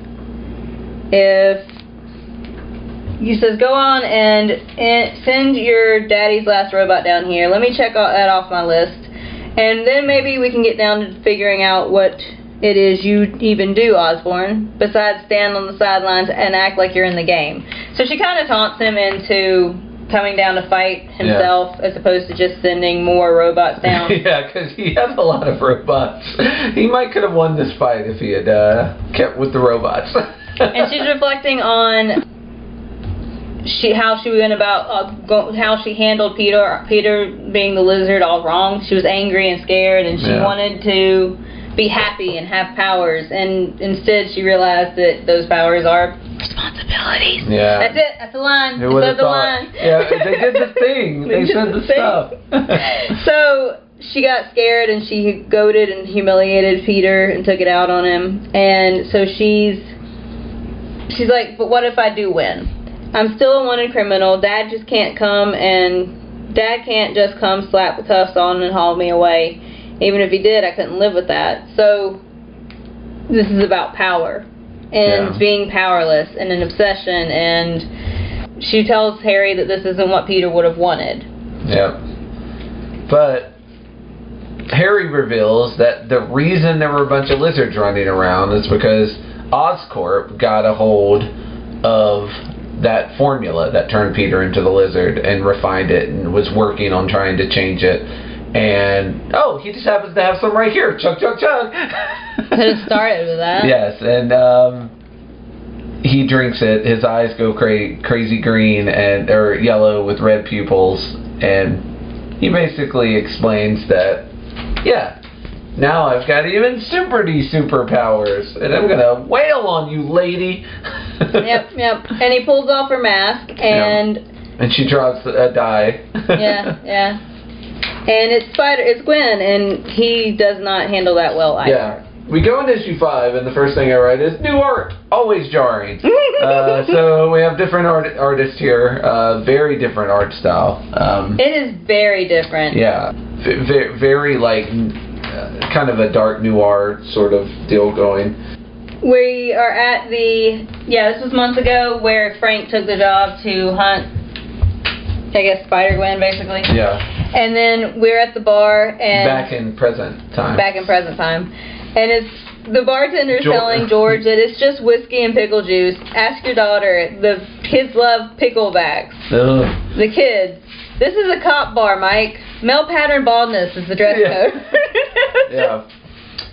if. He says, go on and send your daddy's last robot down here. Let me check that off my list. And then maybe we can get down to figuring out what it is you even do, Osborn, besides stand on the sidelines and act like you're in the game. So she kind of taunts him into coming down to fight himself as opposed to just sending more robots down. Yeah, because he has a lot of robots. He might could have won this fight if he had kept with the robots. And she's reflecting on how she went about how she handled Peter being the lizard all wrong. She was angry and scared, and she wanted to be happy and have powers, and instead she realized that those powers are responsibilities. Yeah, that's it. That's the line. Who would have thought? Yeah, they did the thing. They said the stuff. So she got scared, and she goaded and humiliated Peter and took it out on him. And so she's like, but what if I do win? I'm still a wanted criminal. Dad just can't come, and Dad can't just come slap the cuffs on and haul me away. Even if he did, I couldn't live with that. So this is about power and being powerless and an obsession. And she tells Harry that this isn't what Peter would have wanted. Yep. But Harry reveals that the reason there were a bunch of lizards running around is because Oscorp got a hold of that formula that turned Peter into the lizard and refined it and was working on trying to change it. And he just happens to have some right here. Chug, chug, chug. Could have started with that. Yes, and he drinks it. His eyes go crazy green or yellow with red pupils, and he basically explains that, now I've got even superpowers, and I'm gonna wail on you, lady. Yep. And he pulls off her mask, and she draws a die. yeah. And it's Gwen, and he does not handle that well either. Yeah. We go into issue 5, and the first thing I write is new art, always jarring. So we have different artists here, very different art style. It is very different. Yeah, very like kind of a dark noir sort of deal going. We are at this was months ago, where Frank took the job to hunt, I guess, Spider-Gwen, basically. Yeah. And then we're at the bar, and Back in present time. And it's the bartender's telling George that it's just whiskey and pickle juice. Ask your daughter. The kids love picklebacks. Ugh. The kids. This is a cop bar, Mike. Male pattern baldness is the dress code. Yeah.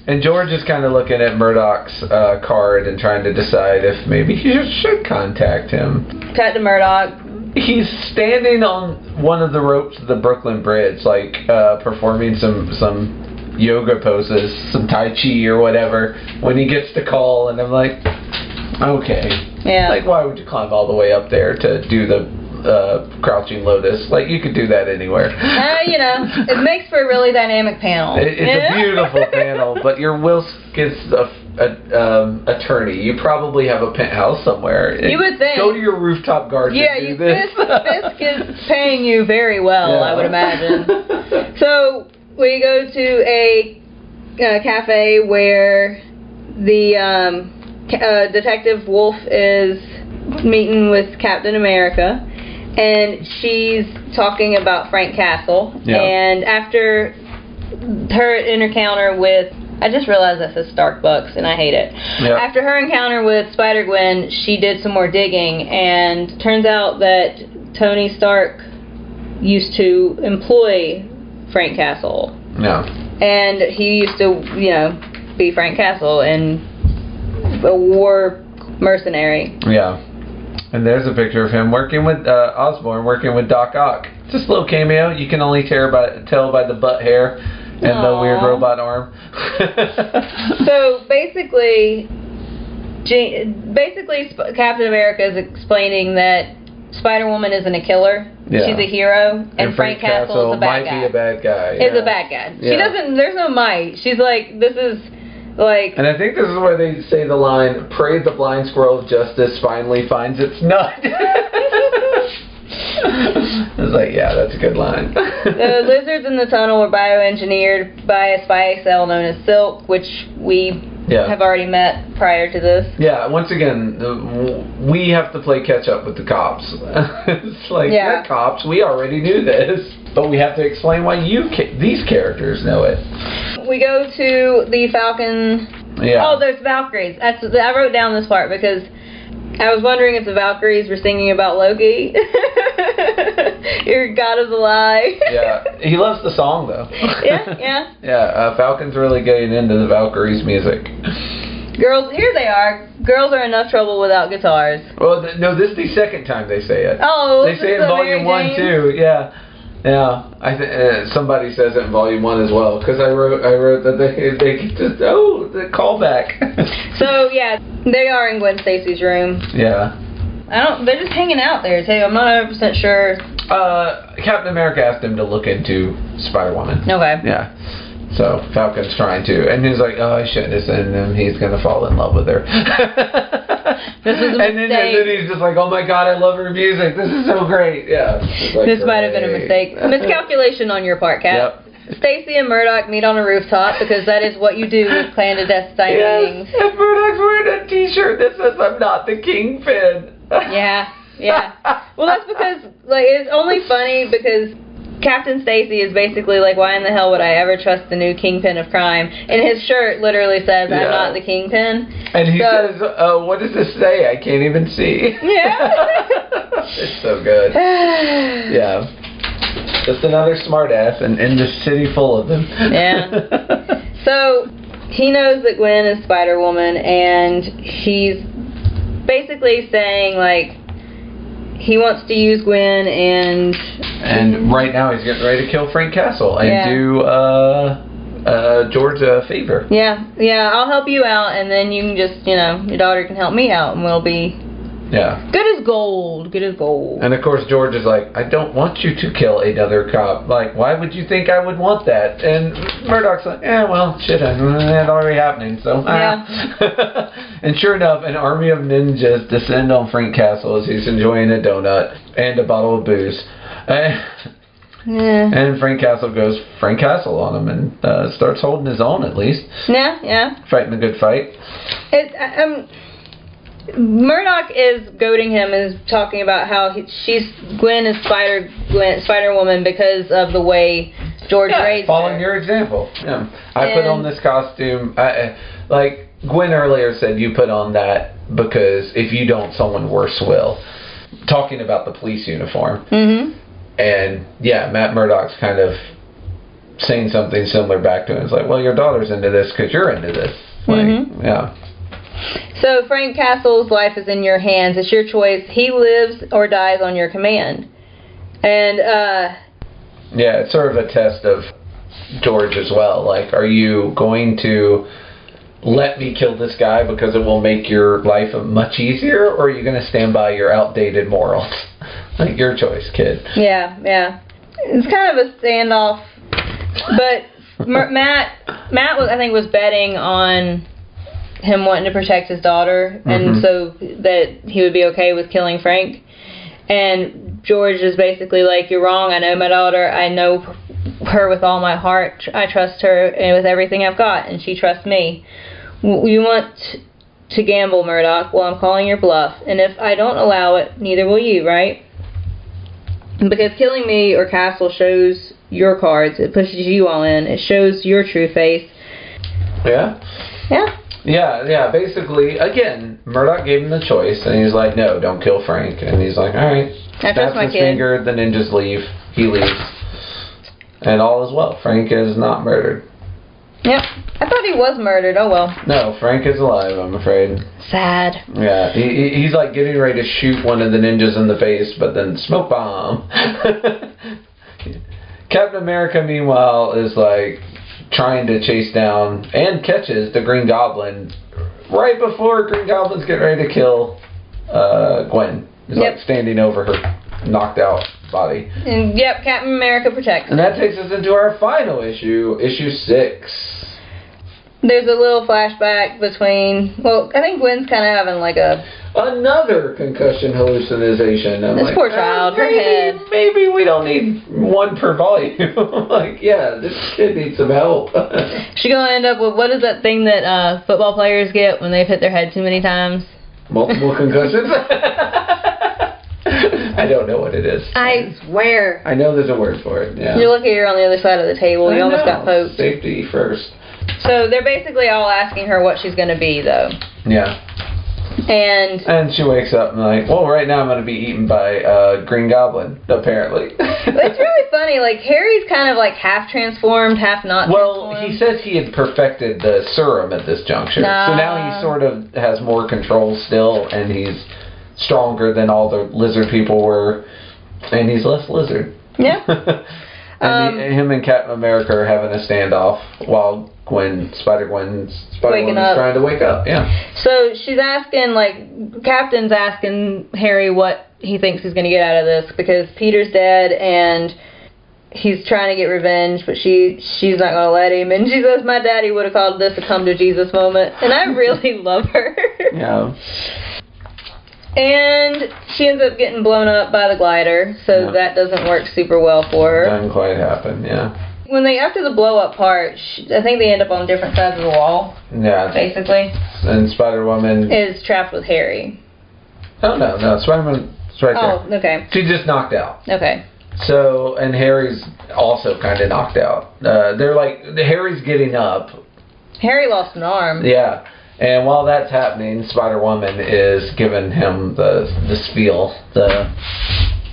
And George is kind of looking at Murdoch's card and trying to decide if maybe he should contact him. Cut to Murdoch. He's standing on one of the ropes of the Brooklyn Bridge, like performing some yoga poses, some Tai Chi or whatever, when he gets the call, and I'm like, okay. Yeah. Like, why would you climb all the way up there to do the crouching lotus? Like, you could do that anywhere. It makes for a really dynamic panel. It's a beautiful panel, but you're Will Smith's attorney. You probably have a penthouse somewhere. You would think. Go to your rooftop garden and do this. Fisk is paying you very well, I would imagine. So we go to a cafe where the Detective Wolf is meeting with Captain America. and she's talking about Frank Castle. Yeah. And after her encounter with, I just realized that says Starkbucks, and I hate it. Yeah. After her encounter with Spider-Gwen, she did some more digging, and turns out that Tony Stark used to employ Frank Castle. Yeah. And he used to, be Frank Castle and a war mercenary. Yeah. And there's a picture of him working with Osborn, working with Doc Ock. Just a little cameo. You can only tell by the butt hair and the weird robot arm. So basically, Captain America is explaining that Spider-Woman isn't a killer. Yeah. She's a hero, and Frank Castle is a bad guy. Might be a bad guy. Is a bad guy. Yeah. She doesn't. There's no might. She's like, this is like. And I think this is where they say the line, "Pray the blind squirrel of justice finally finds its nut." I was like, yeah, that's a good line. The lizards in the tunnel were bioengineered by a spy cell known as Silk, which we have already met prior to this. Yeah, once again, we have to play catch up with the cops. It's like, yeah, cops, we already knew this, but we have to explain why these characters know it. We go to the Falcon. Yeah. Oh, there's Valkyries. I wrote down this part because I was wondering if the Valkyries were singing about Loki. Your god of the lie. Yeah, he loves the song though. Yeah. Yeah, Falcon's really getting into the Valkyries music. Girls, here they are. Girls are enough trouble without guitars. Well, no, this is the second time they say it. Oh, they say it in Volume 1 too. Yeah. Yeah, somebody says it in Volume 1 as well, because I wrote that they just, the callback. So yeah, they are in Gwen Stacy's room. Yeah. They're just hanging out there too. I'm not 100% sure. Captain America asked him to look into Spider-Woman. Okay. Yeah. So Falcon's trying to, and he's like, "Oh, I shouldn't have said him. He's gonna fall in love with her." This was a mistake. And then he's just like, "Oh my God, I love her music. This is so great." Yeah. Like, this might have been a mistake. Miscalculation on your part, Cap. Yep. Stacy and Murdoch meet on a rooftop because that is what you do with clandestine meetings. And Murdoch's wearing a T-shirt that says, "I'm not the Kingpin." Yeah. Well, that's because it's only funny because Captain Stacy is basically like, why in the hell would I ever trust the new kingpin of crime? And his shirt literally says, I'm not the kingpin. And he says, what does this say? I can't even see. Yeah. It's so good. Yeah. Just another smartass in the city full of them. Yeah. So he knows that Gwen is Spider-Woman, and he's basically saying, like, he wants to use Gwen and right now he's getting ready to kill Frank Castle and do George a favor. Yeah, I'll help you out, and then you can just, your daughter can help me out, and we'll be good as gold. And of course George is like, I don't want you to kill another cop. Like, why would you think I would want that? And Murdoch's like, well, shit, that's already happening, so. Yeah. And sure enough, an army of ninjas descend on Frank Castle as he's enjoying a donut and a bottle of booze. And Frank Castle goes Frank Castle on him and starts holding his own, at least. Yeah. Fighting a good fight. Murdoch is goading him and is talking about how Gwen is Spider-Woman because of the way George raised following her. your example. Yeah. I put on this costume. Like Gwen earlier said, you put on that because if you don't, someone worse will. Talking about the police uniform. Mm-hmm. And Matt Murdock's kind of saying something similar back to him. It's like, well, your daughter's into this because you're into this. Like, yeah. So Frank Castle's life is in your hands. It's your choice. He lives or dies on your command. And it's sort of a test of George as well. Like, are you going to let me kill this guy because it will make your life much easier, or are you going to stand by your outdated morals? Like, your choice, kid. Yeah. It's kind of a standoff. But Matt I think was betting on him wanting to protect his daughter, and so that he would be okay with killing Frank. And George is basically like, you're wrong. I know my daughter. I know her with all my heart. I trust her and with everything I've got, and she trusts me. You want to gamble, Murdoch? Well, I'm calling your bluff, and if I don't allow it, neither will you, right? Because killing me or Castle shows your cards. It pushes you all in. It shows your true face. Yeah? Yeah. Yeah. Basically, again, Murdoch gave him the choice, and he's like, no, don't kill Frank. And he's like, alright. I trust my his kid. finger, the ninjas leave. He leaves. And all is well. Frank is not murdered. Yep. I thought he was murdered. Oh well. No, Frank is alive, I'm afraid. Sad. Yeah, he's like getting ready to shoot one of the ninjas in the face, but then smoke bomb. Captain America, meanwhile, is like trying to chase down and catches the Green Goblin right before Green Goblin's getting ready to kill Gwen. He's like standing over her knocked out body. And Captain America protects. And that takes us into our final issue, issue 6. There's a little flashback between, well, I think Gwen's kind of having like another concussion hallucination. This poor child, her head. Maybe we don't need one per volume. Like, yeah, this kid needs some help. She's going to end up with, what is that thing that football players get when they've hit their head too many times? Multiple concussions? I don't know what it is. I swear. I know there's a word for it, yeah. You're lucky you're on the other side of the table. You almost got poked. Safety first. So they're basically all asking her what she's going to be, though. Yeah. And she wakes up and like, well, right now I'm going to be eaten by Green Goblin, apparently. It's really funny. Like, Harry's kind of like half transformed, half not transformed. Well, he says he had perfected the serum at this juncture. So now he sort of has more control still, and he's stronger than all the lizard people were, and he's less lizard. Yeah. And him and Captain America are having a standoff while Spider-Woman's trying to wake up. Yeah. So she's asking, like, Captain's asking Harry what he thinks he's going to get out of this, because Peter's dead and he's trying to get revenge, but she's not going to let him. And she says, my daddy would have called this a come to Jesus moment. And I really love her. Yeah. And she ends up getting blown up by the glider, so that doesn't work super well for her. Doesn't quite happen, yeah. After the blow up part, I think they end up on different sides of the wall. Yeah. Basically. And Spider-Woman is trapped with Harry. Oh, no, Spider-Woman's right there. Oh, okay. She's just knocked out. Okay. So, and Harry's also kind of knocked out. They're like, Harry's getting up. Harry lost an arm. Yeah. And while that's happening, Spider-Woman is giving him the spiel,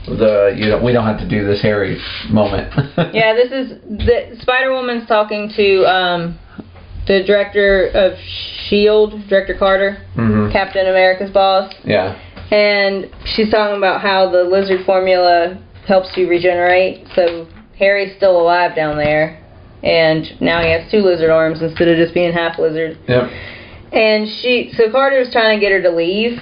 we don't have to do this Harry moment. Yeah, this is Spider-Woman's talking to the director of S.H.I.E.L.D., Director Carter, Captain America's boss. Yeah. And she's talking about how the lizard formula helps you regenerate. So Harry's still alive down there, and now he has 2 lizard arms instead of just being half lizard. Yep. And so Carter's trying to get her to leave,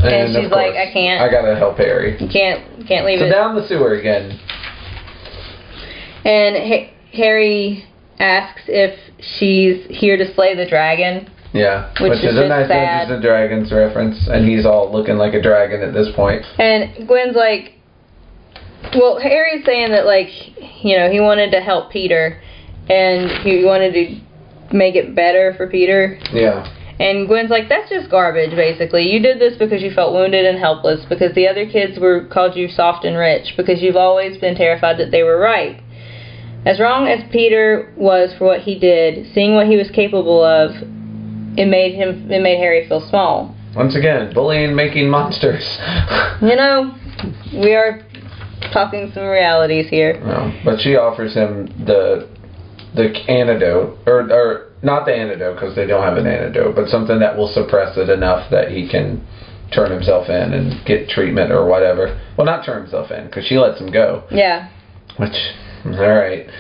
and she's like, I can't. I gotta help Harry. You can't leave it. So down the sewer again. And Harry asks if she's here to slay the dragon. Yeah, which is a nice Dungeons and Dragons reference, and he's all looking like a dragon at this point. And Gwen's like, well, Harry's saying that, like, he wanted to help Peter, and he wanted to make it better for Peter. Yeah. And Gwen's like, that's just garbage, basically. You did this because you felt wounded and helpless, because the other kids called you soft and rich, because you've always been terrified that they were right. As wrong as Peter was for what he did, seeing what he was capable of, it made Harry feel small. Once again, bullying making monsters. We are talking some realities here. No, but she offers him the antidote, or not the antidote because they don't have an antidote, but something that will suppress it enough that he can turn himself in and get treatment or whatever. Well, not turn himself in, because she lets him go. Yeah. Which, alright.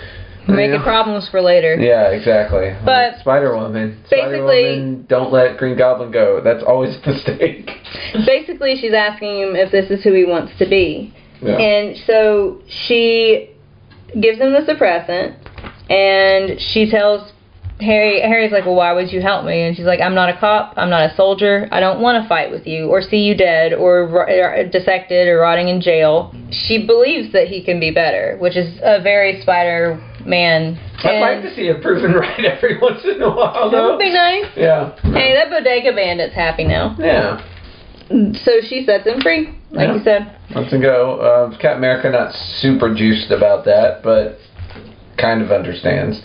Making problems for later. Yeah, exactly. But Spider-Woman. Basically, don't let Green Goblin go. That's always a mistake. Basically, she's asking him if this is who he wants to be. Yeah. And so she gives him the suppressant, and she tells Harry's like, well, why would you help me? And she's like, I'm not a cop, I'm not a soldier, I don't want to fight with you, or see you dead, or dissected, or rotting in jail. She believes that he can be better, which is a very Spider-Man. I'd like to see it proven right every once in a while, though. That would be nice. Yeah. Hey, that Bodega Bandit's happy now. Yeah. So she sets him free, like you said. Lets him go. Captain America not super juiced about that, but kind of understands.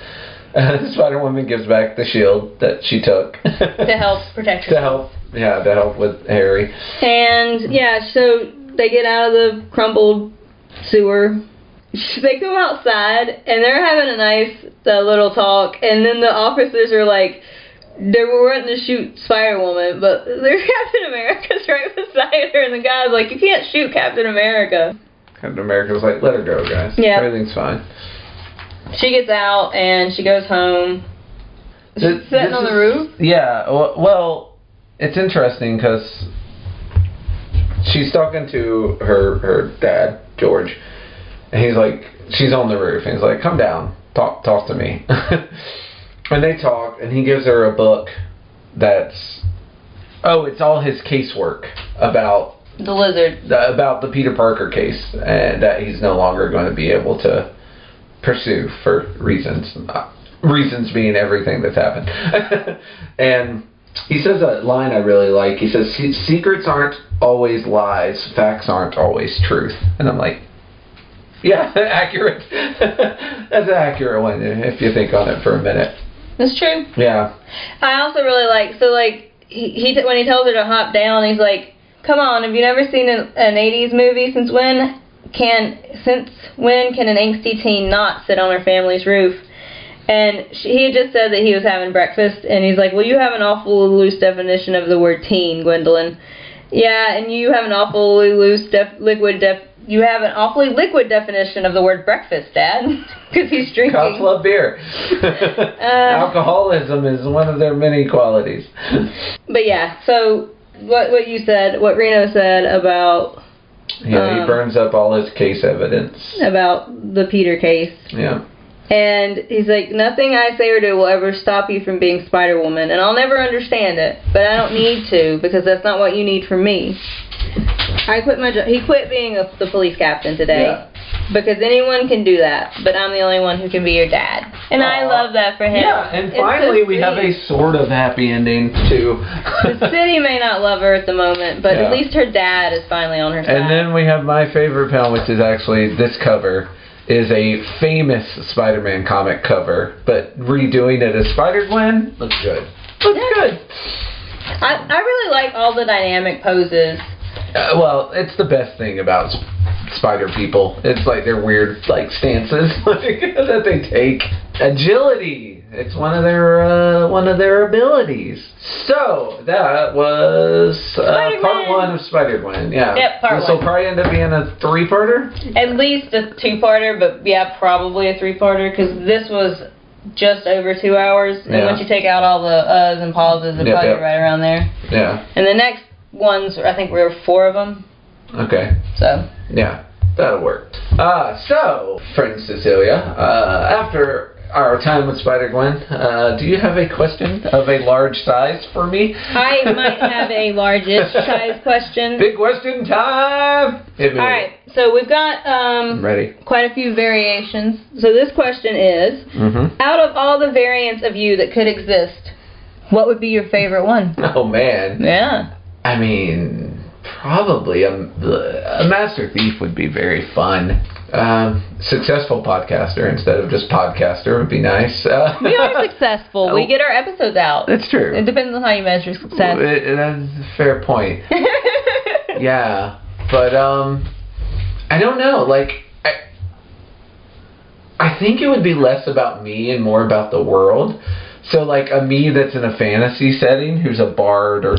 Spider-Woman gives back the shield that she took. To help protect herself. to help with Harry. And, yeah, so they get out of the crumbled sewer. They go outside, and they're having a nice little talk, and then the officers are like, they were wanting to shoot Spider-Woman, but there's Captain America's right beside her, and the guy's like, you can't shoot Captain America. Captain America was like, let her go, guys. Yeah. Everything's fine. She gets out, and she goes home. She's sitting on the roof? Yeah, well, it's interesting, because she's talking to her dad, George, and he's like, she's on the roof, and he's like, come down, talk to me. And they talk, and he gives her a book that's, it's all his casework about the lizard, about the Peter Parker case, and that he's no longer going to be able to pursue for reasons being everything that's happened. And he says a line I really like. He says, secrets aren't always lies, facts aren't always truth. And I'm like, yeah, accurate. That's an accurate one if you think on it for a minute. That's true. Yeah. I also really like, so like, he when he tells her to hop down, he's like, come on, have you never seen an 80s movie? Since when can an angsty teen not sit on her family's roof? And he had just said that he was having breakfast, and he's like, well, you have an awful loose definition of the word teen, Gwendolyn. Yeah, and you have an awfully you have an awfully liquid definition of the word breakfast, Dad, because he's drinking. Cops love beer. Alcoholism is one of their many qualities. But yeah, so what you said, what Reno said about... Yeah, he burns up all his case evidence. About the Peter case. Yeah. And he's like, nothing I say or do will ever stop you from being Spider-Woman, and I'll never understand it, but I don't need to, because that's not what you need from me. I quit my job. He quit being the police captain today. Yeah. Because anyone can do that, but I'm the only one who can be your dad. And I love that for him. Yeah, and finally we have a sort of happy ending, too. The city may not love her at the moment, but at least her dad is finally on her side. And then we have my favorite panel, which is actually this cover, is a famous Spider-Man comic cover, but redoing it as Spider-Gwen looks good. Looks good. I really like all the dynamic poses. Well, it's the best thing about spider people. It's like their weird stances that they take. Agility. It's one of their abilities. So that was part 1 of Spider-Gwen. Yeah. Yep, part 1. This will probably end up being a 3-parter. At least a 2-parter, but yeah, probably a 3-parter, because this was just over 2 hours. And once you take out all the uhs and pauses, it'll probably be right around there. Yeah. And the next ones, I think there were 4 of them. Okay. So. Yeah, that'll work. So, friend Cecilia, after our time with Spider-Gwen, do you have a question of a large size for me? I might have a largish size question. Big question time! Alright, so we've got ready. Quite a few variations. So this question is, out of all the variants of you that could exist, what would be your favorite one? Oh, man. Yeah. I mean, probably a Master Thief would be very fun. Successful podcaster instead of just podcaster would be nice. We are successful. We get our episodes out. That's true. It depends on how you measure success. That's a fair point. Yeah, but I don't know. Like, I think it would be less about me and more about the world. So, like, a me that's in a fantasy setting, who's a bard, or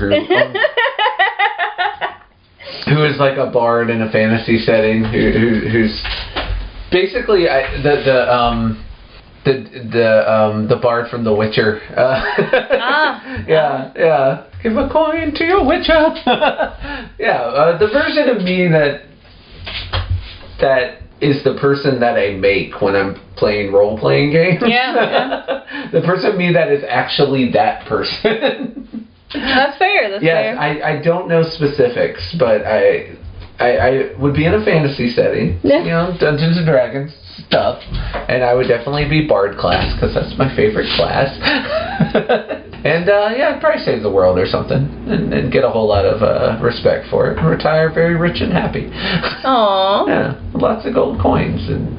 who is like a bard in a fantasy setting, who's basically the bard from The Witcher. Yeah. Give a coin to your Witcher. Yeah, the version of me that is the person that I make when I'm playing role-playing games. Yeah. The person of me that is actually that person. That's fair. That's fair. Yes, I don't know specifics, but I would be in a fantasy setting. Yeah. You know, Dungeons and Dragons stuff, and I would definitely be Bard class because that's my favorite class. And yeah, I'd probably save the world or something, and get a whole lot of respect for it, and retire very rich and happy. Aww. Yeah, lots of gold coins, and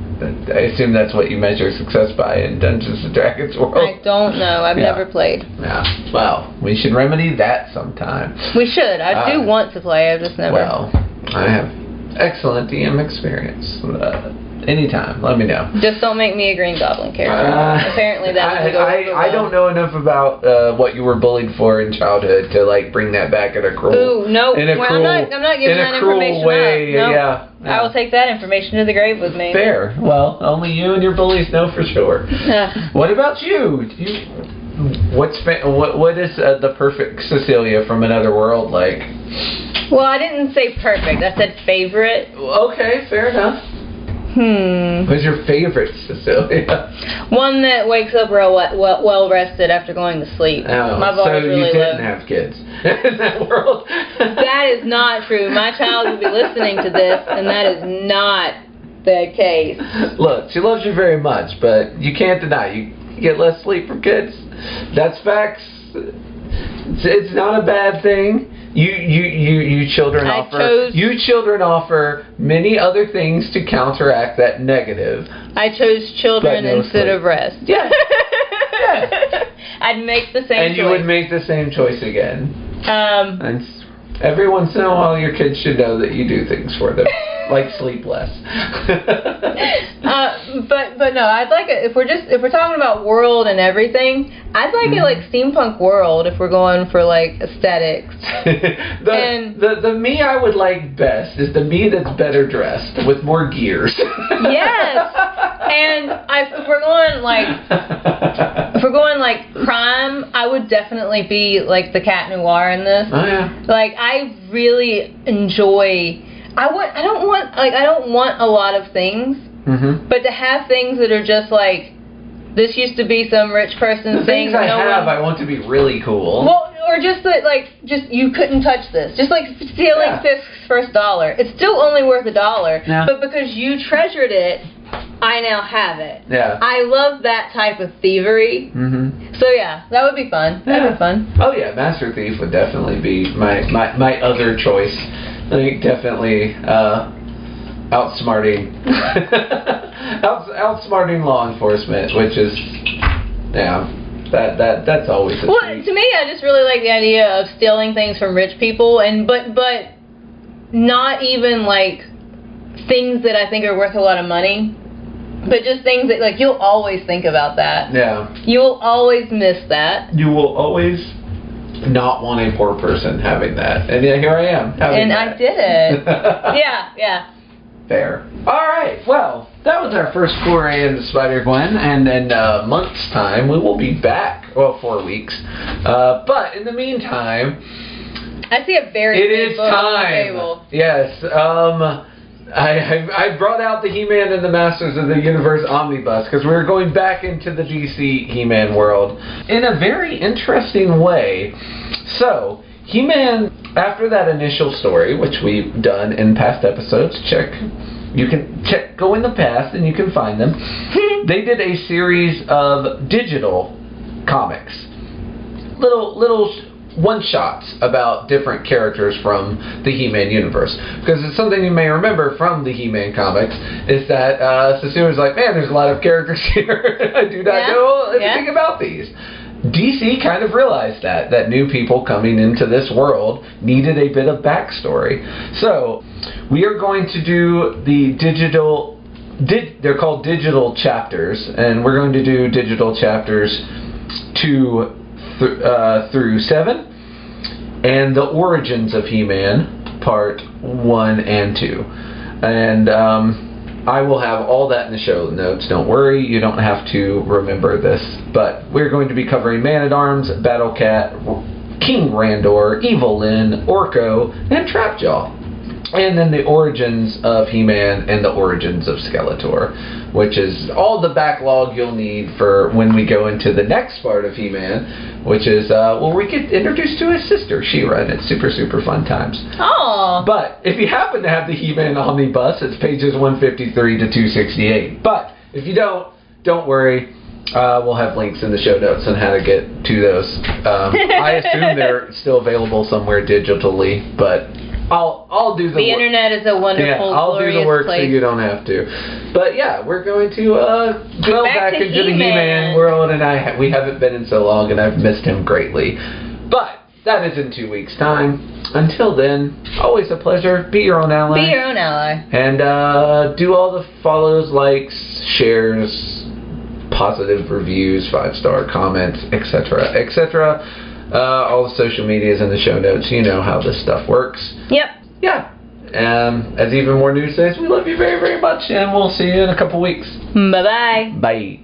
I assume that's what you measure success by in Dungeons and Dragons world. I don't know. I've never played. Yeah. Well, we should remedy that sometime. We should. I do want to play. I've just never. Well, I have excellent DM experience. Anytime, let me know. Just don't make me a Green Goblin character. Apparently that would go over well. I don't know enough about what you were bullied for in childhood to like bring that back in a cruel. Ooh, no. In a cruel, I'm not giving that information way. up. No. Yeah. I will take that information to the grave with me. Fair. Well, only you and your bullies know for sure. What about you? What is the perfect Cecilia from another world like? Well, I didn't say perfect. I said favorite. Okay, fair enough. Who's your favorite Cecilia? One that wakes up real well rested after going to sleep. Oh, my bar so is really you didn't low. have kids in that world? That is not true. My child will be listening to this, and that is not the case. Look, she loves you very much, but you can't deny you get less sleep from kids. That's facts. It's not a bad thing. You children offer many other things to counteract that negative. I chose children instead of rest. Yeah. I'd make the same choice. And you would make the same choice again. And every once in a while your kids should know that you do things for them. Like sleep less. But no, I'd like it if we're talking about world and everything. I'd like it like steampunk world if we're going for like aesthetics. the me I would like best is the me that's better dressed with more gears. Yes, and if we're going like crime, I would definitely be like the Cat Noir in this. Oh yeah. Like I really enjoy. I don't want a lot of things, but to have things that are just like, this used to be some rich person's thing. I want to be really cool. Well, or just that, like, just you couldn't touch this. Just like stealing Fisk's first $1. It's still only worth $1, but because you treasured it, I now have it. Yeah. I love that type of thievery. So yeah, that would be fun. That'd be fun. Oh yeah, Master Thief would definitely be my other choice. I think definitely outsmarting law enforcement, which is that's always a treat. To me, I just really like the idea of stealing things from rich people, but not even like things that I think are worth a lot of money, but just things that like you'll always think about that. Yeah. You'll always miss that. You will always not want a poor person having that. And yeah, here I am having that. I did it. Yeah. Fair. Alright, well, that was our first foray into Spider-Gwen, and in a month's time we will be back. Well, 4 weeks. But in the meantime, I see a very big book on the table. Yes. I brought out the He-Man and the Masters of the Universe omnibus because we're going back into the DC He-Man world in a very interesting way. So, He-Man, after that initial story, which we've done in past episodes, go in the past and you can find them. They did a series of digital comics. Little one-shots about different characters from the He-Man universe. Because it's something you may remember from the He-Man comics is that Cecilia's like, man, there's a lot of characters here. I do not know anything about these. DC kind of realized that new people coming into this world needed a bit of backstory. So, we are going to do the digital, they're called digital chapters, and we're going to do digital chapters 2 through 7, and the origins of He-Man, part 1 and 2. And I will have all that in the show notes. Don't worry, you don't have to remember this. But we're going to be covering Man-at-Arms, Battle-Cat, King Randor, Evil Lyn, Orko, and Trapjaw. And then the origins of He-Man and the origins of Skeletor, which is all the backlog you'll need for when we go into the next part of He-Man, which is, we get introduced to his sister, She-Ra, and it's super, super fun times. Aww. But if you happen to have the He-Man omnibus, it's pages 153 to 268. But if you don't worry. We'll have links in the show notes on how to get to those. I assume they're still available somewhere digitally, but I'll do the internet is a wonderful, I'll do the work place. so you don't have to. But yeah, we're going to go back into the He-Man world, and we haven't been in so long, and I've missed him greatly. But that is in 2 weeks' time. Until then, always a pleasure. Be your own ally. Be your own ally. And do all the follows, likes, shares, positive reviews, 5-star comments, etc., etc. All the social medias in the show notes. You know how this stuff works. Yep. Yeah. As even more news says, we love you very, very much, and we'll see you in a couple weeks. Bye-bye. Bye.